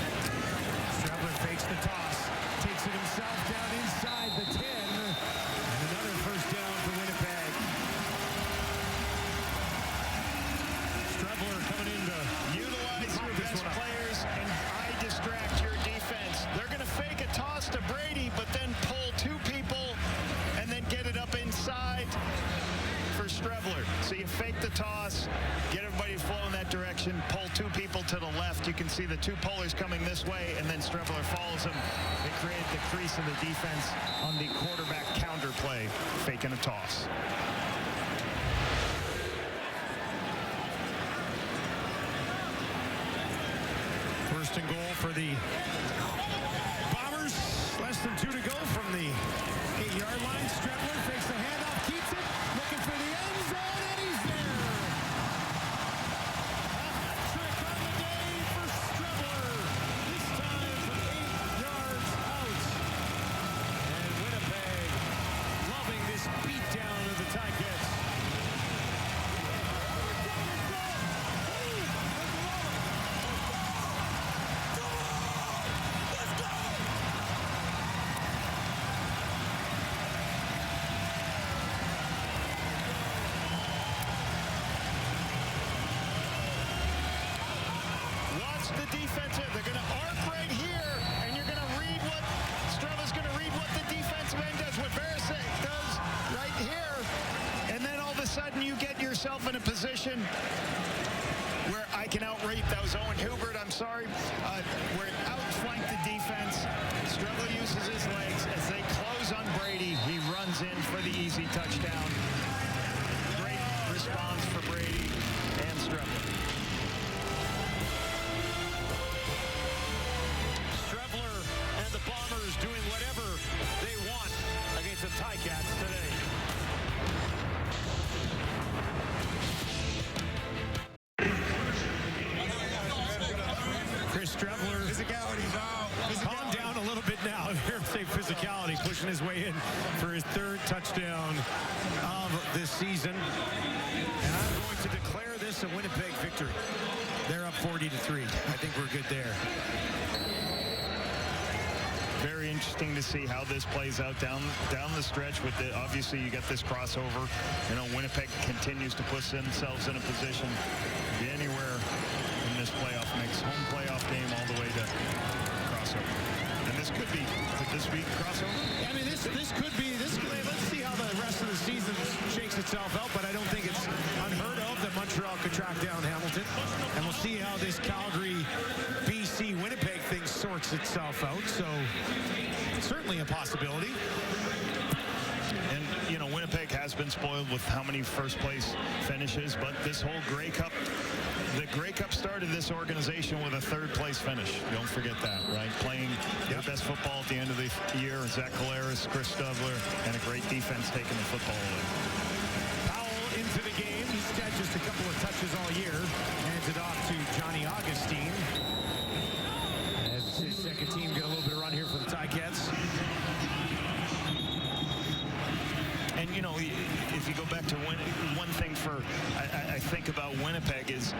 Strebler fakes the toss, takes it himself down inside the 10, and another first down for Winnipeg. Strebler coming in to utilize your best players and I distract your defense. They're going to fake a toss to Brady, but then pull 2 people and then get it up inside for Strebler. So you fake the toss, get everybody to flow in that direction, pull 2 people to the left. You can see the 2 pullers coming this way, and then Strebler follows them. They create the crease in the defense on the quarterback counter play, faking a toss. First and goal for the Bombers. Less than 2 to go from the 8-yard line. Strebler fakes the handoff, keeps it, looking for the end zone, and he's there. A trick on the day for Strebler. This time from 8 yards out. And Winnipeg loving this beatdown of the Ticats. The defensive, they're going to arc right here, and you're going to read what Strava's going to read what the defensive end does, what Barisic does right here, and then all of a sudden you get yourself in a position where I can outrate those. Owen Hubert, I'm sorry, where outflank the defense. Strava uses his legs as they close on Brady. He runs in for the easy touchdown. Great response for Brady and Strava. Doing whatever they want against the Ticats today. Chris Strebler. Physicality's out. Calm down a little bit now. Hear him say physicality, pushing his way in for his 3rd touchdown of this season. And I'm going to declare this a Winnipeg victory. They're up 40-3. I think we're good there. Very interesting to see how this plays out down the stretch. With the, obviously, you got this crossover. You know, Winnipeg continues to put themselves in a position to be anywhere in this playoff mix. Home playoff game all the way to crossover. And this could be crossover? I mean, this could be. Let's see how the rest of the season shakes itself out. But I don't think it's unheard of that Montreal could track down Hamilton. And we'll see how this Calgary, BC, Winnipeg thing sorts itself out. So certainly a possibility. And, you know, Winnipeg has been spoiled with how many first-place finishes, but this whole Grey Cup, the Grey Cup started this organization with a 3rd-place finish. Don't forget that, right? Playing their best football at the end of the year. Zach Collaros, Chris Stubler, and a great defense taking the football away. Powell into the game. He's got just a couple of touches all year. Hands it off to Johnny Augustine. As his second team get a little bit of run here for the Ticats. And, you know, if you go back to one thing I think about Winnipeg is,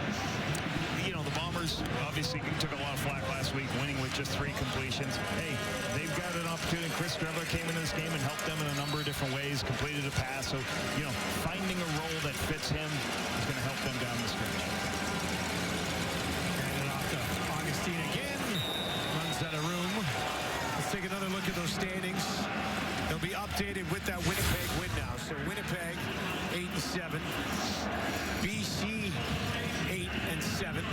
you know, the Bombers obviously took a lot of flack last week, winning with just 3 completions. Hey, they've got an opportunity. Chris Strebler came into this game and helped them in a number of different ways, completed a pass. So, you know, finding a role that fits him is going to help them down the stretch. Hand it off to Augustine again. Runs out of room. Let's take another look at those standings. They'll be updated with that Winnipeg win now. So Winnipeg 8-7, BC 8-7.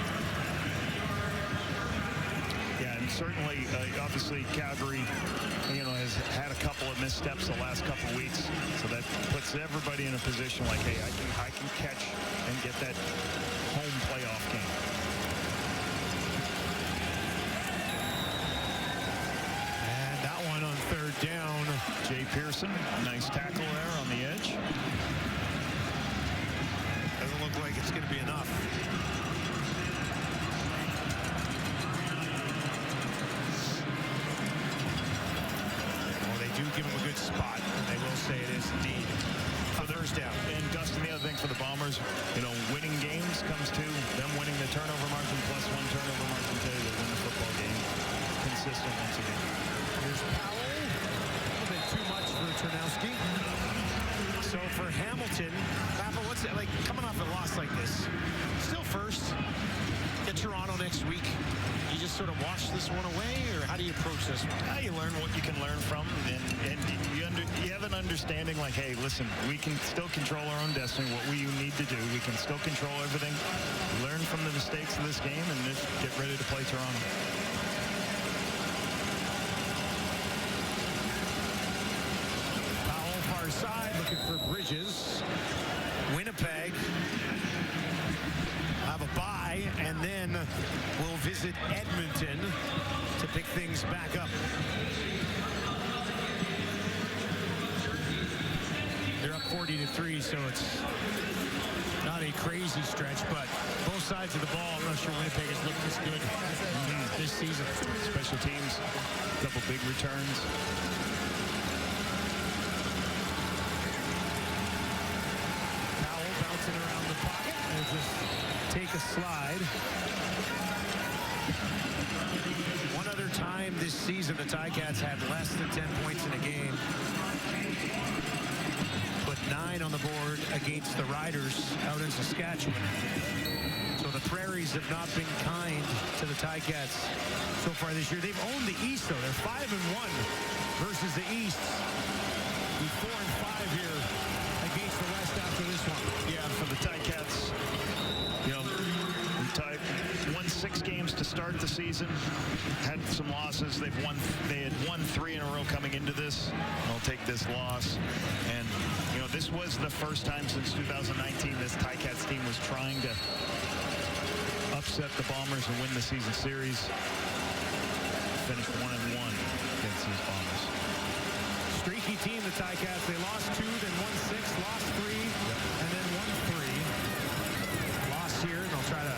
Yeah, and certainly, obviously, Calgary, you know, has had a couple of missteps the last couple of weeks. So that puts everybody in a position like, hey, I can catch and get that home playoff game. And that one on 3rd down. Jay Pearson, nice tackle there on the edge. Doesn't look like it's going to be enough. Well, they do give him a good spot. They will say it is indeed a 3rd down. And Dustin, the other thing for the Bombers, you know, winning games comes to them winning the turnover margin plus 1 turnover margin today. They win the football game. Consistent once again. Here's Powell. A little bit too much for Ternowski. So for Hamilton, Papa, what's it like coming off a loss like this? Still first. Get Toronto next week. You just sort of wash this one away, or how do you approach this one? You learn what you can learn from, and you have an understanding like, hey, listen, we can still control our own destiny, what we need to do. We can still control everything. Learn from the mistakes of this game, and just get ready to play Toronto. Powell far side, looking for Bridges. Winnipeg have a bye. bye, and then we'll visit Edmonton to pick things back up. They're up 40-3, so it's not a crazy stretch, but both sides of the ball, I'm not sure Winnipeg has looked this good this season. Special teams, couple big returns. Powell bouncing around the pocket and just take a slide. One other time this season, the Ticats had less than 10 points in a game. Put 9 on the board against the Riders out in Saskatchewan. So the Prairies have not been kind to the Ticats so far this year. They've owned the East, though. They're 5-1 versus the East. Be 4-5 here against the West after this one. Yeah, for the Ticats, you know, won 6 games to start the season. Had some losses. They had won 3 in a row coming into this. They'll take this loss. And, you know, this was the first time since 2019 this Ticats team was trying to upset the Bombers and win the season series. Finished 1-1 against these Bombers. Streaky team, the Ticats. They lost 2, then won 6, lost 3, and then won 3. Lost here, and they'll try to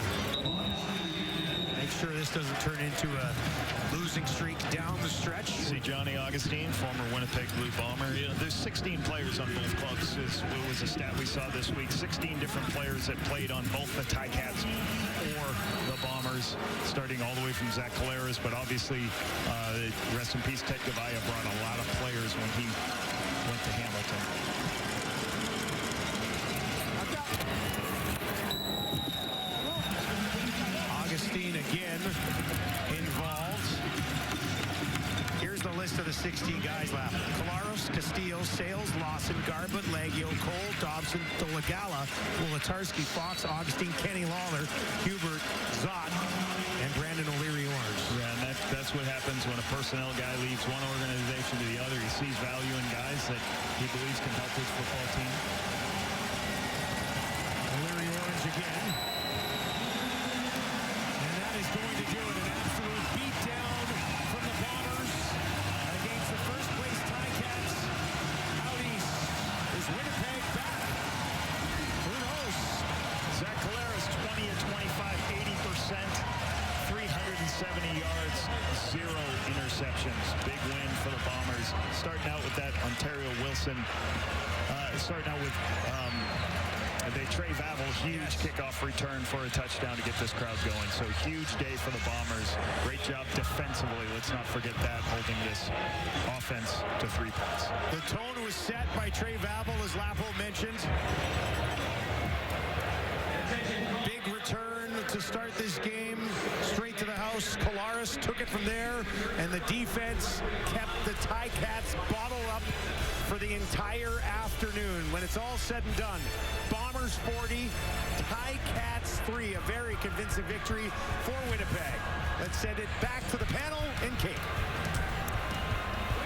make sure this doesn't turn into a losing streak down the stretch. See Johnny Augustine, former Winnipeg Blue Bomber. Yeah, there's 16 players on both clubs. It was a stat we saw this week. 16 different players that played on both the Ticats or the Bombers, starting all the way from Zach Collaros, but obviously, rest in peace, Ted Gavaya brought a lot of players when he went to Hamilton. Augustine again involved. Here's the list of the 16 guys left. Collaros, Castillo, Sales, Lawson, Garbutt, Leggio, Cole, Dobson, Dolagala, Wolatarski, Fox, Augustine, Kenny Lawler, Hubert, Zott, and Brandon O'Leary-Orange. Yeah, and that's what happens when a personnel guy leaves one organization to the other. He sees value in guys that he believes can help his football team. O'Leary-Orange again. And that is going to do it. An absolute beatdown from the Bombers against the first-place Ticats. Out east is Winnipeg back. Who knows? Zach Collaros, 20 of 25, 80%, 370 yards, 0 interceptions. Big win for the Bombers. Starting out with that Ontario Wilson. Starting out with Trey Vavel, huge kickoff return for a touchdown to get this crowd going. So huge day for the Bombers. Great job defensively. Let's not forget that, holding this offense to 3 points. The tone was set by Trey Vavel, as Lapo mentioned. Big return to start this game. Straight to the house. Collaros took it from there, and the defense kept the Ticats bottled up for the entire afternoon. When it's all said and done, Bombers 40, Ticats 3. A very convincing victory for Winnipeg. Let's send it back to the panel in Cape.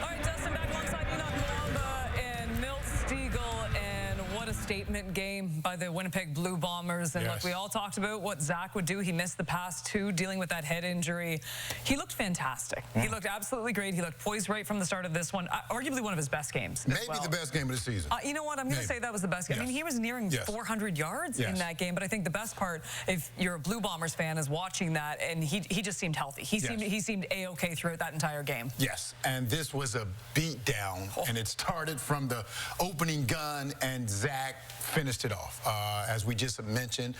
All right, Dustin, back alongside Enoch Mwamba and Milt Stiegel, and what a statement game by the Winnipeg Blue Bombers. And look, we all talked about what Zach would do. He missed the past 2, dealing with that head injury. He looked fantastic. He looked absolutely great. He looked poised right from the start of this one. Arguably one of his best games. Maybe the best game of the season. You know what? I'm going to say that was the best game. I mean, he was nearing 400 yards in that game. But I think the best part, if you're a Blue Bombers fan, is watching that, and he just seemed healthy. He seemed A-okay throughout that entire game. Yes, and this was a beatdown, and it started from the opening gun, and Zach finished it off. As we just mentioned,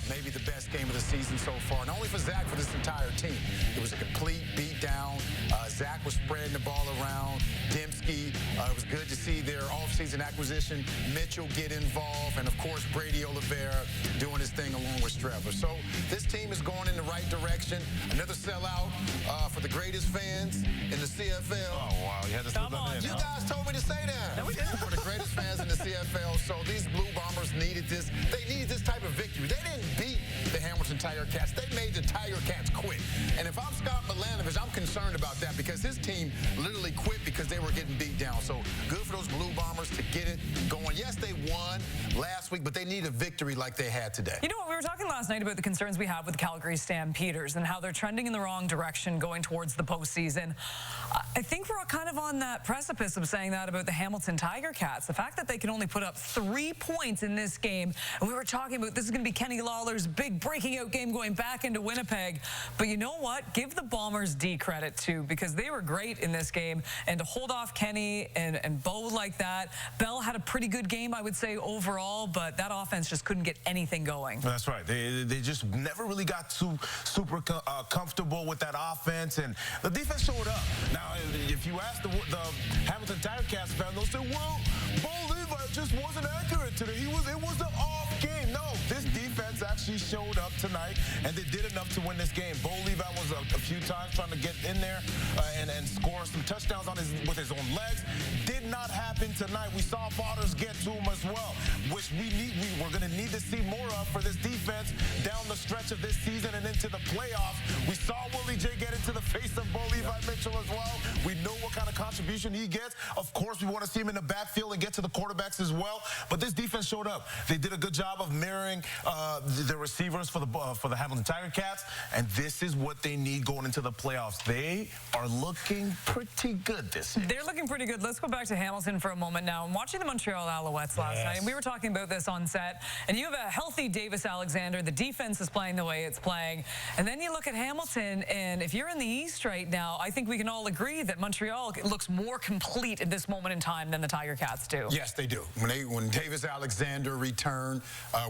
maybe the best game of the season so far, not only for Zach, for this entire team. It was a complete beatdown. Zach was spreading the ball around. Dembski, it was good to see their offseason acquisition, Mitchell, get involved, and of course Brady Oliveira doing his thing along with Strever. So this team is going in the right direction. Another sellout for the greatest fans in the CFL. Oh, wow. You had to slip that in. You guys told me to say that. No, we didn't. For the greatest fans in the CFL. So these Blue Bombers needed this. They needed this type of victory. They didn't beat the the Hamilton Tiger Cats. They made the Tiger Cats quit. And if I'm Scott Milanovich, I'm concerned about that because his team literally quit because they were getting beat down. So good for those Blue Bombers to get it going. Yes, they won last week, but they need a victory like they had today. You know what? We were talking last night about the concerns we have with the Calgary Stampeders and how they're trending in the wrong direction going towards the postseason. I think we're kind of on that precipice of saying that about the Hamilton Tiger Cats. The fact that they can only put up 3 points in this game, and we were talking about this is going to be Kenny Lawler's big breaking out game going back into Winnipeg. But you know what? Give the Bombers D credit too, because they were great in this game, and to hold off Kenny and Bo like that. Bell had a pretty good game, I would say, overall, but that offense just couldn't get anything going. That's right. They just never really got super comfortable with that offense, and the defense showed up. Now, if you ask the Hamilton Tiger Cats fan, they'll say, well, Bo Levi just wasn't accurate today. It was an off game. No, this defense actually showed up tonight, and they did enough to win this game. Bo Levi was a few times trying to get in there and score some touchdowns with his own legs. Did not happen tonight. We saw Fathers get to him as well, which we're going to need to see more of for this defense down the stretch of this season and into the playoffs. We saw Willie J get into the face of Bo Levi Mitchell as well. We know what kind of contribution he gets. Of course, we want to see him in the backfield and get to the quarterbacks as well. But this defense showed up. They did a good job of mirroring the receivers for the Hamilton Tiger Cats, and this is what they need going into the playoffs. They are looking pretty good this year. They're looking pretty good. Let's go back to Hamilton for a moment now. I'm watching the Montreal Alouettes last night, and we were talking about this on set, and you have a healthy Davis Alexander. The defense is playing the way it's playing, and then you look at Hamilton, and if you're in the East right now, I think we can all agree that Montreal looks more complete at this moment in time than the Tiger Cats do. Yes, they do. When Davis Alexander returned,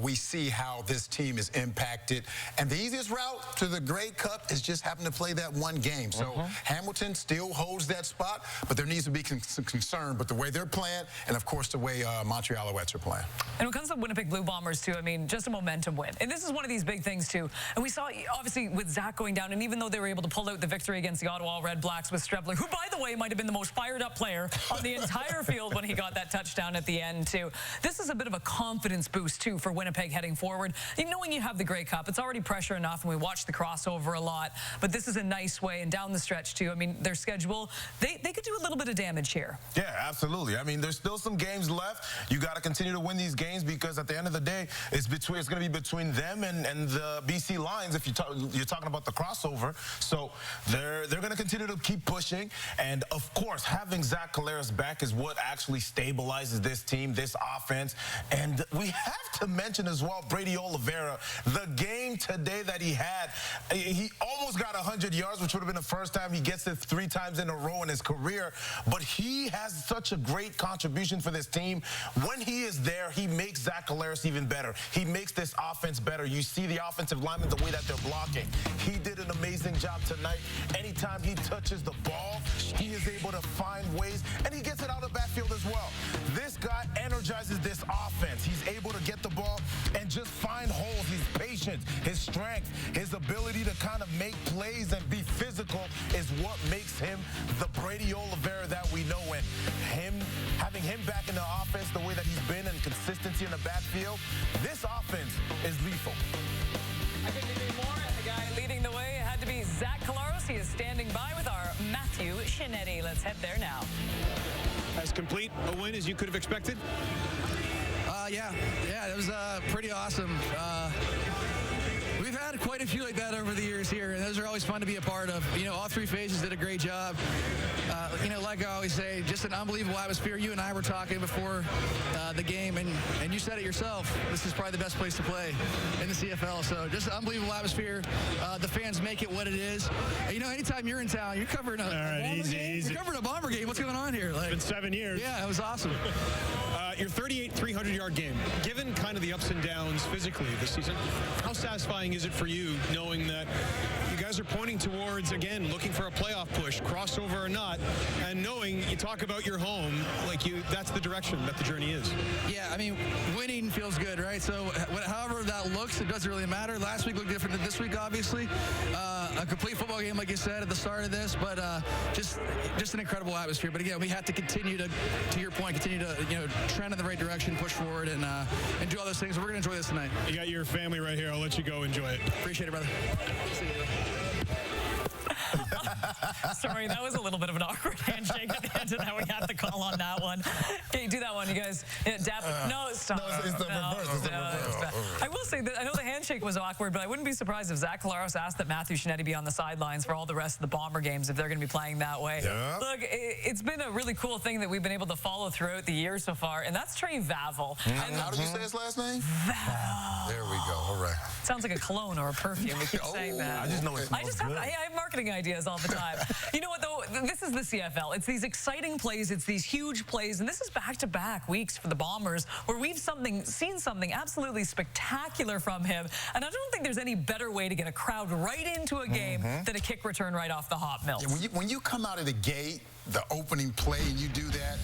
we see how this team is impacted, and the easiest route to the Grey Cup is just having to play that one game. So Hamilton still holds that spot, but there needs to be some concern with the way they're playing and, of course, the way Montreal Alouettes are playing. And when it comes to Winnipeg Blue Bombers, too, I mean, just a momentum win. And this is one of these big things, too. And we saw, obviously, with Zach going down, and even though they were able to pull out the victory against the Ottawa Red Blacks with Strebler, who, by the way, might have been the most fired-up player on the entire field when he got that touchdown at the end, too. This is a bit of a confidence boost, too, for Winnipeg heading forward. And knowing you have the Grey Cup, it's already pressure enough, and we watch the crossover a lot. But this is a nice way, and down the stretch, too. I mean, their schedule, they could do a little bit of damage here. Yeah, absolutely. I mean, there's still some games left. You got to continue to win these games because at the end of the day, it's going to be between them and the BC Lions if you're talking about the crossover. So they're going to continue to keep pushing. And, of course, having Zach Collaros back is what actually stabilizes this team, this offense. And we have to mention as well Brady Oliveira, the game today that he had. He almost got 100 yards, which would have been the first time he gets it 3 times in a row in his career. But he has such a great contribution for this team. When he is there, he makes Zach Collaros even better. He makes this offense better. You see the offensive linemen, the way that they're blocking. He did an amazing job tonight. Anytime he touches the ball, he is able to find ways, and he gets it out of the backfield as well. This guy energizes this offense. He's able to get the ball and just find holes. His patience, his strength, his ability to kind of make plays and be physical is what makes him the Brady Oliveira that we know. And having him back in the offense the way that he's been and consistency in the backfield, this offense is lethal. I couldn't agree more. The guy leading the way had to be Zach Collaros. He is standing by with our Matthew Shinetti. Let's head there now. As complete a win as you could have expected? Yeah, it was pretty awesome. We've had quite a few like that over the years here, and those are always fun to be a part of. You know, all 3 phases did a great job. You know, like I always say, just an unbelievable atmosphere. You and I were talking before the game, and you said it yourself. This is probably the best place to play in the CFL. So just an unbelievable atmosphere. The fans make it what it is. And, you know, anytime you're in town, you're covering easy. You're covering a Bomber game. What's going on here? It's been 7 years. Yeah, it was awesome. Your 38 300-yard game, given kind of the ups and downs physically this season, how satisfying is it for you knowing that you guys are pointing towards, again, looking for a playoff push, crossover or not, and knowing you talk about your home, like that's the direction that the journey is? Yeah, I mean, winning feels good, right? So however that looks, it doesn't really matter. Last week looked different than this week, obviously. A complete football game, like you said, at the start of this, but just an incredible atmosphere. But again, we have to continue to your point, continue to, trend trend in the right direction, push forward, and do all those things. We're going to enjoy this tonight. You got your family right here. I'll let you go enjoy it. Appreciate it, brother. See you. Sorry, that was a little bit of an awkward handshake at the end of that. We have to call on that one. Okay, do that one, you guys. Yeah, no, stop. No, it's the reverse. It's the reverse. I will say that I know the handshake was awkward, but I wouldn't be surprised if Zach Collaros asked that Matthew Shinetti be on the sidelines for all the rest of the Bomber games if they're going to be playing that way. Yeah. Look, it's been a really cool thing that we've been able to follow throughout the year so far, and that's Trey Vavel. How do you say his last name? Vavel. There we go. All right. Sounds like a cologne or a perfume. We keep saying that. I just know it smells good. I have marketing ideas all the time. You know what, though? This is the CFL. It's these exciting plays. It's these huge plays. And this is back-to-back weeks for the Bombers where we've seen something absolutely spectacular from him. And I don't think there's any better way to get a crowd right into a game than a kick return right off the hot mills. Yeah, when you come out of the gate, the opening play, and you do that,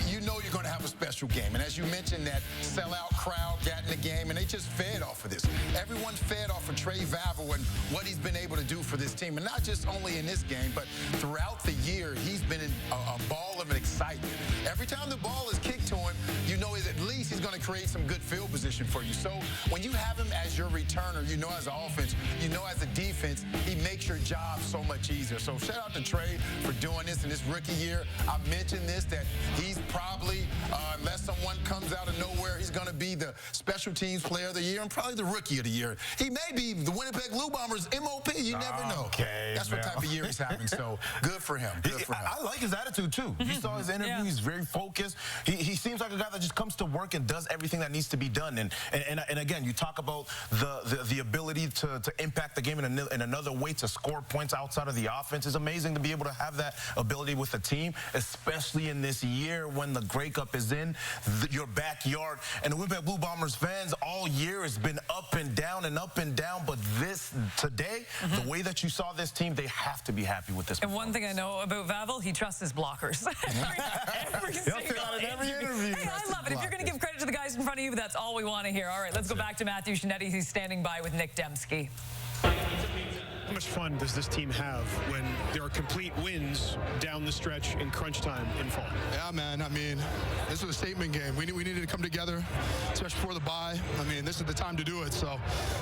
you know you're going to have a special game. And as you mentioned, that sellout crowd got in the game, and they just fed off of this. Everyone fed off of Trey Vavel and what he's been able to do for this team. And not just only in this game, but throughout the year, he's been in a ball of excitement. Every time the ball is kicked to him, you know at least he's going to create some good field position for you. So when you have him as your returner, you know as an offense, you know as a defense, he makes your job so much easier. So shout out to Trey for doing this in this rookie year. I mentioned this, that he's probably, unless someone comes out of nowhere, he's going to be the special teams player of the year and probably the rookie of the year. He may be the Winnipeg Blue Bombers MOP. You never know. Okay, that's what type of year he's having. So good for him. Good for him. I like his attitude, too. You saw his interview. Yeah. He's very focused. He seems like a guy that just comes to work and does everything that needs to be done. And again, you talk about the ability to impact the game in another way, to score points outside of the offense. It's amazing to be able to have that ability with the team, especially in this year when the Grey Cup is in your backyard. And the Winnipeg Blue Bombers fans all year has been up and down and up and down. But today, the way that you saw this team, they have to be happy with this. And one thing I know about Vavel, he trusts his blockers. every interview. Hey, I love it. If you're going to give credit to the guys in front of you, that's all we want to hear. All right, let's go back to Matthew Shinetti. He's standing by with Nick Dembski. How much fun does this team have when there are complete wins down the stretch in crunch time in fall? Yeah, man. I mean, this was a statement game. We needed to come together, especially before the bye. I mean, this is the time to do it. So,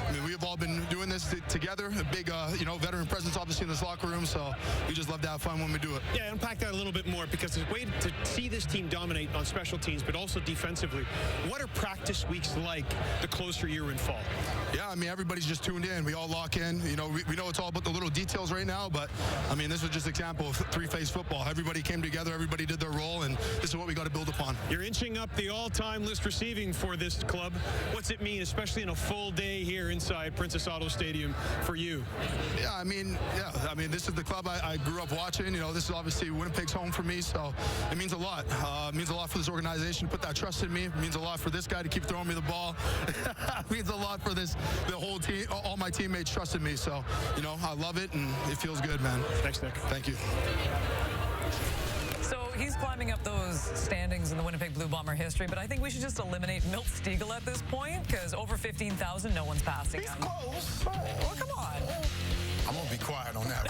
I mean, we have all been doing this together. A big, veteran presence, obviously, in this locker room. So, we just love to have fun when we do it. Yeah, unpack that a little bit more, because there's a way to see this team dominate on special teams, but also defensively. What are practice weeks like the closer you're in fall? Yeah, I mean, everybody's just tuned in. We all lock in. You know, we know it's all about the little details right now, but I mean, this was just an example of three-phase football. Everybody came together, everybody did their role, and this is what we got to build upon. You're inching up the all-time list receiving for this club. What's it mean, especially in a full day here inside Princess Auto Stadium for you? Yeah, I mean, this is the club I grew up watching. You know, this is obviously Winnipeg's home for me, so it means a lot. It means a lot for this organization to put that trust in me. It means a lot for this guy to keep throwing me the ball. It means a lot for the whole team, all my teammates trusted me. So, you know, I love it, and it feels good, man. Thanks, Nick. Thank you. So he's climbing up those standings in the Winnipeg Blue Bomber history, but I think we should just eliminate Milt Stiegel at this point, because over 15,000, no one's passing him. He's close. Well, come on. I'm going to be quiet on that.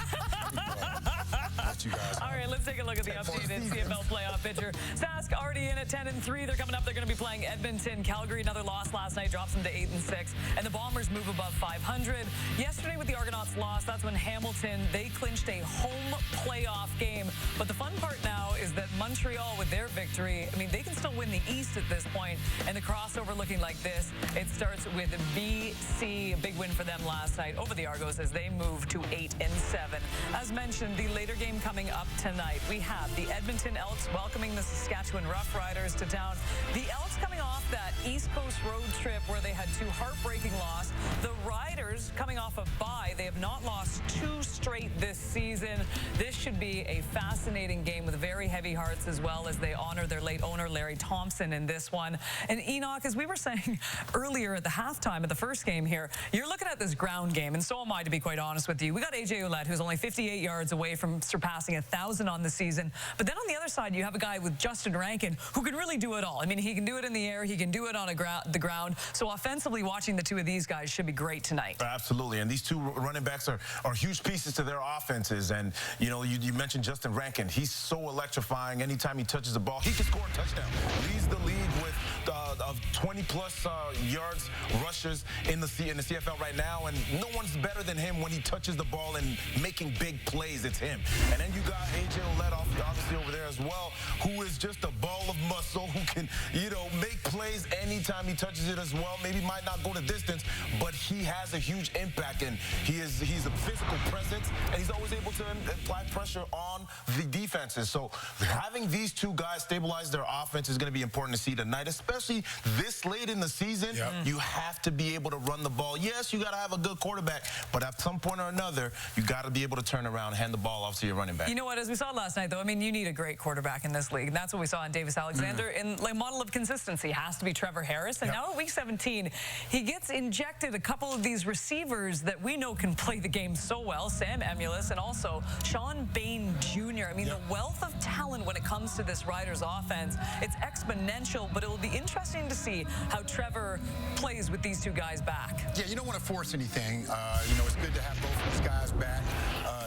You guys. All right, let's take a look at the updated CFL playoff picture. Sask already in at 10-3. They're coming up. They're going to be playing Edmonton. Calgary, another loss last night, drops them to 8-6. And the Bombers move above 500. Yesterday with the Argonauts loss, that's when Hamilton, they clinched a home playoff game. But the fun part now is that Montreal, with their victory, I mean, they can still win the East at this point. And the crossover looking like this. It starts with BC, a big win for them last night over the Argos as they move to 8-7. As mentioned, the later game coming up tonight, we have the Edmonton Elks welcoming the Saskatchewan Roughriders to town. The Elks coming off that East Coast road trip where they had two heartbreaking losses. The Riders coming off a bye. They have not lost 2 straight this season. This should be a fascinating game with very heavy hearts, as well as they honor their late owner, Larry Thompson, in this one. And Enoch, as we were saying earlier at the halftime of the first game here, you're looking at this ground game, and so am I, to be quite honest with you. We got AJ Ouellette, who's only 58 yards away from surpassing passing 1,000 on the season. But then on the other side, you have a guy with Justin Rankin who can really do it all. I mean, he can do it in the air. He can do it on the ground. So offensively, watching the two of these guys should be great tonight. Absolutely. And these two running backs are huge pieces to their offenses. And, you know, you mentioned Justin Rankin. He's so electrifying. Anytime he touches the ball, he can score a touchdown. Leads the league with 20-plus yards rushes in the CFL right now. And no one's better than him when he touches the ball and making big plays. It's him. And then you got A.J. Ouellette obviously over there as well, who is just a ball of muscle, who can, you know, make plays anytime he touches it as well. Maybe might not go the distance, but he has a huge impact, and he's a physical presence, and he's always able to apply pressure on the defenses. So having these two guys stabilize their offense is going to be important to see tonight, especially this late in the season. You have to be able to run the ball. Yes, you got to have a good quarterback, but at some point or another, you got to be able to turn around and hand the ball off to your running back. You know what, as we saw last night, though, I mean, you need a great quarterback in this league, and that's what we saw in Davis Alexander. In like model of consistency has to be Trevor Harris, and now at week 17, he gets injected a couple of these receivers that we know can play the game so well, Sam Emulus and also Sean Bain Jr. I mean, the wealth of talent when it comes to this Riders offense, it's exponential, but it will be interesting to see how Trevor plays with these two guys back. Yeah, you don't want to force anything. You know, it's good to have both of these guys back.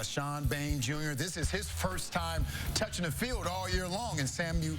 Sean Bain Jr., this is his first time touching the field all year long, and Samuel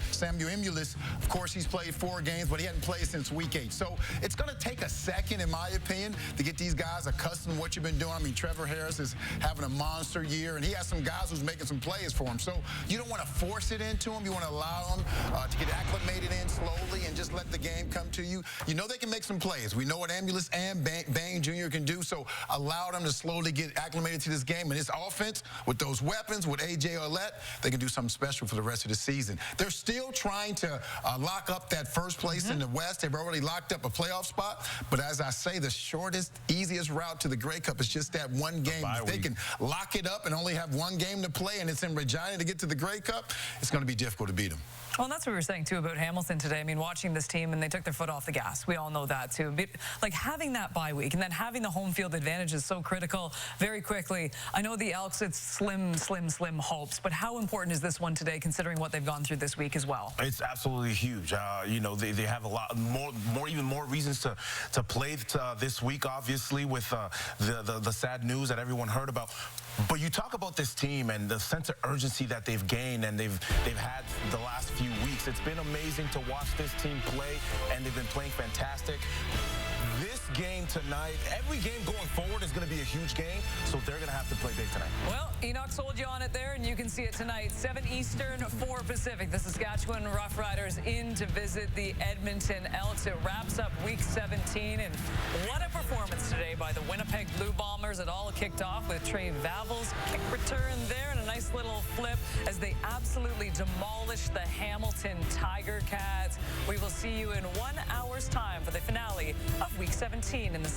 Emulus, of course, he's played 4 games, but he hadn't played since week 8. So it's going to take a second, in my opinion, to get these guys accustomed to what you've been doing. I mean, Trevor Harris is having a monster year, and he has some guys who's making some plays for him. So you don't want to force it into him. You want to allow them to get acclimated in slowly and just let the game come to you. You know they can make some plays. We know what Emulus and Bain Jr. can do, so allow them to slowly get acclimated to this game. And this offense, with those weapons, with A.J. Ouellette, they can do something special for the rest of the season. They're still trying to lock up that first place in the West. They've already locked up a playoff spot. But as I say, the shortest, easiest route to the Grey Cup is just that one game. If they can lock it up and only have one game to play, and it's in Regina to get to the Grey Cup, it's going to be difficult to beat them. Well, and that's what we were saying, too, about Hamilton today. I mean, watching this team, and they took their foot off the gas. We all know that, too. But, like, having that bye week and then having the home field advantage is so critical. Very quickly, I know the Elks, it's slim hopes, but how important is this one today, considering what they've gone through this week as well? It's absolutely huge. You know, they have a lot even more reasons to play this week, obviously, with the sad news that everyone heard about. But you talk about this team and the sense of urgency that they've gained and they've had the last few weeks. It's been amazing to watch this team play, and they've been playing fantastic. This game tonight, every game going forward is going to be a huge game, so they're going to have to play big tonight. Well, Enoch sold you on it there, and you can see it tonight, 7 Eastern, 4 Pacific. The Saskatchewan Roughriders in to visit the Edmonton Elks. It wraps up week 17, and what a performance today by the Winnipeg Blue Bombers. It all kicked off with Trey Vavel's kick return there and a nice little flip as they absolutely demolished the Hamilton Tiger Cats. We will see you in 1 hour's time for the finale of week 17 in the